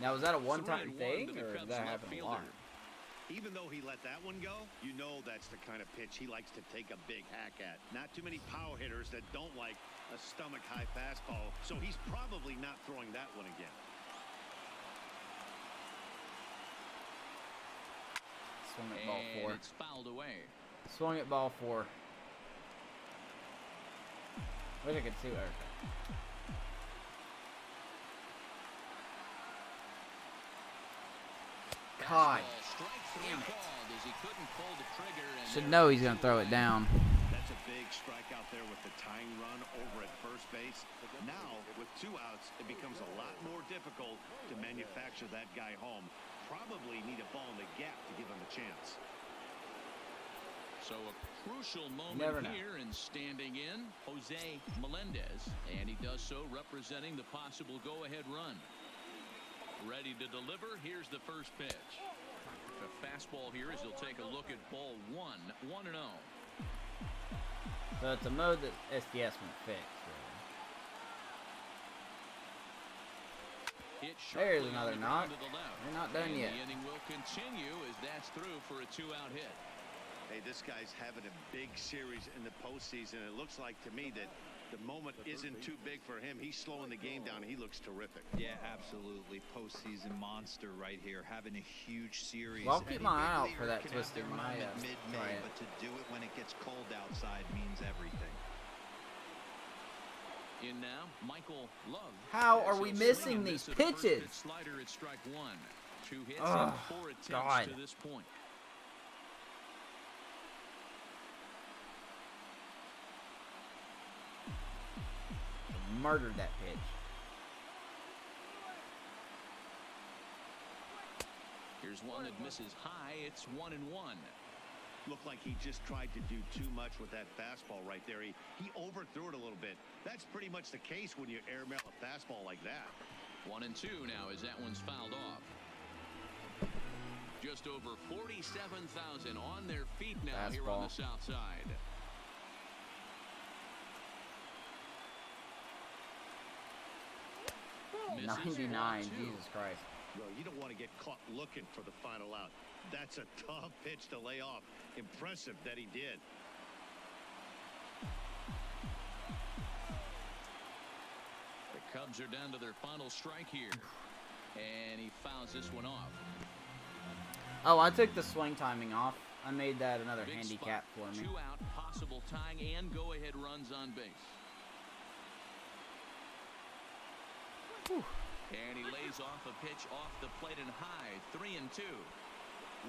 S2: Now, was that a one-time
S3: 3-1
S2: thing,
S3: to the
S2: or did
S3: Cubs
S2: that
S3: left
S2: happen a
S3: fielder.
S2: lot?
S4: Even though he let that one go, you know that's the kind of pitch he likes to take a big hack at. Not too many power hitters that don't like a stomach-high fastball, so he's probably not throwing that one again.
S2: Swung at ball
S3: And
S2: 4.
S3: it's fouled away.
S2: Swung at ball 4. Wish I could see her. God.
S3: Fastball, strike three
S2: damn it.
S3: called as he couldn't pull the trigger. And
S2: Should
S3: there
S2: know
S3: it
S2: he's going to
S3: is.
S2: throw it down.
S4: That's a big strike out there with the tying run over at first base. Now, with 2 outs, it becomes a lot more difficult to manufacture that guy home. Probably need a ball in the gap to give him a chance.
S3: So a
S6: crucial moment
S2: Never know.
S6: here, and standing in, Jose Melendez. And he does so representing the possible go-ahead run. Ready to deliver. Here's the first pitch. The fastball here as he'll take a look at ball 1, 1-0.
S2: So it's a mode that SDS won't fix. There's another knock. We're not done yet.
S6: The inning will continue as that's through for a 2-out hit.
S4: Hey, this guy's having a big series in the postseason. It looks like to me that the moment isn't too big for him. He's slowing the game down. He looks terrific.
S5: Yeah, absolutely. Postseason monster right here, having a huge series.
S2: Well, I'll keep my eye out for that
S5: Can
S2: twist
S5: have
S2: in
S5: their
S2: my
S5: moment mid-May,
S2: try it.
S5: but to do it when it gets cold outside means everything.
S6: In now, Michael Love.
S2: How are we missing these pitches?
S6: Slider at strike 1. 2 hits
S2: Oh,
S6: and 4 attempts
S2: God.
S6: to this point.
S2: Murdered that pitch.
S6: Here's one that misses high. It's 1-1.
S4: Looked like he just tried to do too much with that fastball right there. He overthrew it a little bit. That's pretty much the case when you airmail a fastball like that.
S6: 1-2 now as that one's fouled off. Just over 47,000 on their feet now here on the south side. Misses
S2: 99,
S6: for 2.
S2: Jesus Christ.
S4: Well, you don't want to get caught looking for the final out. That's a tough pitch to lay off. Impressive that he did.
S6: The Cubs are down to their final strike here. And he fouls this one off.
S2: Oh, I took the swing timing off. I made that another
S6: Big
S2: handicap
S6: spot.
S2: for me.
S6: 2 out, possible tying and go-ahead runs on base.
S2: Whew.
S6: And he lays off a pitch off the plate and high. 3-2.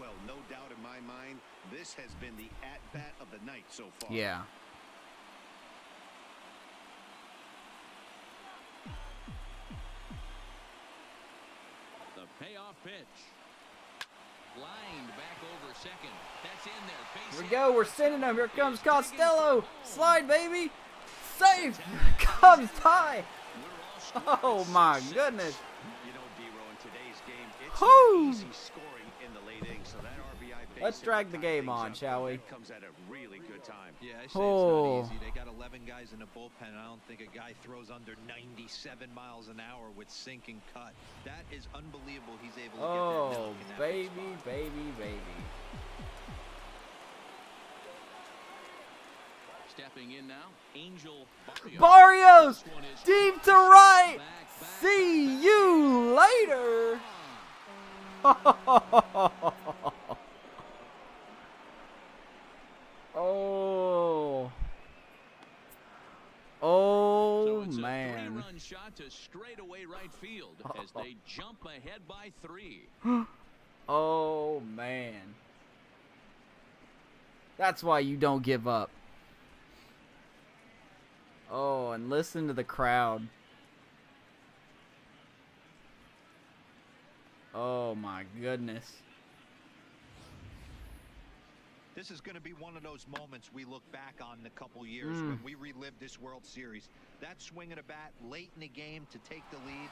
S4: Well, no doubt in my mind, this has been the at-bat of the night so far.
S2: Yeah.
S6: The payoff pitch. Lined back over second. That's in there. Base
S2: Here we
S6: hit.
S2: go. We're sending them. Here comes Costello. Slide, baby. Safe. Cubs tie.
S6: We're all
S2: Oh,
S6: scoring
S2: my
S6: 6-6.
S2: goodness.
S4: You know, D-Row, in today's game, it's
S2: Whew.
S4: not easy scoring in the late innings, so that RBI base
S2: Let's
S4: hit
S2: drag
S4: to
S2: the
S4: tie
S2: game
S4: things
S2: on,
S4: up,
S2: shall we?
S4: it comes at a really good time.
S5: Yeah, I say
S2: Oh.
S5: it's not easy. They got 11 guys in the bullpen, and I don't think a guy throws under 97 miles an hour with sink and cut. That is unbelievable. He's able to get that
S2: Oh,
S5: milk in that big
S2: baby,
S5: spot.
S2: baby.
S6: Stepping in now, Angel Barrios.
S2: Barrios.
S6: This one is
S2: Deep to right.
S6: back,
S2: See you later. Oh. Oh,
S6: So it's
S2: man.
S6: a 3-run shot to straightaway right field as they jump ahead by 3.
S2: Oh, man. That's why you don't give up. Oh, and listen to the crowd. Oh, my goodness.
S5: This is going to be one of those moments we look back on in a couple years when we relive this World Series. That swing of the bat late in the game to take the lead,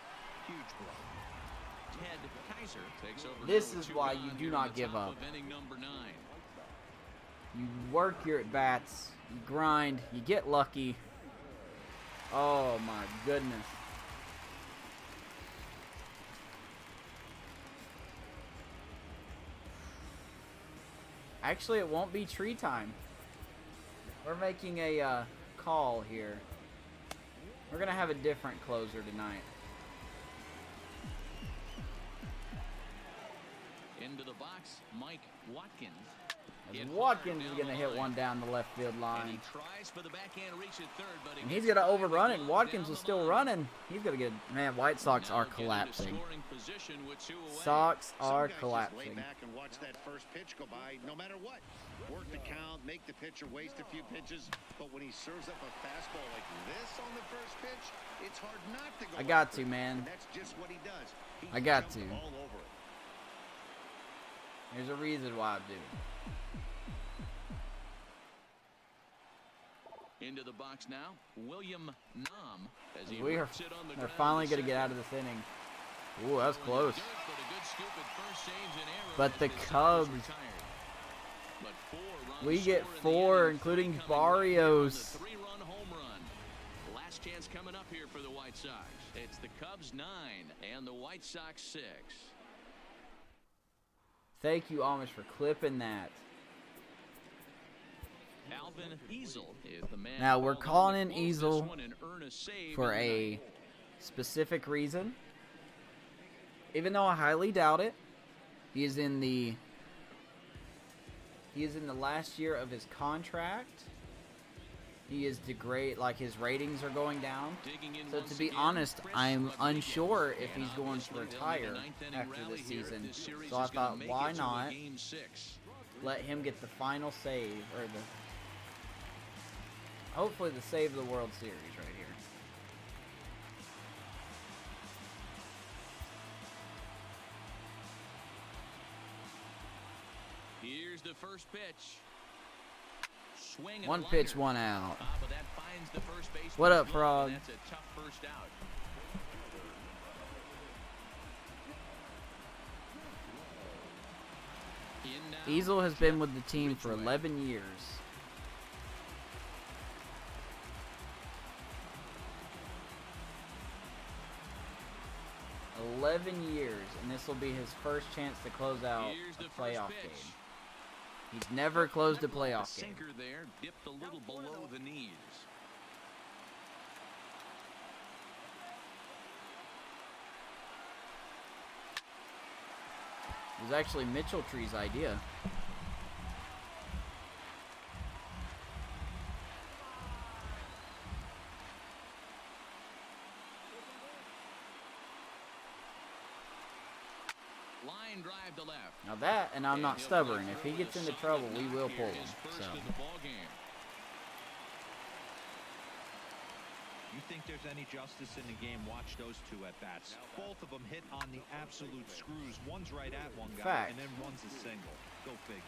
S5: huge blow.
S6: Ted Kaiser takes over.
S2: This
S6: now
S2: is
S6: with 2
S2: why
S6: gone
S2: you do
S6: here
S2: not
S6: in the
S2: give
S6: top
S2: up.
S6: of inning number 9.
S2: You work your at-bats. You grind. You get lucky. Oh, my goodness. Actually, it won't be tree time. We're making a call here. We're going to have a different closer tonight.
S6: Into the box, Mike Watkins.
S2: As Watkins is going to hit one down the left field
S6: And
S2: line.
S6: he tries for the backhand reach at third, but
S2: And he's going to overrun it. Watkins is still running. He's going to get... Man, White Sox are collapsing. Sox are
S4: Some guys just lay
S2: collapsing.
S4: back and watch that first pitch go by no matter what. Work the count, make the pitcher waste a few pitches, but when he serves up a fastball like this on the first pitch, it's hard not to go.
S2: I got
S4: after
S2: to,
S4: it.
S2: man.
S4: And that's just what he does. He
S2: I got
S4: jumps
S2: to.
S4: all over it.
S2: There's a reason why I do.
S6: Into the box now, William Nam. As he
S2: They're finally going to get out of this inning. Ooh, that was close. But the Cubs, we get 4, including Barrios.
S6: Three-run home run. Last chance coming up here for the White Sox. It's the Cubs 9 and the White Sox 6.
S2: Thank you, Amish, for clipping that.
S6: Alvin Easel is the man.
S2: Now we're calling in Easel for a specific reason. Even though I highly doubt it, he is in the last year of his contract. He is like his ratings are going down. So to be honest, I'm unsure if he's going to retire after this season. So I thought, why not let him get the final save, or hopefully the save of the World Series right here.
S6: Here's the first pitch. Swing
S2: One pitch, one out.
S6: But that finds the first baseman.
S2: What up, Frog?
S6: That's a tough first out.
S2: Easel has been with the team for 11 years. 11 years, and this will be his first chance to close out a playoff game. He's never closed a playoff game.
S6: Sinker there, dipped a little below the knees.
S2: It was actually Mitchell Tree's idea.
S6: Line drive to left.
S2: Now that, and I'm not stubborn. If he gets into trouble, we will pull him. So.
S5: You think there's any justice in the game? Watch those two at bats. Both of them hit on the absolute screws. One's right at one guy, and then one's a single. Go figure.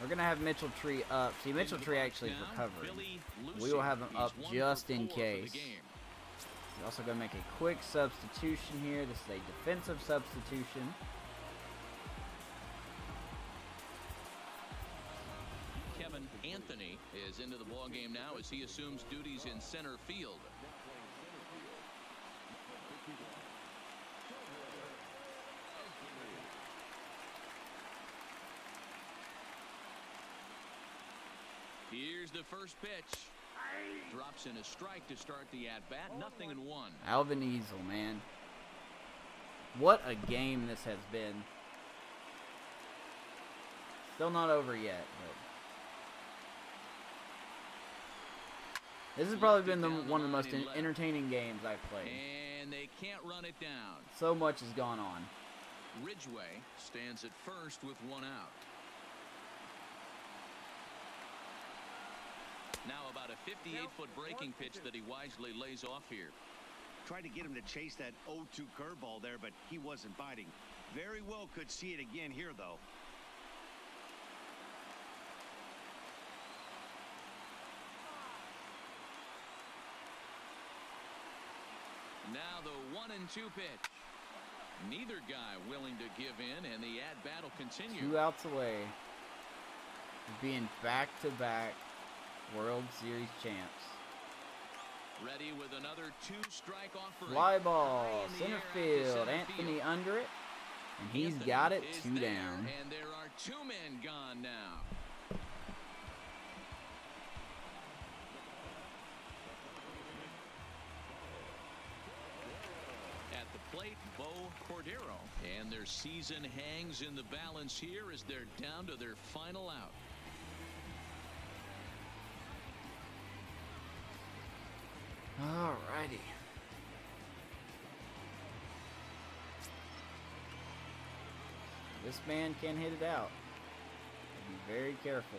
S2: We're going to have Mitchell Tree up. See, Mitchell Tree actually is recovering. We will have him up just in case. He's also going to make a quick substitution here. This is a defensive substitution.
S6: Kevin Anthony is into the ballgame now as he assumes duties in center field. Here's the first pitch. Drops in a strike to start the at-bat. 0-1.
S2: Alvin Easel, man. What a game this has been. Still not over yet, but this has probably been one of the most entertaining games I've played.
S6: And they can't run it down.
S2: So much has gone on.
S6: Ridgway stands at first with one out. Now about a 58-foot breaking pitch that he wisely lays off here.
S4: Tried to get him to chase that 0-2 curveball there, but he wasn't biting. Very well could see it again here, though.
S6: Now the 1-2 pitch. Neither guy willing to give in, and the at-bat will continue.
S2: 2 outs away of being back-to-back World Series champs.
S6: Ready with another 2-strike offering.
S2: Fly ball, center field. Anthony under it, and he's got it 2 down.
S6: And there are 2 men gone now. At the plate, Bo Cordero, and their season hangs in the balance here as they're down to their final out.
S2: Alrighty. This man can hit it out. Be very careful.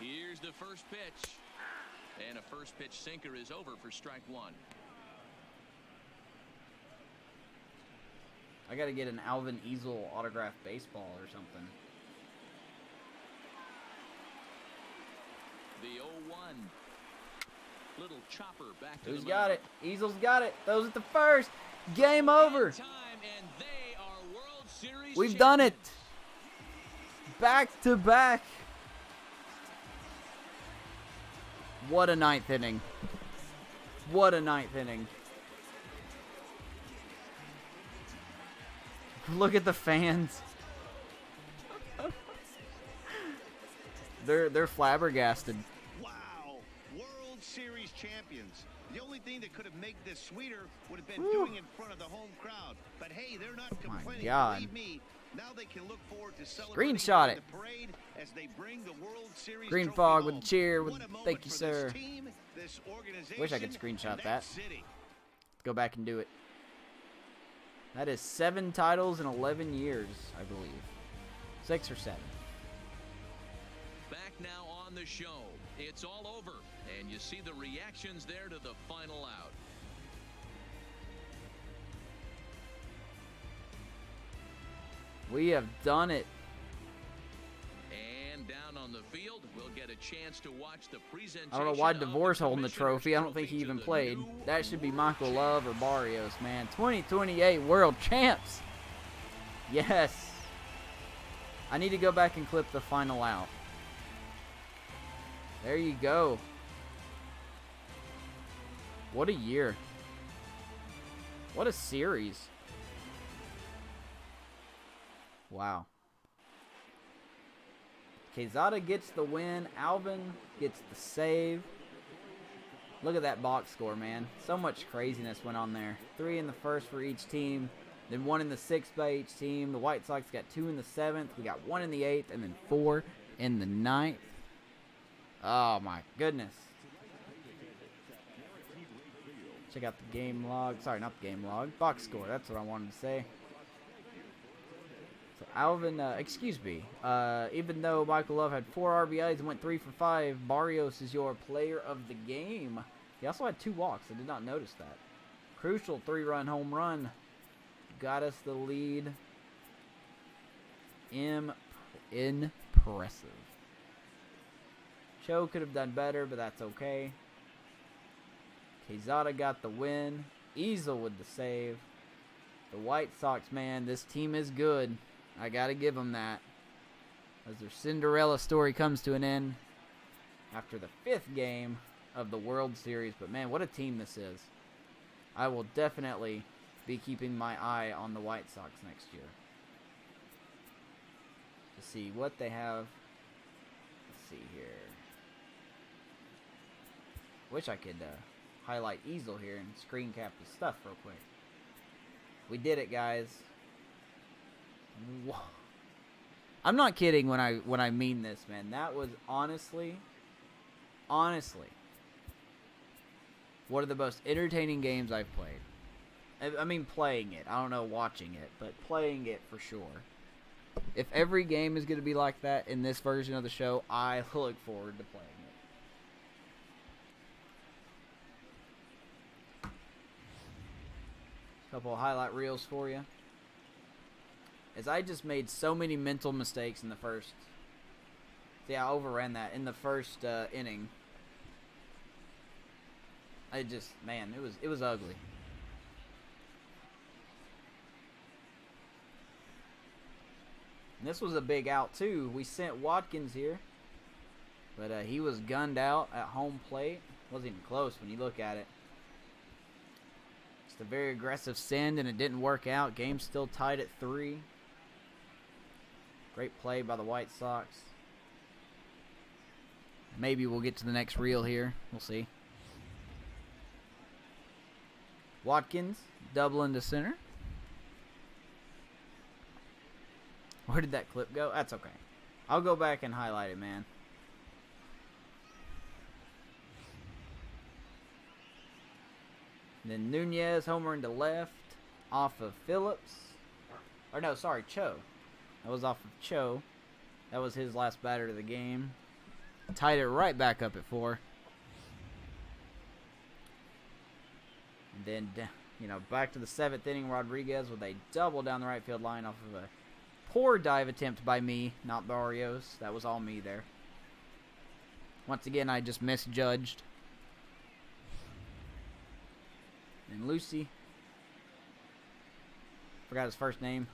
S6: Here's the first pitch. And a first pitch sinker is over for strike 1.
S2: I gotta get an Alvin Easel autographed baseball or something.
S6: The 0-1. Little chopper back to
S2: Who's
S6: the
S2: got
S6: mound.
S2: it? Easel's got it. Throws it to first. Game over.
S6: Time, and they are World Series
S2: We've done it.
S6: champions.
S2: Back to back. What a ninth inning. What a ninth inning. Look at the fans. They're flabbergasted.
S4: Wow, World Series champions. The only thing that could have made this sweeter would have been doing it in front of the home crowd. But hey, they're not complaining.
S2: God.
S4: Believe me, now they can look forward to celebrating
S2: Screenshot
S4: during
S2: it.
S4: the parade as they bring the World Series
S2: Green
S4: trophy
S2: fog with
S4: home.
S2: the cheer. With
S4: What a moment
S2: thank you,
S4: for
S2: sir.
S4: this team, this organization,
S2: Wish I could screenshot
S4: and
S2: that.
S4: city.
S2: Go back and do it. That is 7 titles in 11 years, I believe. 6 or 7.
S6: Back now on the show. It's all over, and you see the reactions there to the final out.
S2: We have done it.
S6: And down on the field, we'll get a chance to watch the presentation.
S2: I don't know why
S6: of
S2: DeVore's
S6: the
S2: holding the
S6: Commissioner's
S2: trophy. I don't think he
S6: to
S2: even
S6: the
S2: played.
S6: new
S2: That should be Michael
S6: world
S2: Love or Barrios, man. 2028 World Champs. Yes. I need to go back and clip the final out. There you go. What a year. What a series. Wow. Quezada gets the win. Alvin gets the save. Look at that box score, man. So much craziness went on there. 3 in the first for each team. Then 1 in the 6th by each team. The White Sox got 2 in the 7th. We got 1 in the 8th. And then 4 in the 9th. Oh, my goodness. Check out the game log. Sorry, not the game log. Box score. That's what I wanted to say. So Alvin, excuse me. Even though Michael Love had 4 RBIs and went 3 for 5, Barrios is your player of the game. He also had 2 walks. I did not notice that. Crucial 3-run home run. Got us the lead. Impressive. Cho could have done better, but that's okay. Quezada got the win. Easel with the save. The White Sox, man, this team is good. I got to give them that. As their Cinderella story comes to an end after the 5th game of the World Series. But, man, what a team this is. I will definitely be keeping my eye on the White Sox next year. To see what they have. Let's see here. Wish I could highlight Easel here and screen cap his stuff real quick. We did it, guys. Whoa. I'm not kidding when I mean this, man. That was honestly, one of the most entertaining games I've played. I mean, playing it. I don't know watching it, but playing it for sure. If every game is going to be like that in this version of the show, I look forward to playing it. Couple of highlight reels for you. As I just made so many mental mistakes in the first. See, I overran that in the first inning. I just, man, it was ugly. And this was a big out too. We sent Watkins here, but he was gunned out at home plate. Wasn't even close when you look at it. Just a very aggressive send, and it didn't work out. Game still tied at 3. Great play by the White Sox. Maybe we'll get to the next reel here. We'll see. Watkins doubling to center. Where did that clip go? That's okay. I'll go back and highlight it, man. Then Nunez homer into left off of Phillips. Or no, sorry, Cho. That was off of Cho. That was his last batter of the game. Tied it right back up at 4. And then, you know, back to the 7th inning, Rodriguez with a double down the right field line off of a poor dive attempt by me, not Barrios. That was all me there. Once again, I just misjudged. Lucy. Forgot his first name.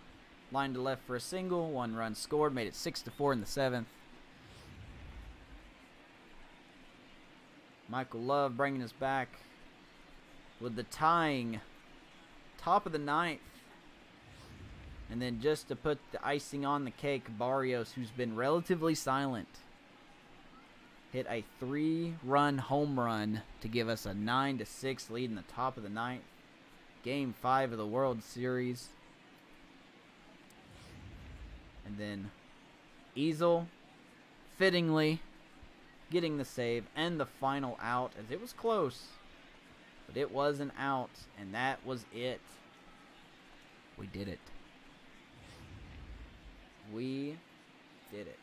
S2: Line to left for a single. 1 run scored. Made it 6-4 in the 7th. Michael Love bringing us back with the tying top of the 9th. And then just to put the icing on the cake, Barrios, who's been relatively silent, hit a 3-run home run to give us a 9-6 lead in the top of the 9th. Game 5 of the World Series. And then Easel, fittingly, getting the save and the final out, as it was close. But it was an out, and that was it. We did it. We did it.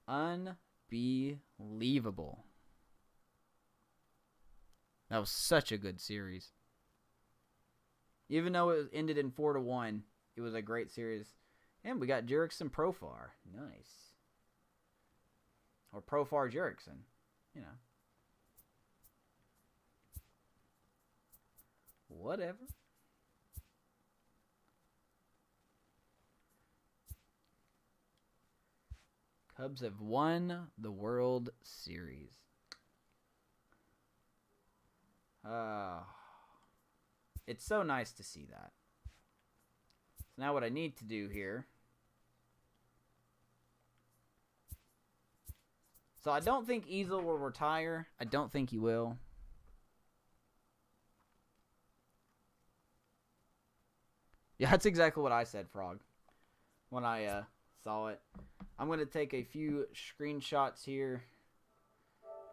S2: Unbelievable. That was such a good series. Even though it ended in 4-1, it was a great series. And we got Jurickson Profar. Nice. Or Profar Jurickson. You know. Whatever. Cubs have won the World Series. It's so nice to see that. So now what I need to do here. So I don't think Easel will retire. I don't think he will. Yeah, that's exactly what I said, Frog, when I saw it. I'm going to take a few screenshots here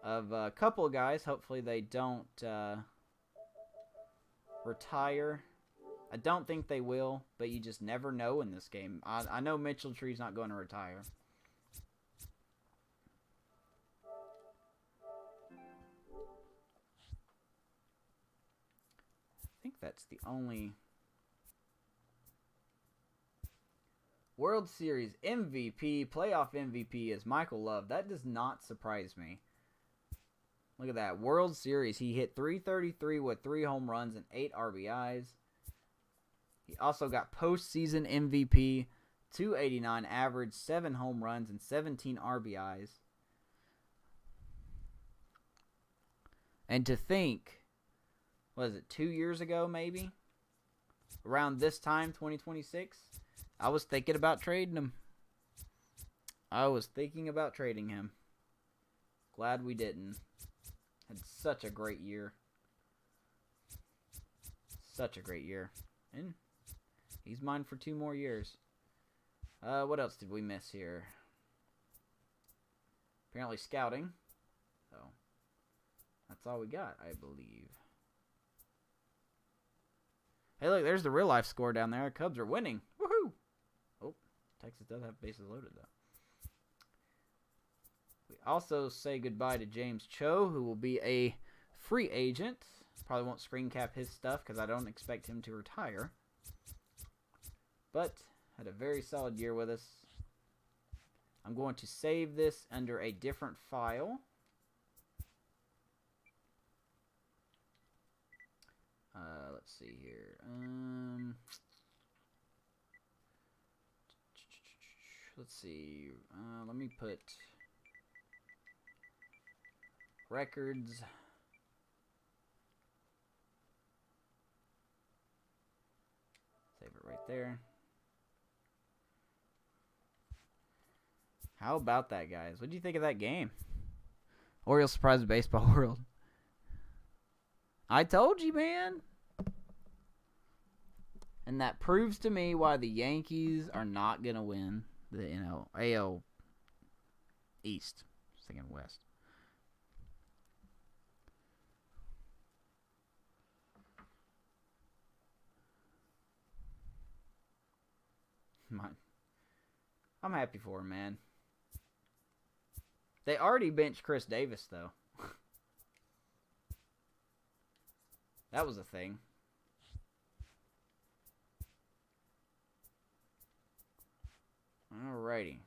S2: of a couple of guys. Hopefully they don't retire. I don't think they will, but you just never know in this game. I know Mitchell Tree's not going to retire. I think that's the only World Series MVP, playoff MVP is Michael Love. That does not surprise me. Look at that. World Series, he hit .333 with 3 home runs and 8 RBIs. He also got postseason MVP, .289 average, 7 home runs and 17 RBIs. And to think, what is it, 2 years ago maybe? Around this time, 2026, I was thinking about trading him. Glad we didn't. Had such a great year. And he's mine for 2 more years. What else did we miss here? Apparently scouting. So, that's all we got, I believe. Hey, look, there's the real life score down there. The Cubs are winning. Woohoo! Oh, Texas does have bases loaded, though. We also say goodbye to James Cho, who will be a free agent. Probably won't screen cap his stuff because I don't expect him to retire. But had a very solid year with us. I'm going to save this under a different file. Let's see here. Let's see. Let me put records. Save it right there. How about that, guys? What do you think of that game? Orioles surprise the baseball world. I told you, man. And that proves to me why the Yankees are not going to win the AL East. Just thinking West. I'm happy for him, man. They already benched Chris Davis, though. That was a thing. Alrighty.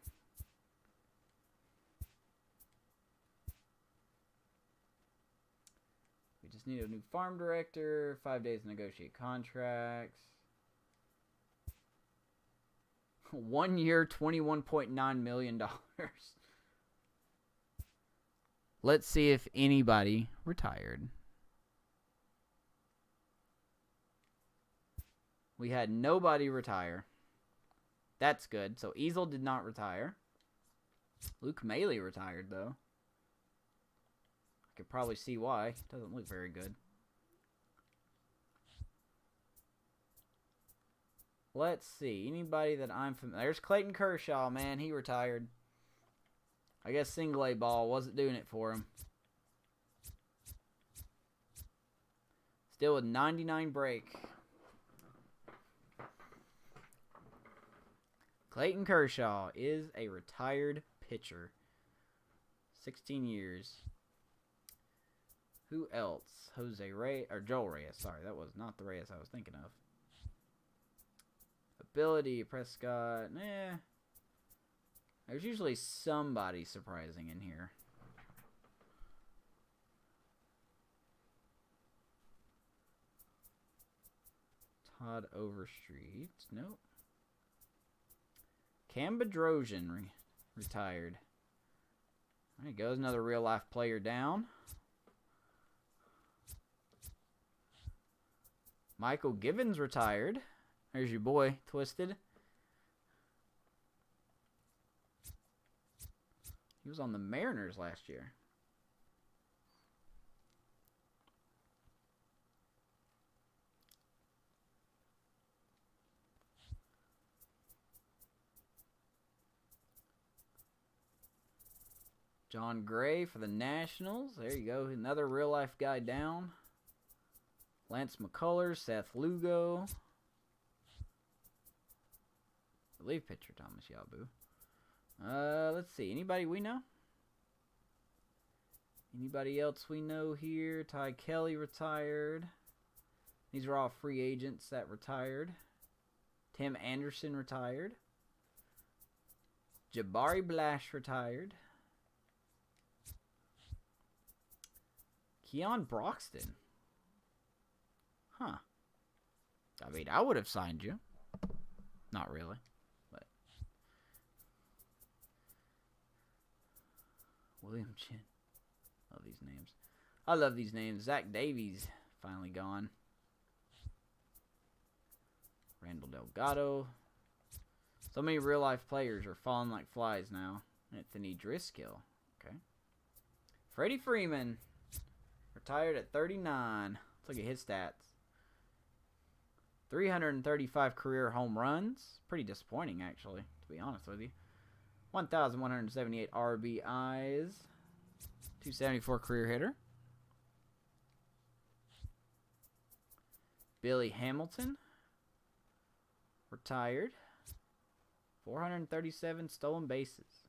S2: just need a new farm director. 5 days to negotiate contracts. 1 year, $21.9 million. Let's see if anybody retired. We had nobody retire. That's good. So Easel did not retire. Luke Maley retired, though. I could probably see why. Doesn't look very good. Let's see. Anybody that I'm familiar... There's Clayton Kershaw, man. He retired. I guess single A ball wasn't doing it for him. Still with 99 break. Clayton Kershaw is a retired pitcher. 16 years. Who else? Jose Reyes, or Joel Reyes. Sorry, that was not the Reyes I was thinking of. Ability, Prescott. There's usually somebody surprising in here. Todd Overstreet. Nope. Cam Bedrosian retired. There he goes. Another real-life player down. Michael Givens retired. There's your boy, Twisted. He was on the Mariners last year. John Gray for the Nationals. There you go. Another real-life guy down. Lance McCullers, Seth Lugo. Relief pitcher, Thomas Yabu. Let's see. Anybody we know? Anybody else we know here? Ty Kelly retired. These are all free agents that retired. Tim Anderson retired. Jabari Blash retired. Keon Broxton. Huh. I mean, I would have signed you. Not really. But William Chin. Love these names. I love these names. Zach Davies finally gone. Randall Delgado. So many real-life players are falling like flies now. Anthony Driscoll. Okay. Freddie Freeman. Retired at 39. Let's look at his stats. 335 career home runs. Pretty disappointing, actually, to be honest with you. 1,178 RBIs. 274 career hitter. Billy Hamilton. Retired. 437 stolen bases.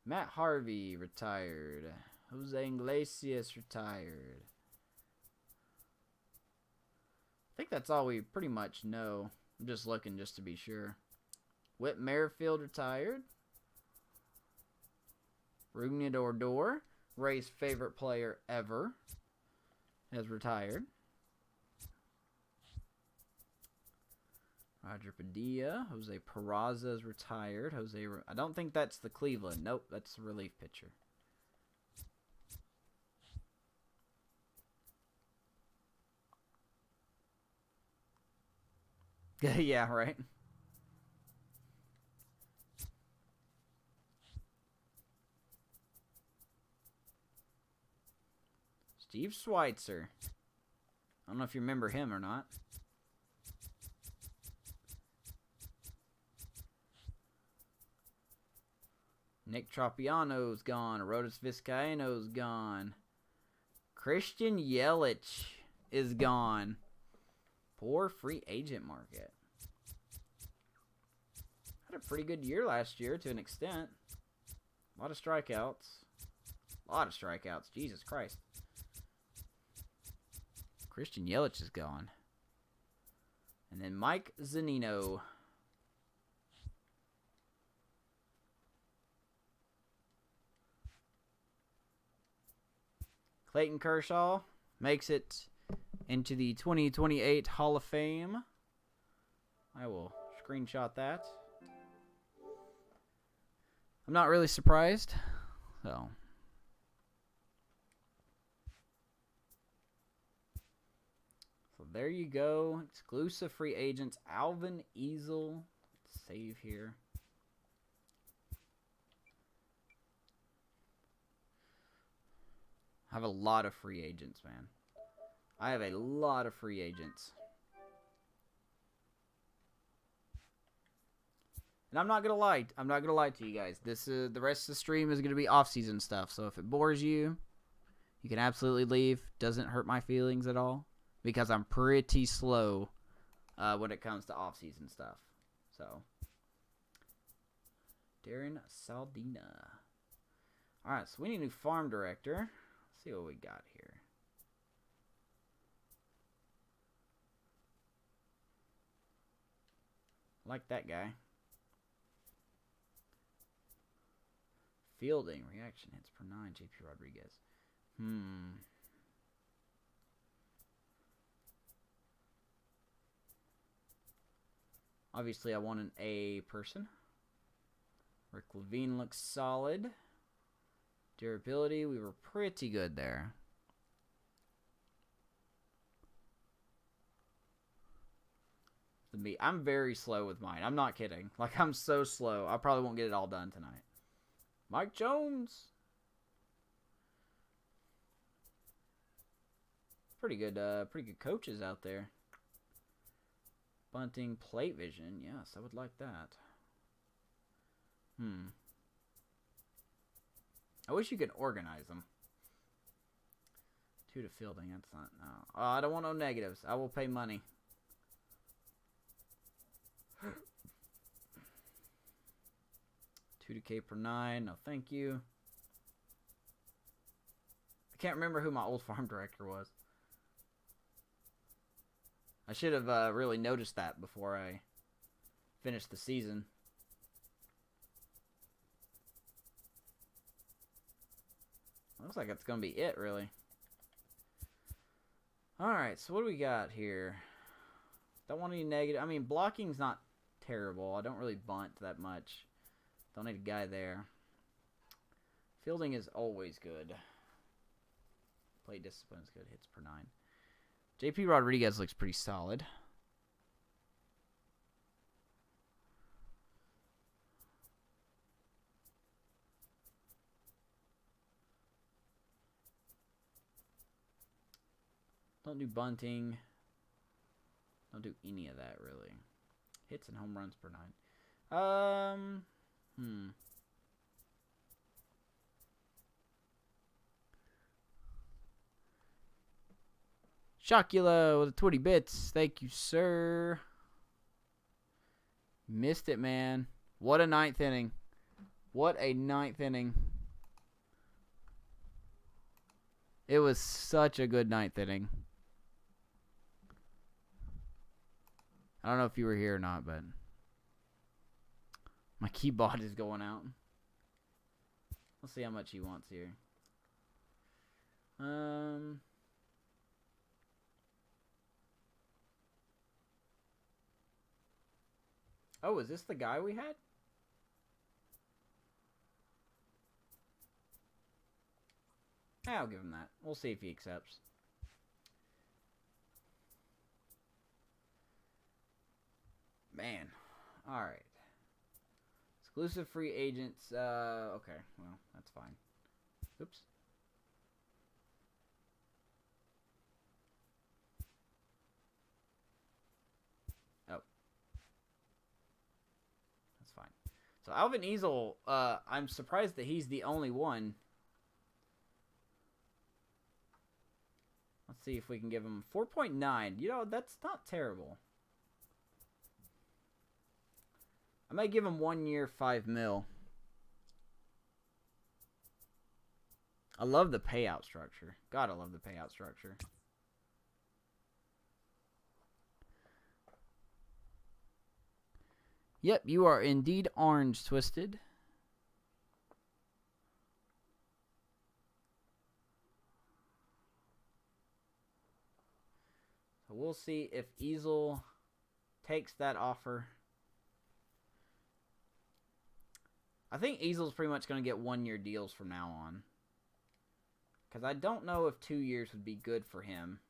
S2: Matt Harvey retired. Jose Iglesias retired. I think that's all we pretty much know. I'm just looking just to be sure. Whit Merrifield retired. Rougned Odor, Ray's favorite player ever, has retired. Roger Padilla. Jose Peraza is retired. I don't think that's the Cleveland. Nope, that's the relief pitcher. Yeah, right. Steve Schweitzer. I don't know if you remember him or not. Nick Tropiano's gone. Arodys Vizcaino's gone. Christian Yelich is gone. Poor free agent market. Had a pretty good year last year to an extent. A lot of strikeouts. Jesus Christ. Christian Yelich is gone. And then Mike Zunino. Clayton Kershaw makes it into the 2028 Hall of Fame. I will screenshot that. I'm not really surprised. So there you go. Exclusive free agents. Alvin Easel. Save here. I have a lot of free agents, man. I have a lot of free agents. And I'm not gonna lie. I'm not gonna lie to you guys. The rest of the stream is gonna be off-season stuff. So if it bores you, you can absolutely leave. Doesn't hurt my feelings at all because I'm pretty slow when it comes to off-season stuff. So Darren Saldina. All right, so we need a new farm director. Let's see what we got here. Like that guy. Fielding, reaction hits per 9, JP Rodriguez. Obviously, I want an A person. Rick Levine looks solid. Durability, we were pretty good there. I'm very slow with mine. I'm not kidding. Like, I'm so slow. I probably won't get it all done tonight. Mike Jones. Pretty good coaches out there. Bunting, plate vision. Yes, I would like that. I wish you could organize them. 2 to fielding. That's not. No. I don't want no negatives. I will pay money. $2 to K per 9. No, thank you. I can't remember who my old farm director was. I should have really noticed that before I finished the season. Looks like that's going to be it, really. Alright, so what do we got here? Don't want any negative. I mean, blocking's not terrible. I don't really bunt that much. Don't need a guy there. Fielding is always good. Play discipline is good. Hits per 9. JP Rodriguez looks pretty solid. Don't do bunting. Don't do any of that, really. Hits and home runs per 9. Chocula with 20 bits. Thank you, sir. Missed it, man. What a 9th inning. What a 9th inning. It was such a good 9th inning. I don't know if you were here or not, but my keyboard is going out. Let's see how much he wants here. Oh, is this the guy we had? I'll give him that. We'll see if he accepts. Man. Alright. Exclusive free agents. Okay. Well, that's fine. Oops. Oh. That's fine. So Alvin Easel, I'm surprised that he's the only one. Let's see if we can give him 4.9. You know, that's not terrible. I might give him 1 year, $5 million. I love the payout structure. God, I love the payout structure. Yep, you are indeed orange twisted. we'll see if Easel takes that offer. I think Easel's pretty much going to get 1-year deals from now on. Because I don't know if 2 years would be good for him.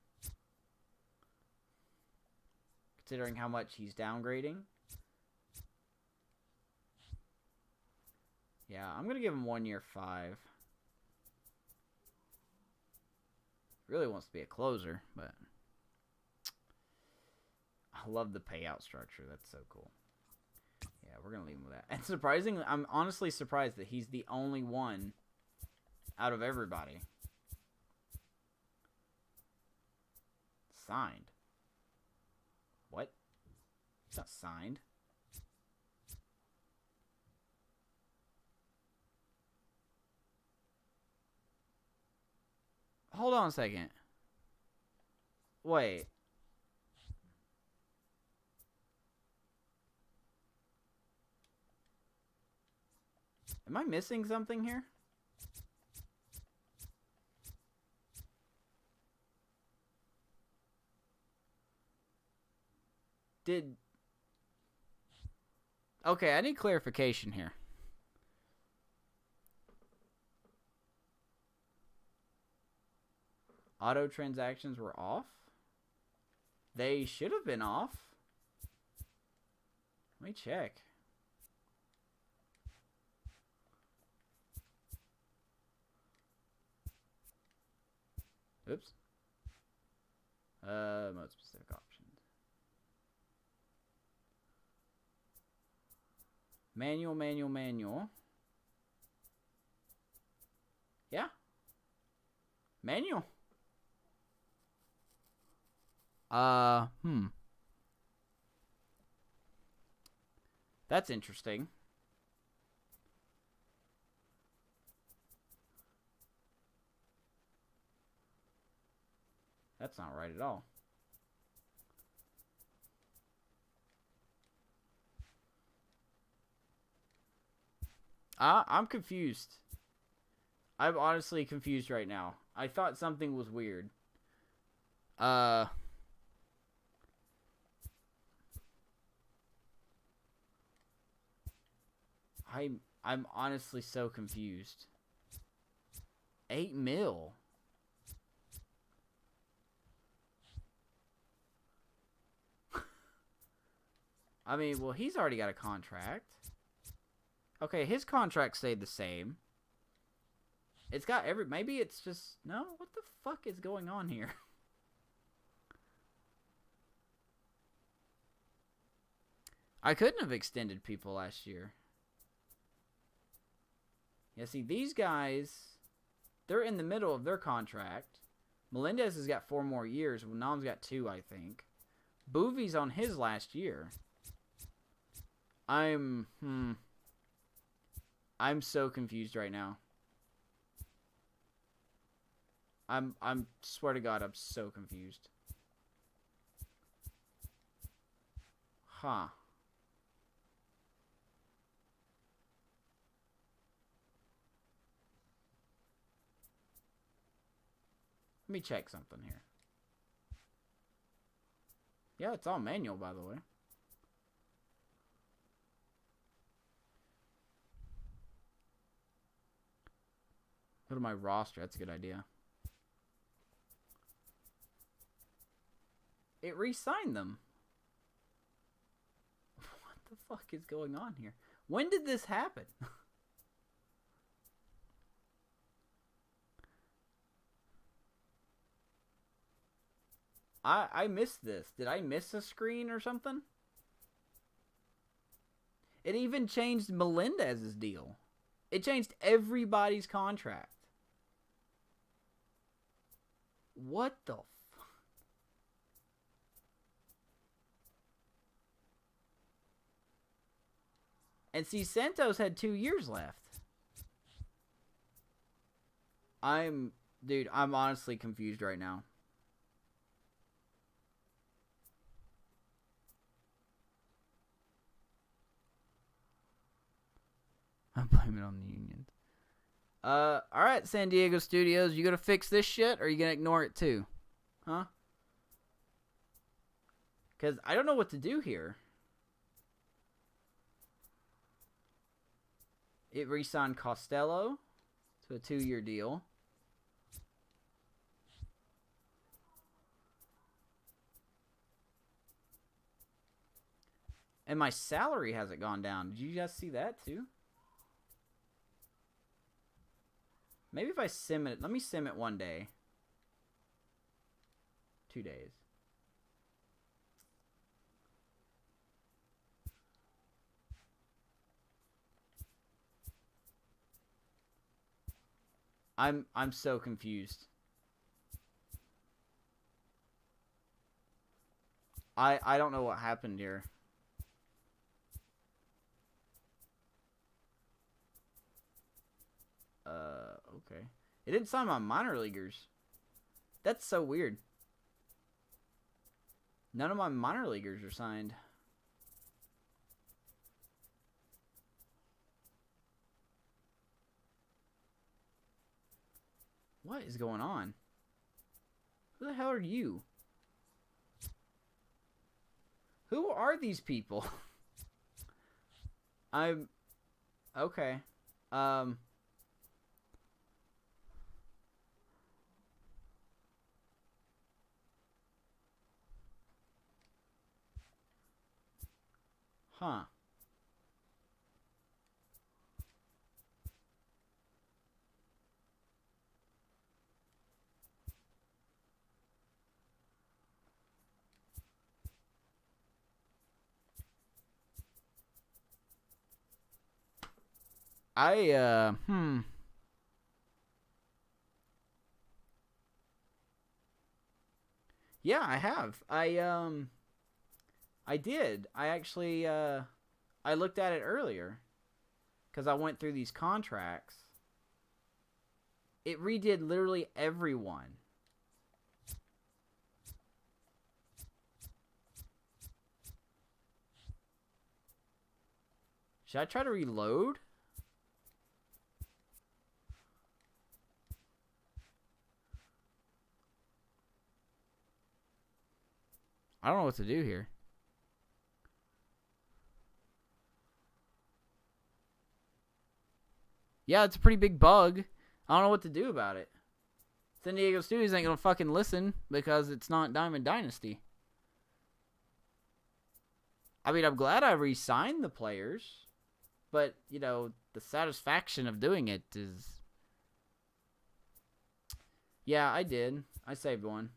S2: Considering how much he's downgrading. Yeah, I'm going to give him 1 year, 5. Really wants to be a closer, but I love the payout structure. That's so cool. Yeah, we're going to leave him with that. And surprisingly, I'm honestly surprised that he's the only one out of everybody signed. What? It's not signed. Hold on a second. Wait. Am I missing something here? Okay, I need clarification here. Auto transactions were off? They should have been off. Let me check. Oops. Mode specific options. Manual. Yeah. Manual. That's interesting. That's not right at all. I'm confused. I'm honestly confused right now. I thought something was weird. I'm honestly so confused. 8 mil. I mean, well, he's already got a contract. Okay, his contract stayed the same. It's got maybe it's just, no? What the fuck is going on here? I couldn't have extended people last year. Yeah, see, these guys, they're in the middle of their contract. Melendez has got 4 more years. Nam's got 2, I think. Bouvy's on his last year. I'm so confused right now. I'm swear to God, I'm so confused. Huh. Let me check something here. Yeah, it's all manual, by the way. Go to my roster. That's a good idea. It re-signed them. What the fuck is going on here? When did this happen? I missed this. Did I miss a screen or something? It even changed Melendez's deal. It changed everybody's contract. What the fuck? And see, Santos had 2 years left. Dude, I'm honestly confused right now. I blame it on the unions. Alright, San Diego Studios, you gonna fix this shit, or are you gonna ignore it too? Huh? Because I don't know what to do here. It re-signed Costello to a 2-year deal. And my salary hasn't gone down. Did you guys see that too? Maybe if I sim it. Let me sim it one day. 2 days. I'm so confused. I don't know what happened here. Okay. It didn't sign my minor leaguers. That's so weird. None of my minor leaguers are signed. What is going on? Who the hell are you? Who are these people? I'm... Okay. Huh. Yeah, I have. I did. I actually, I looked at it earlier. Because I went through these contracts. It redid literally everyone. Should I try to reload? I don't know what to do here. Yeah, it's a pretty big bug. I don't know what to do about it. San Diego Studios ain't gonna fucking listen because it's not Diamond Dynasty. I mean, I'm glad I re-signed the players. But, you know, the satisfaction of doing it is... Yeah, I did. I saved one.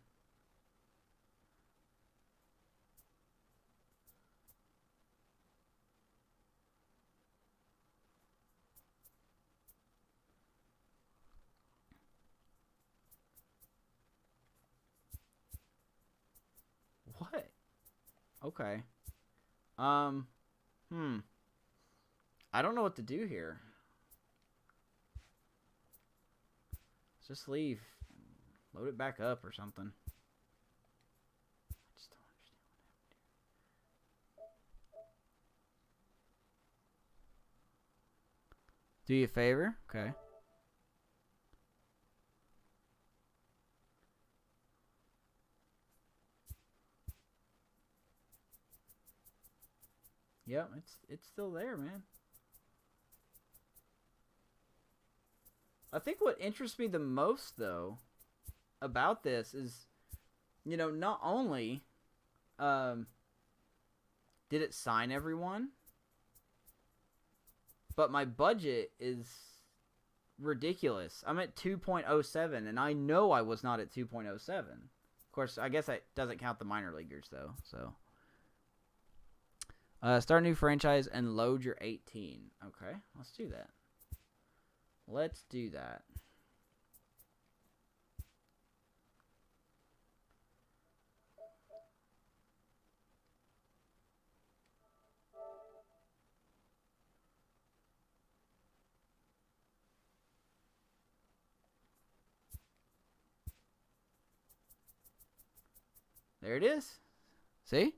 S2: What? Okay. I don't know what to do here. Let's just leave. Load it back up or something. I just don't understand what happened here. Do you a favor? Okay. Yep, it's still there, man. I think what interests me the most, though, about this is, you know, not only did it sign everyone, but my budget is ridiculous. I'm at 2.07, and I know I was not at 2.07. Of course, I guess that doesn't count the minor leaguers, though, so... start a new franchise and load your 18. Okay, let's do that. Let's do that. There it is. See?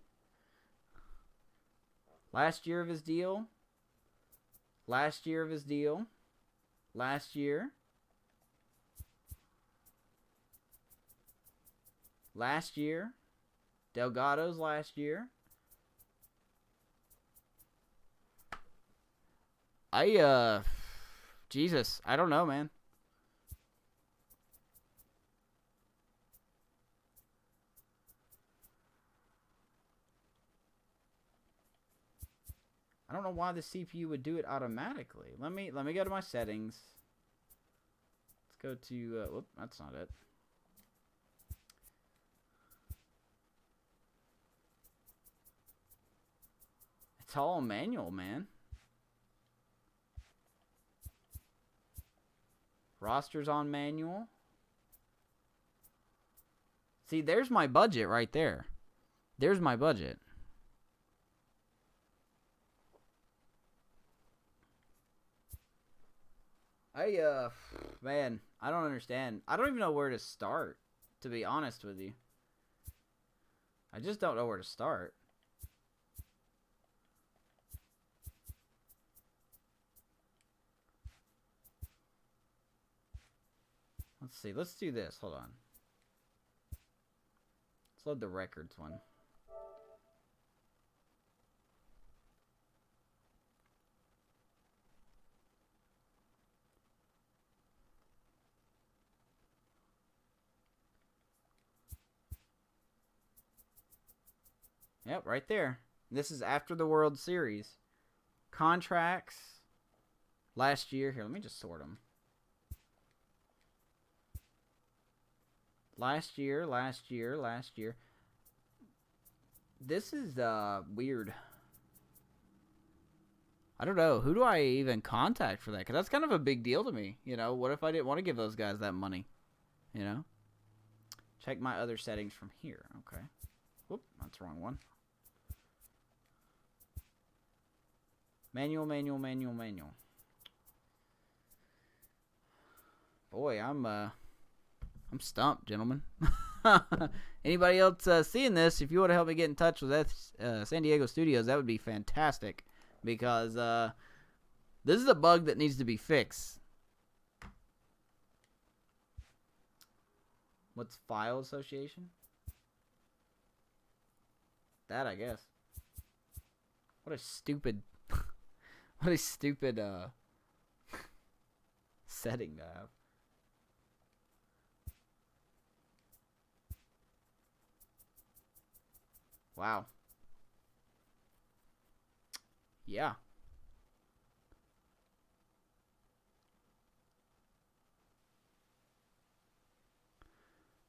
S2: Last year of his deal. Last year of his deal. Last year. Last year. Delgado's last year. Jesus, I don't know, man. I don't know why the CPU would do it automatically. Let me go to my settings. Let's go to whoop, that's not it. It's all manual, man. Rosters on manual. See, there's my budget right there. There's my budget. Man, I don't understand. I don't even know where to start, to be honest with you. I just don't know where to start. Let's see. Let's do this. Hold on. Let's load the records one. Yep, right there. This is after the World Series. Contracts. Last year. Here, let me just sort them. Last year. This is weird. I don't know. Who do I even contact for that? Because that's kind of a big deal to me. You know, what if I didn't want to give those guys that money? You know? Check my other settings from here. Okay. Whoop, that's the wrong one. Manual. Boy, I'm stumped, gentlemen. Anybody else seeing this, if you want to help me get in touch with San Diego Studios, that would be fantastic. Because this is a bug that needs to be fixed. What's file association? That, I guess. What a stupid... what a stupid setting to have. Wow. Yeah.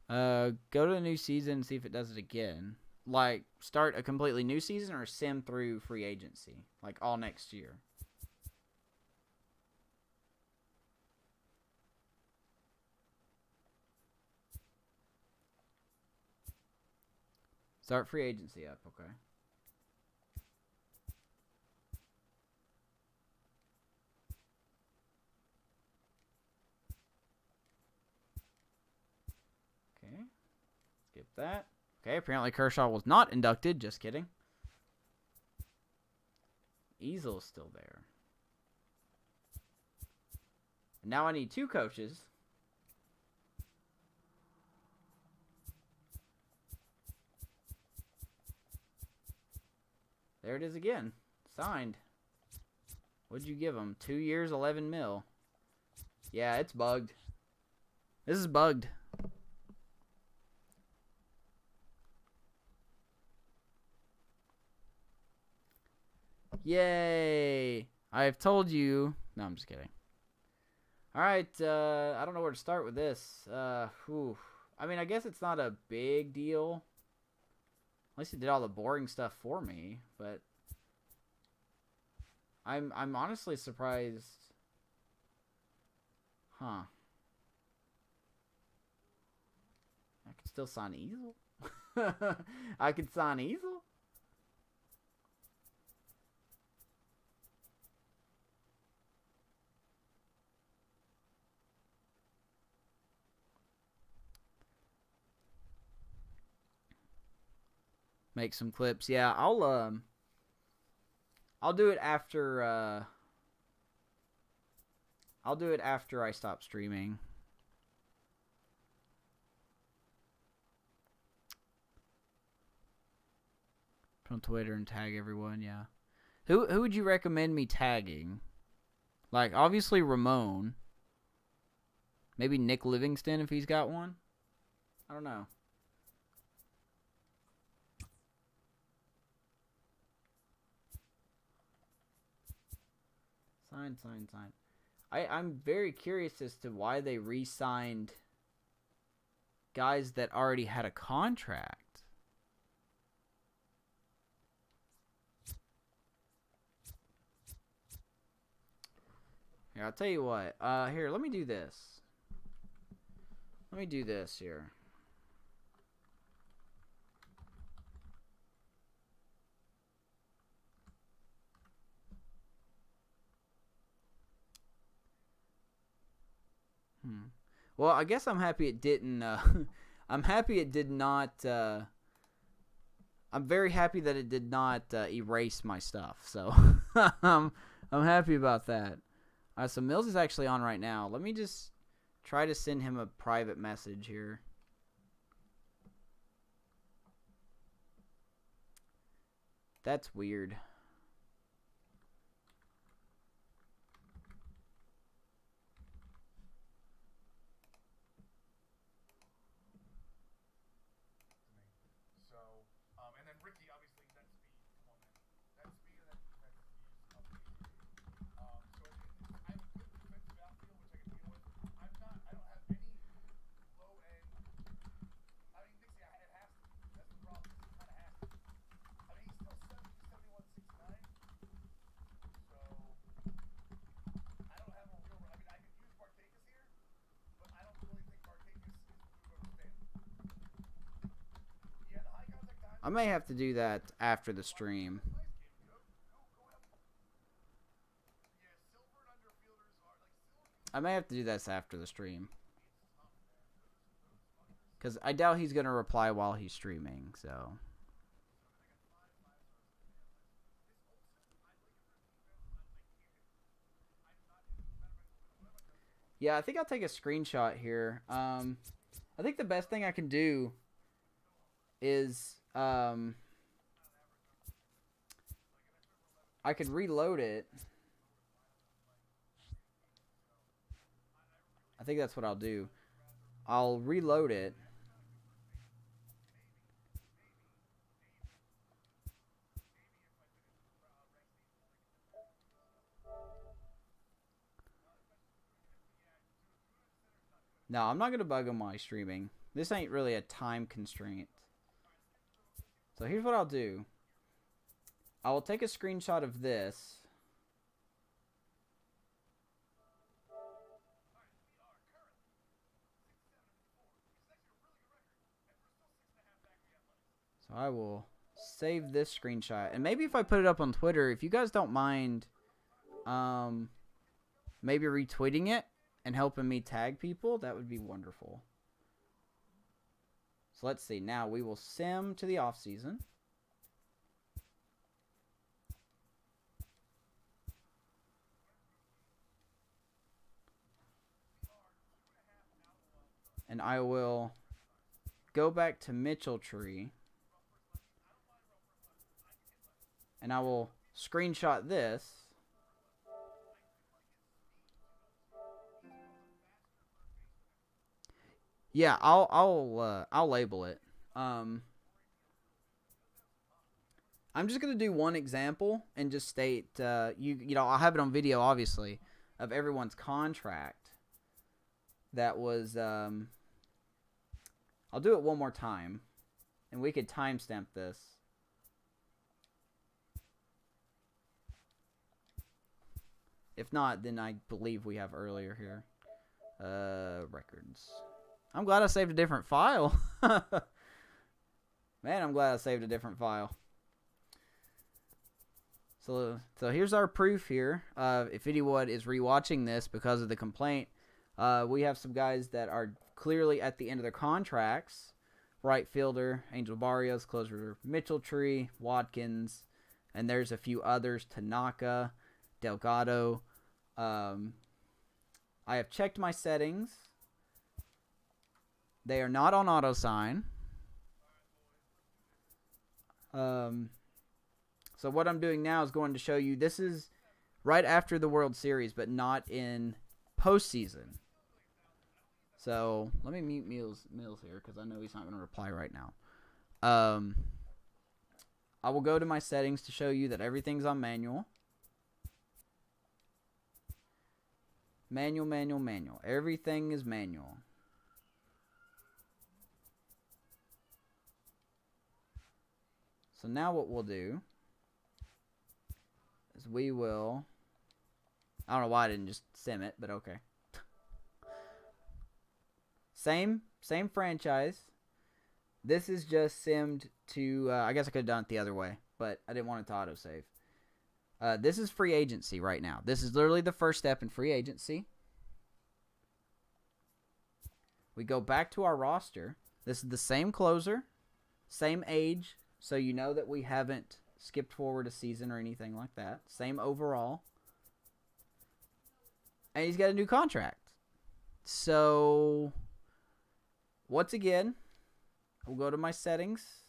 S2: Go to the new season and see if it does it again. Like, start a completely new season or sim through free agency? Like, all next year. Start free agency up, okay. Okay. Skip that. Okay, apparently Kershaw was not inducted. Just kidding. Easel's still there. And now I need 2 coaches. There it is again. Signed. What'd you give him? 2 years, 11 mil. Yeah, it's bugged. This is bugged. Yay! I've told you. No, I'm just kidding. Alright, I don't know where to start with this. I mean, I guess it's not a big deal. At least he did all the boring stuff for me, but I'm honestly surprised. Huh. I could still sign Easel. I could sign Easel. Make some clips. Yeah, I'll do it after I stop streaming. on Twitter and tag everyone. Yeah. Who would you recommend me tagging? Like, obviously Ramon. Maybe Nick Livingston if he's got one. I don't know. Sign. I'm very curious as to why they re-signed guys that already had a contract. Here, I'll tell you what. Here, let me do this. Let me do this here. Well, I guess I'm happy it didn't. I'm happy it did not. I'm very happy that it did not erase my stuff. So I'm happy about that. So Mills is actually on right now. Let me just try to send him a private message here. That's weird. I may have to do that after the stream. I may have to do this after the stream. Because I doubt he's going to reply while he's streaming, so. Yeah, I think I'll take a screenshot here. I think the best thing I can do is I could reload it. I think that's what I'll do. I'll reload it. No, I'm not going to bug him while he's streaming. This ain't really a time constraint. So here's what I'll do. I will take a screenshot of this. So I will save this screenshot. And maybe if I put it up on Twitter, if you guys don't mind maybe retweeting it and helping me tag people, that would be wonderful. So let's see. Now we will sim to the off season. And I will go back to Mitchell Tree. And I will screenshot this. Yeah, I'll label it. I'm just gonna do one example and just state you know, I'll have it on video obviously of everyone's contract that was I'll do it one more time and we could timestamp this. If not, then I believe we have earlier here. Records. I'm glad I saved a different file. Man, I'm glad I saved a different file. So here's our proof here. If anyone is rewatching this because of the complaint, we have some guys that are clearly at the end of their contracts. Right fielder, Angel Barrios, closer Mitchell Tree, Watkins, and there's a few others, Tanaka, Delgado. I have checked my settings. They are not on auto sign. So what I'm doing now is going to show you, this is right after the World Series, but not in postseason. So let me mute Mills here because I know he's not going to reply right now. I will go to my settings to show you that everything's on manual. Manual, manual, manual. Everything is manual. So now what we'll do is we will, I don't know why I didn't just sim it, but okay. Same franchise. This is just simmed to, I guess I could have done it the other way, but I didn't want it to autosave. This is free agency right now. This is literally the first step in free agency. We go back to our roster. This is the same closer, same age, so you know that we haven't skipped forward a season or anything like that. Same overall. And he's got a new contract. So, once again, we'll go to my settings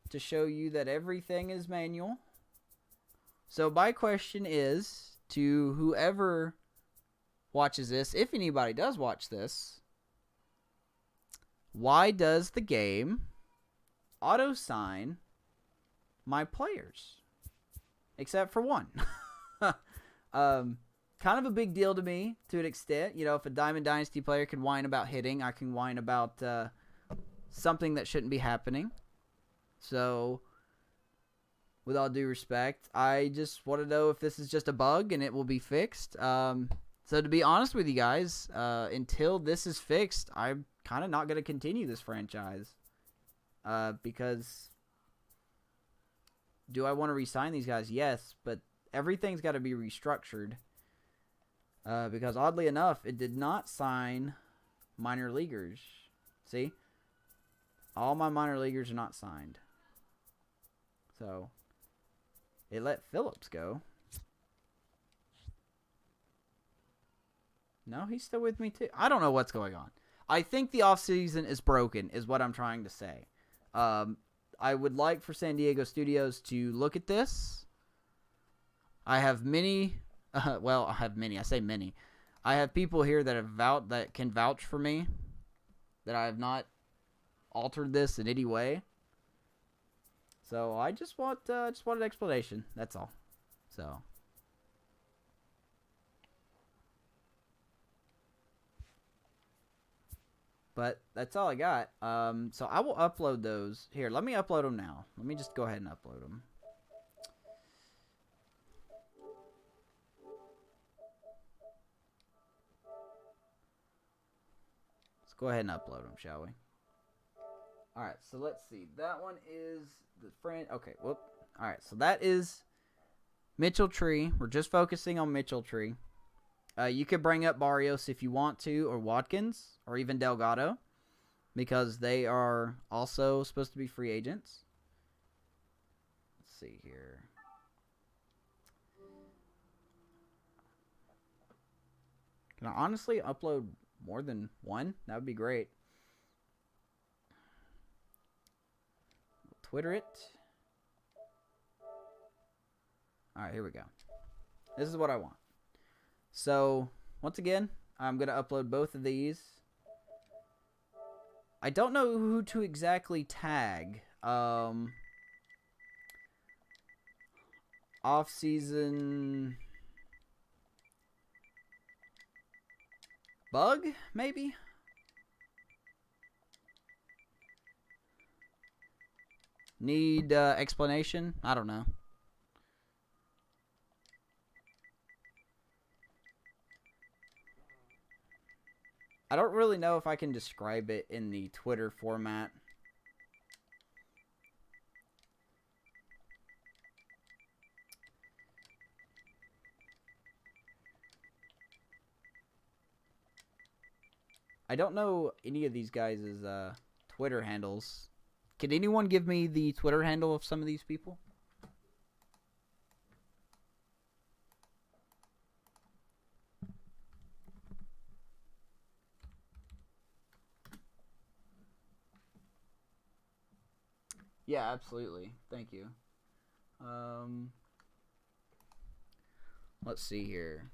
S2: to show you that everything is manual. So my question is to whoever watches this, if anybody does watch this, why does the game auto-sign my players? Except for one. Kind of a big deal to me to an extent. You know, if a Diamond Dynasty player can whine about hitting, I can whine about something that shouldn't be happening. So, with all due respect, I just want to know if this is just a bug and it will be fixed. So, to be honest with you guys, until this is fixed, I'm kind of not going to continue this franchise. Because, do I want to re-sign these guys? Yes, but everything's got to be restructured. Because, oddly enough, it did not sign minor leaguers. See? All my minor leaguers are not signed. So, it let Phillips go. No, he's still with me too. I don't know what's going on. I think the offseason is broken, is what I'm trying to say. I would like for San Diego Studios to look at this. I have many, well, I have many. I say many. I have people here that can vouch for me that I have not altered this in any way. So I just want an explanation. That's all. So. But that's all I got. So I will upload those. Here, let me upload them now. Let me just go ahead and upload them. Let's go ahead and upload them, shall we? Alright, so let's see. That one is the friend. Okay, whoop. Alright, so that is Mitchell Tree. We're just focusing on Mitchell Tree. You could bring up Barrios if you want to, or Watkins, or even Delgado, because they are also supposed to be free agents. Let's see here. Can I honestly upload more than one? That would be great. Twitter it. Alright, here we go. This is what I want. So, once again, I'm going to upload both of these. I don't know who to exactly tag. Off-season bug, maybe? Need explanation? I don't know. I don't really know if I can describe it in the Twitter format. I don't know any of these guys' Twitter handles. Can anyone give me the Twitter handle of some of these people? Yeah, absolutely. Thank you. Let's see here.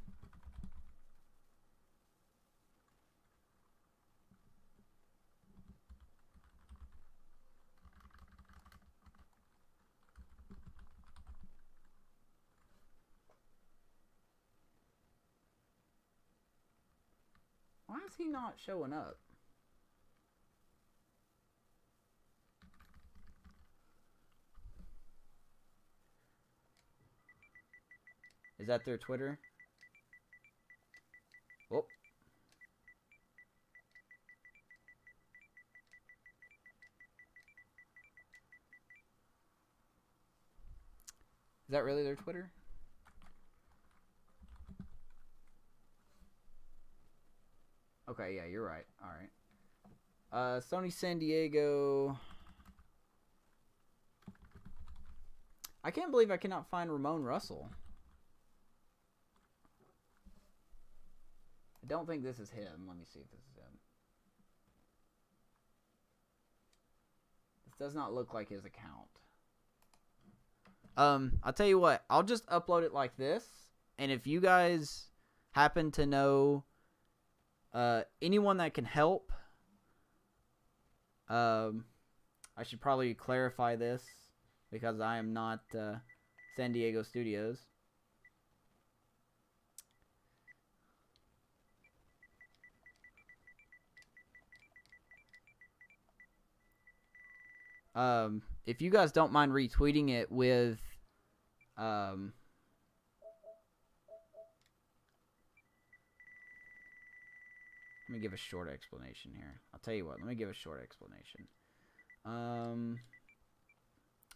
S2: Why is he not showing up? Is that their Twitter? Oh. Is that really their Twitter? Okay, yeah, you're right. All right. Sony San Diego. I can't believe I cannot find Ramon Russell. I don't think this is him. Let me see if this is him. This does not look like his account. I'll tell you what. I'll just upload it like this. And if you guys happen to know anyone that can help, I should probably clarify this because I am not San Diego Studios. If you guys don't mind retweeting it with let me give a short explanation here. I'll tell you what, let me give a short explanation.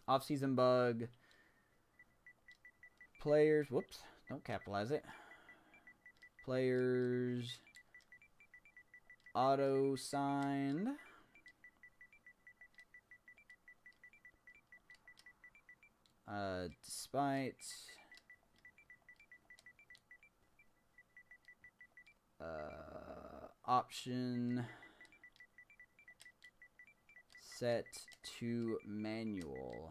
S2: Off-season bug. Players, whoops, don't capitalize it. Players auto signed. Despite option set to manual.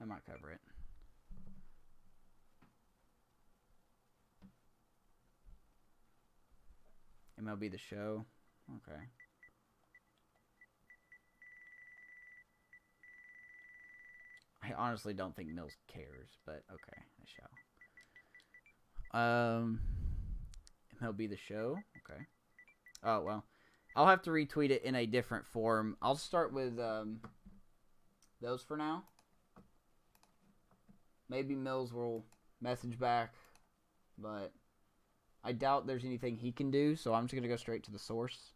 S2: I might cover it. MLB The Show. Okay. I honestly don't think Mills cares, but okay, I shall. MLB The Show. Okay. Oh, well. I'll have to retweet it in a different form. I'll start with those for now. Maybe Mills will message back, but I doubt there's anything he can do, so I'm just going to go straight to the source.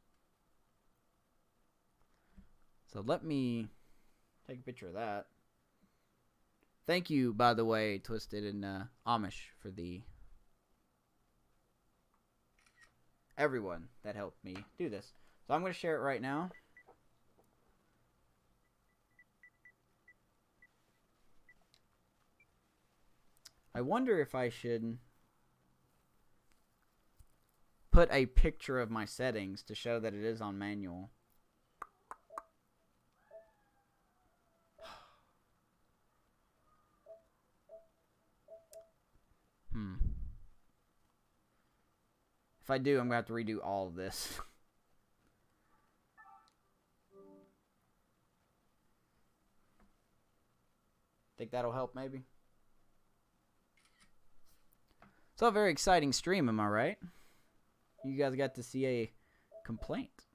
S2: So let me take a picture of that. Thank you, by the way, Twisted and Amish, for the everyone that helped me do this. So I'm going to share it right now. I wonder if I should put a picture of my settings to show that it is on manual. If I do, I'm going to have to redo all of this. Think that'll help, maybe? So, a very exciting stream, am I right? You guys got to see a complaint.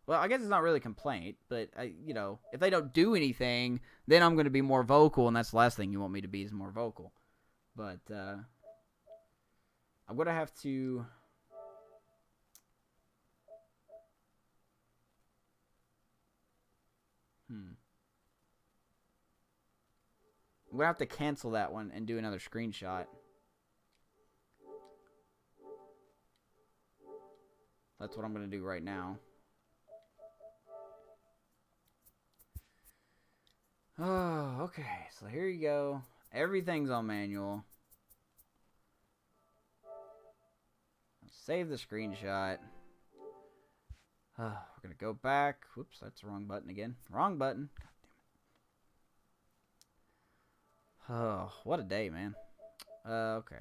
S2: Well, I guess it's not really a complaint, but, you know, if they don't do anything, then I'm going to be more vocal, and that's the last thing you want me to be is more vocal. But, I'm going to have to... I'm going to have to cancel that one and do another screenshot. That's what I'm going to do right now. Oh, okay. So here you go. Everything's on manual. Save the screenshot. We're going to go back. Whoops, that's the wrong button again. Wrong button. God damn it. Oh, what a day, man. Okay.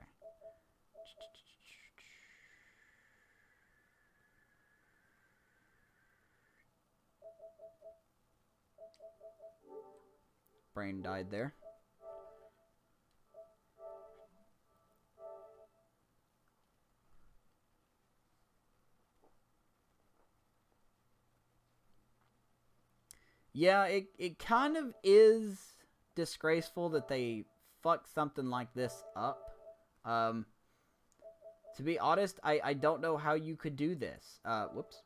S2: Brain died there. Yeah, it kind of is disgraceful that they fucked something like this up. To be honest, I don't know how you could do this. Whoops.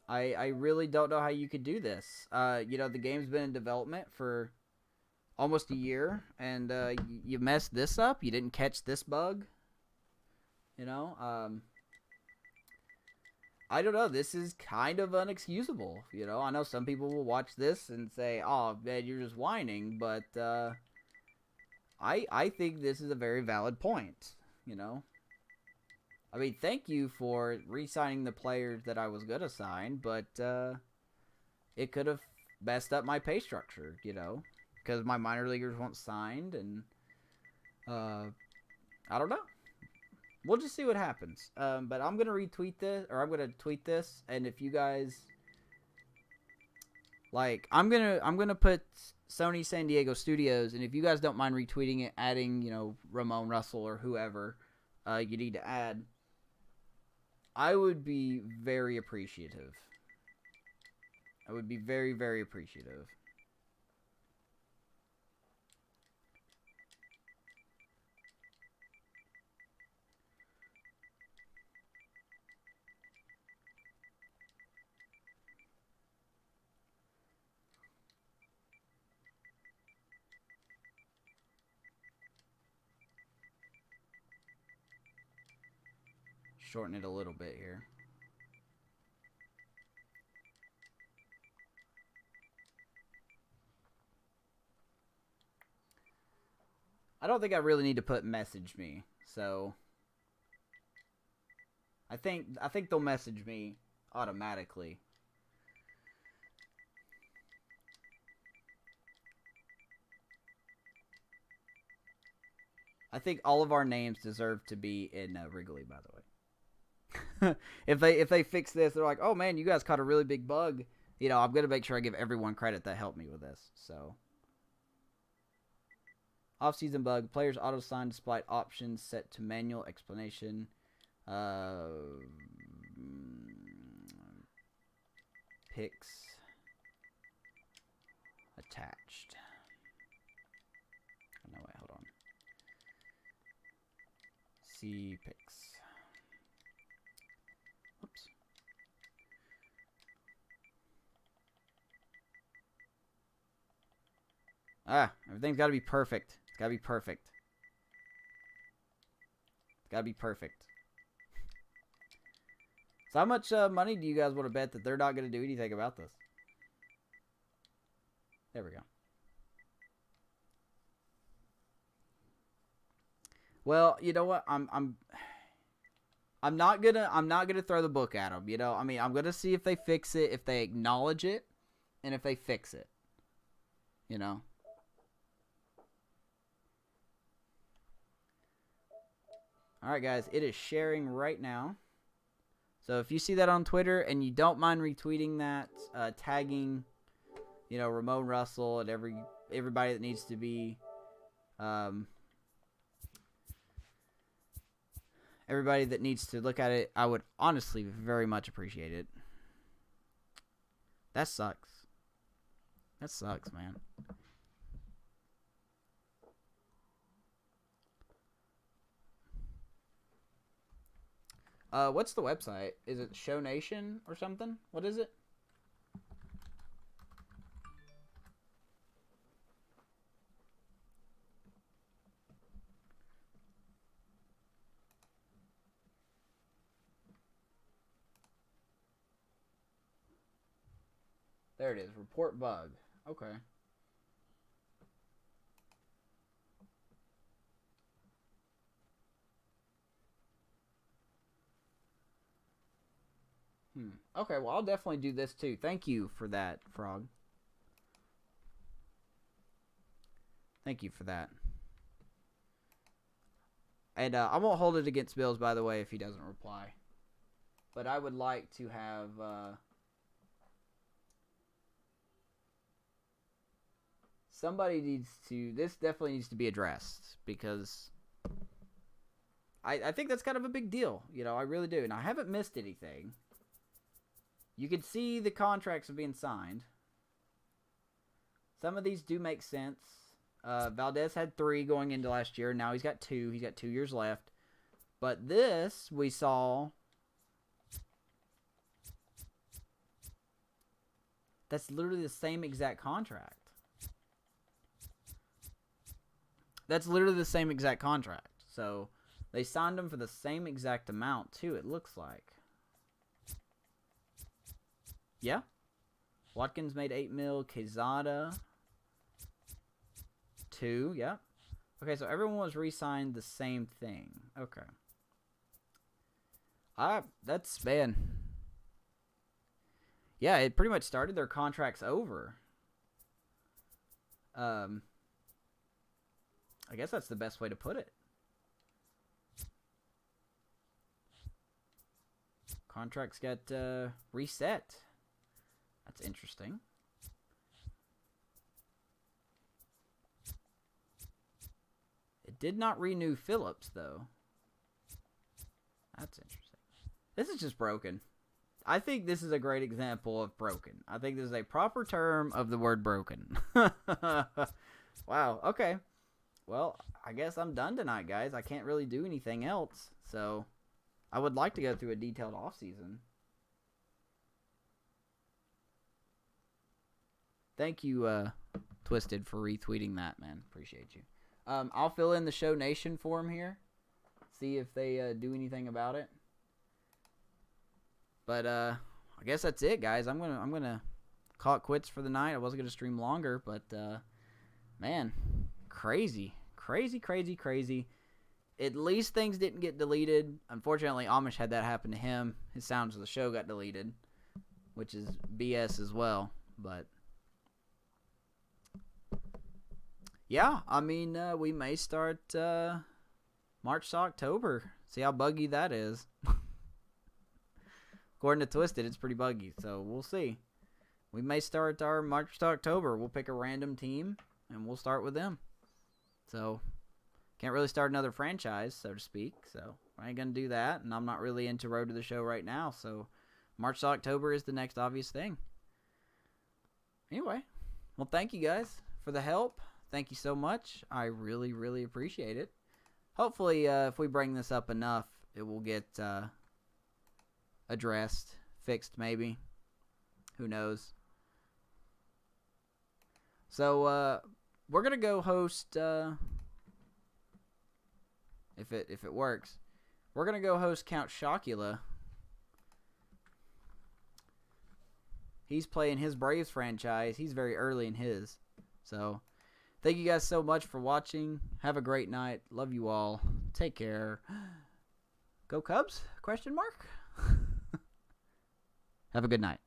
S2: I really don't know how you could do this. You know, the game's been in development for almost a year, and you messed this up. You didn't catch this bug. You know, I don't know. This is kind of unexcusable. You know, I know some people will watch this and say, "Oh, man, you're just whining," but I think this is a very valid point. You know, I mean, thank you for re-signing the players that I was gonna sign, but it could have messed up my pay structure. You know, because my minor leaguers weren't signed, and I don't know. We'll just see what happens. But I'm gonna retweet this, or I'm gonna tweet this, and if you guys like, I'm gonna put Sony San Diego Studios, and if you guys don't mind retweeting it, adding, you know, Ramon Russell or whoever you need to add, I would be very appreciative. I would be very, very appreciative. Shorten it a little bit here. I don't think I really need to put message me, so I think they'll message me automatically. I think all of our names deserve to be in Wrigley, by the way. if they fix this, they're like, "Oh man, you guys caught a really big bug." You know, I'm gonna make sure I give everyone credit that helped me with this. So, off-season bug: players auto-sign despite options set to manual explanation. Pics attached. Oh, no, wait, hold on. See pics. Oops. Everything's got to be perfect. It's got to be perfect. It's got to be perfect. So how much money do you guys want to bet that they're not going to do anything about this? There we go. Well, you know what? I'm not gonna throw the book at them. You know, I mean, I'm gonna see if they fix it, if they acknowledge it, and if they fix it. You know. All right, guys, it is sharing right now. So if you see that on Twitter and you don't mind retweeting that, tagging, you know, Ramon Russell and everybody that needs to be, everybody that needs to look at it, I would honestly very much appreciate it. That sucks. That sucks, man. What's the website? Is it Show Nation or something? What is it? There it is. Report bug. Okay. Okay, well, I'll definitely do this too. Thank you for that, Frog. Thank you for that. And I won't hold it against Bills, by the way, if he doesn't reply. But I would like to have... somebody needs to... This definitely needs to be addressed. Because I think that's kind of a big deal. You know, I really do. And I haven't missed anything. You can see the contracts are being signed. Some of these do make sense. Valdez had 3 going into last year. Now he's got 2. He's got 2 years left. But this, we saw... That's literally the same exact contract. That's literally the same exact contract. So, they signed him for the same exact amount, too, it looks like. Yeah. Watkins made $8 million. Quezada, 2. Yeah. Okay, so everyone was re-signed the same thing. Okay. That's, man. Yeah, it pretty much started their contracts over. I guess that's the best way to put it. Contracts got reset. That's interesting. It did not renew Phillips, though. That's interesting. This is just broken. I think this is a great example of broken. I think this is a proper term of the word broken. Wow, okay. Well, I guess I'm done tonight, guys. I can't really do anything else. So, I would like to go through a detailed offseason. Thank you, Twisted, for retweeting that, man. Appreciate you. I'll fill in the Show Nation forum here. See if they do anything about it. But I guess that's it, guys. I'm gonna call it quits for the night. I wasn't gonna stream longer, but man, crazy. At least things didn't get deleted. Unfortunately, Amish had that happen to him. His Sounds of the Show got deleted, which is BS as well. But yeah, I mean, we may start March to October. See how buggy that is. According to Twisted, it's pretty buggy, so we'll see. We may start our March to October. We'll pick a random team, and we'll start with them. So, can't really start another franchise, so to speak, so I ain't going to do that, and I'm not really into Road to the Show right now, so March to October is the next obvious thing. Anyway, well, thank you guys for the help. Thank you so much. I really, really appreciate it. Hopefully, if we bring this up enough, it will get addressed, fixed maybe. Who knows? So, we're going to go host, if it works, we're going to go host Count Chocula. He's playing his Braves franchise. He's very early in his. So, thank you guys so much for watching. Have a great night. Love you all. Take care. Go Cubs? Question mark? Have a good night.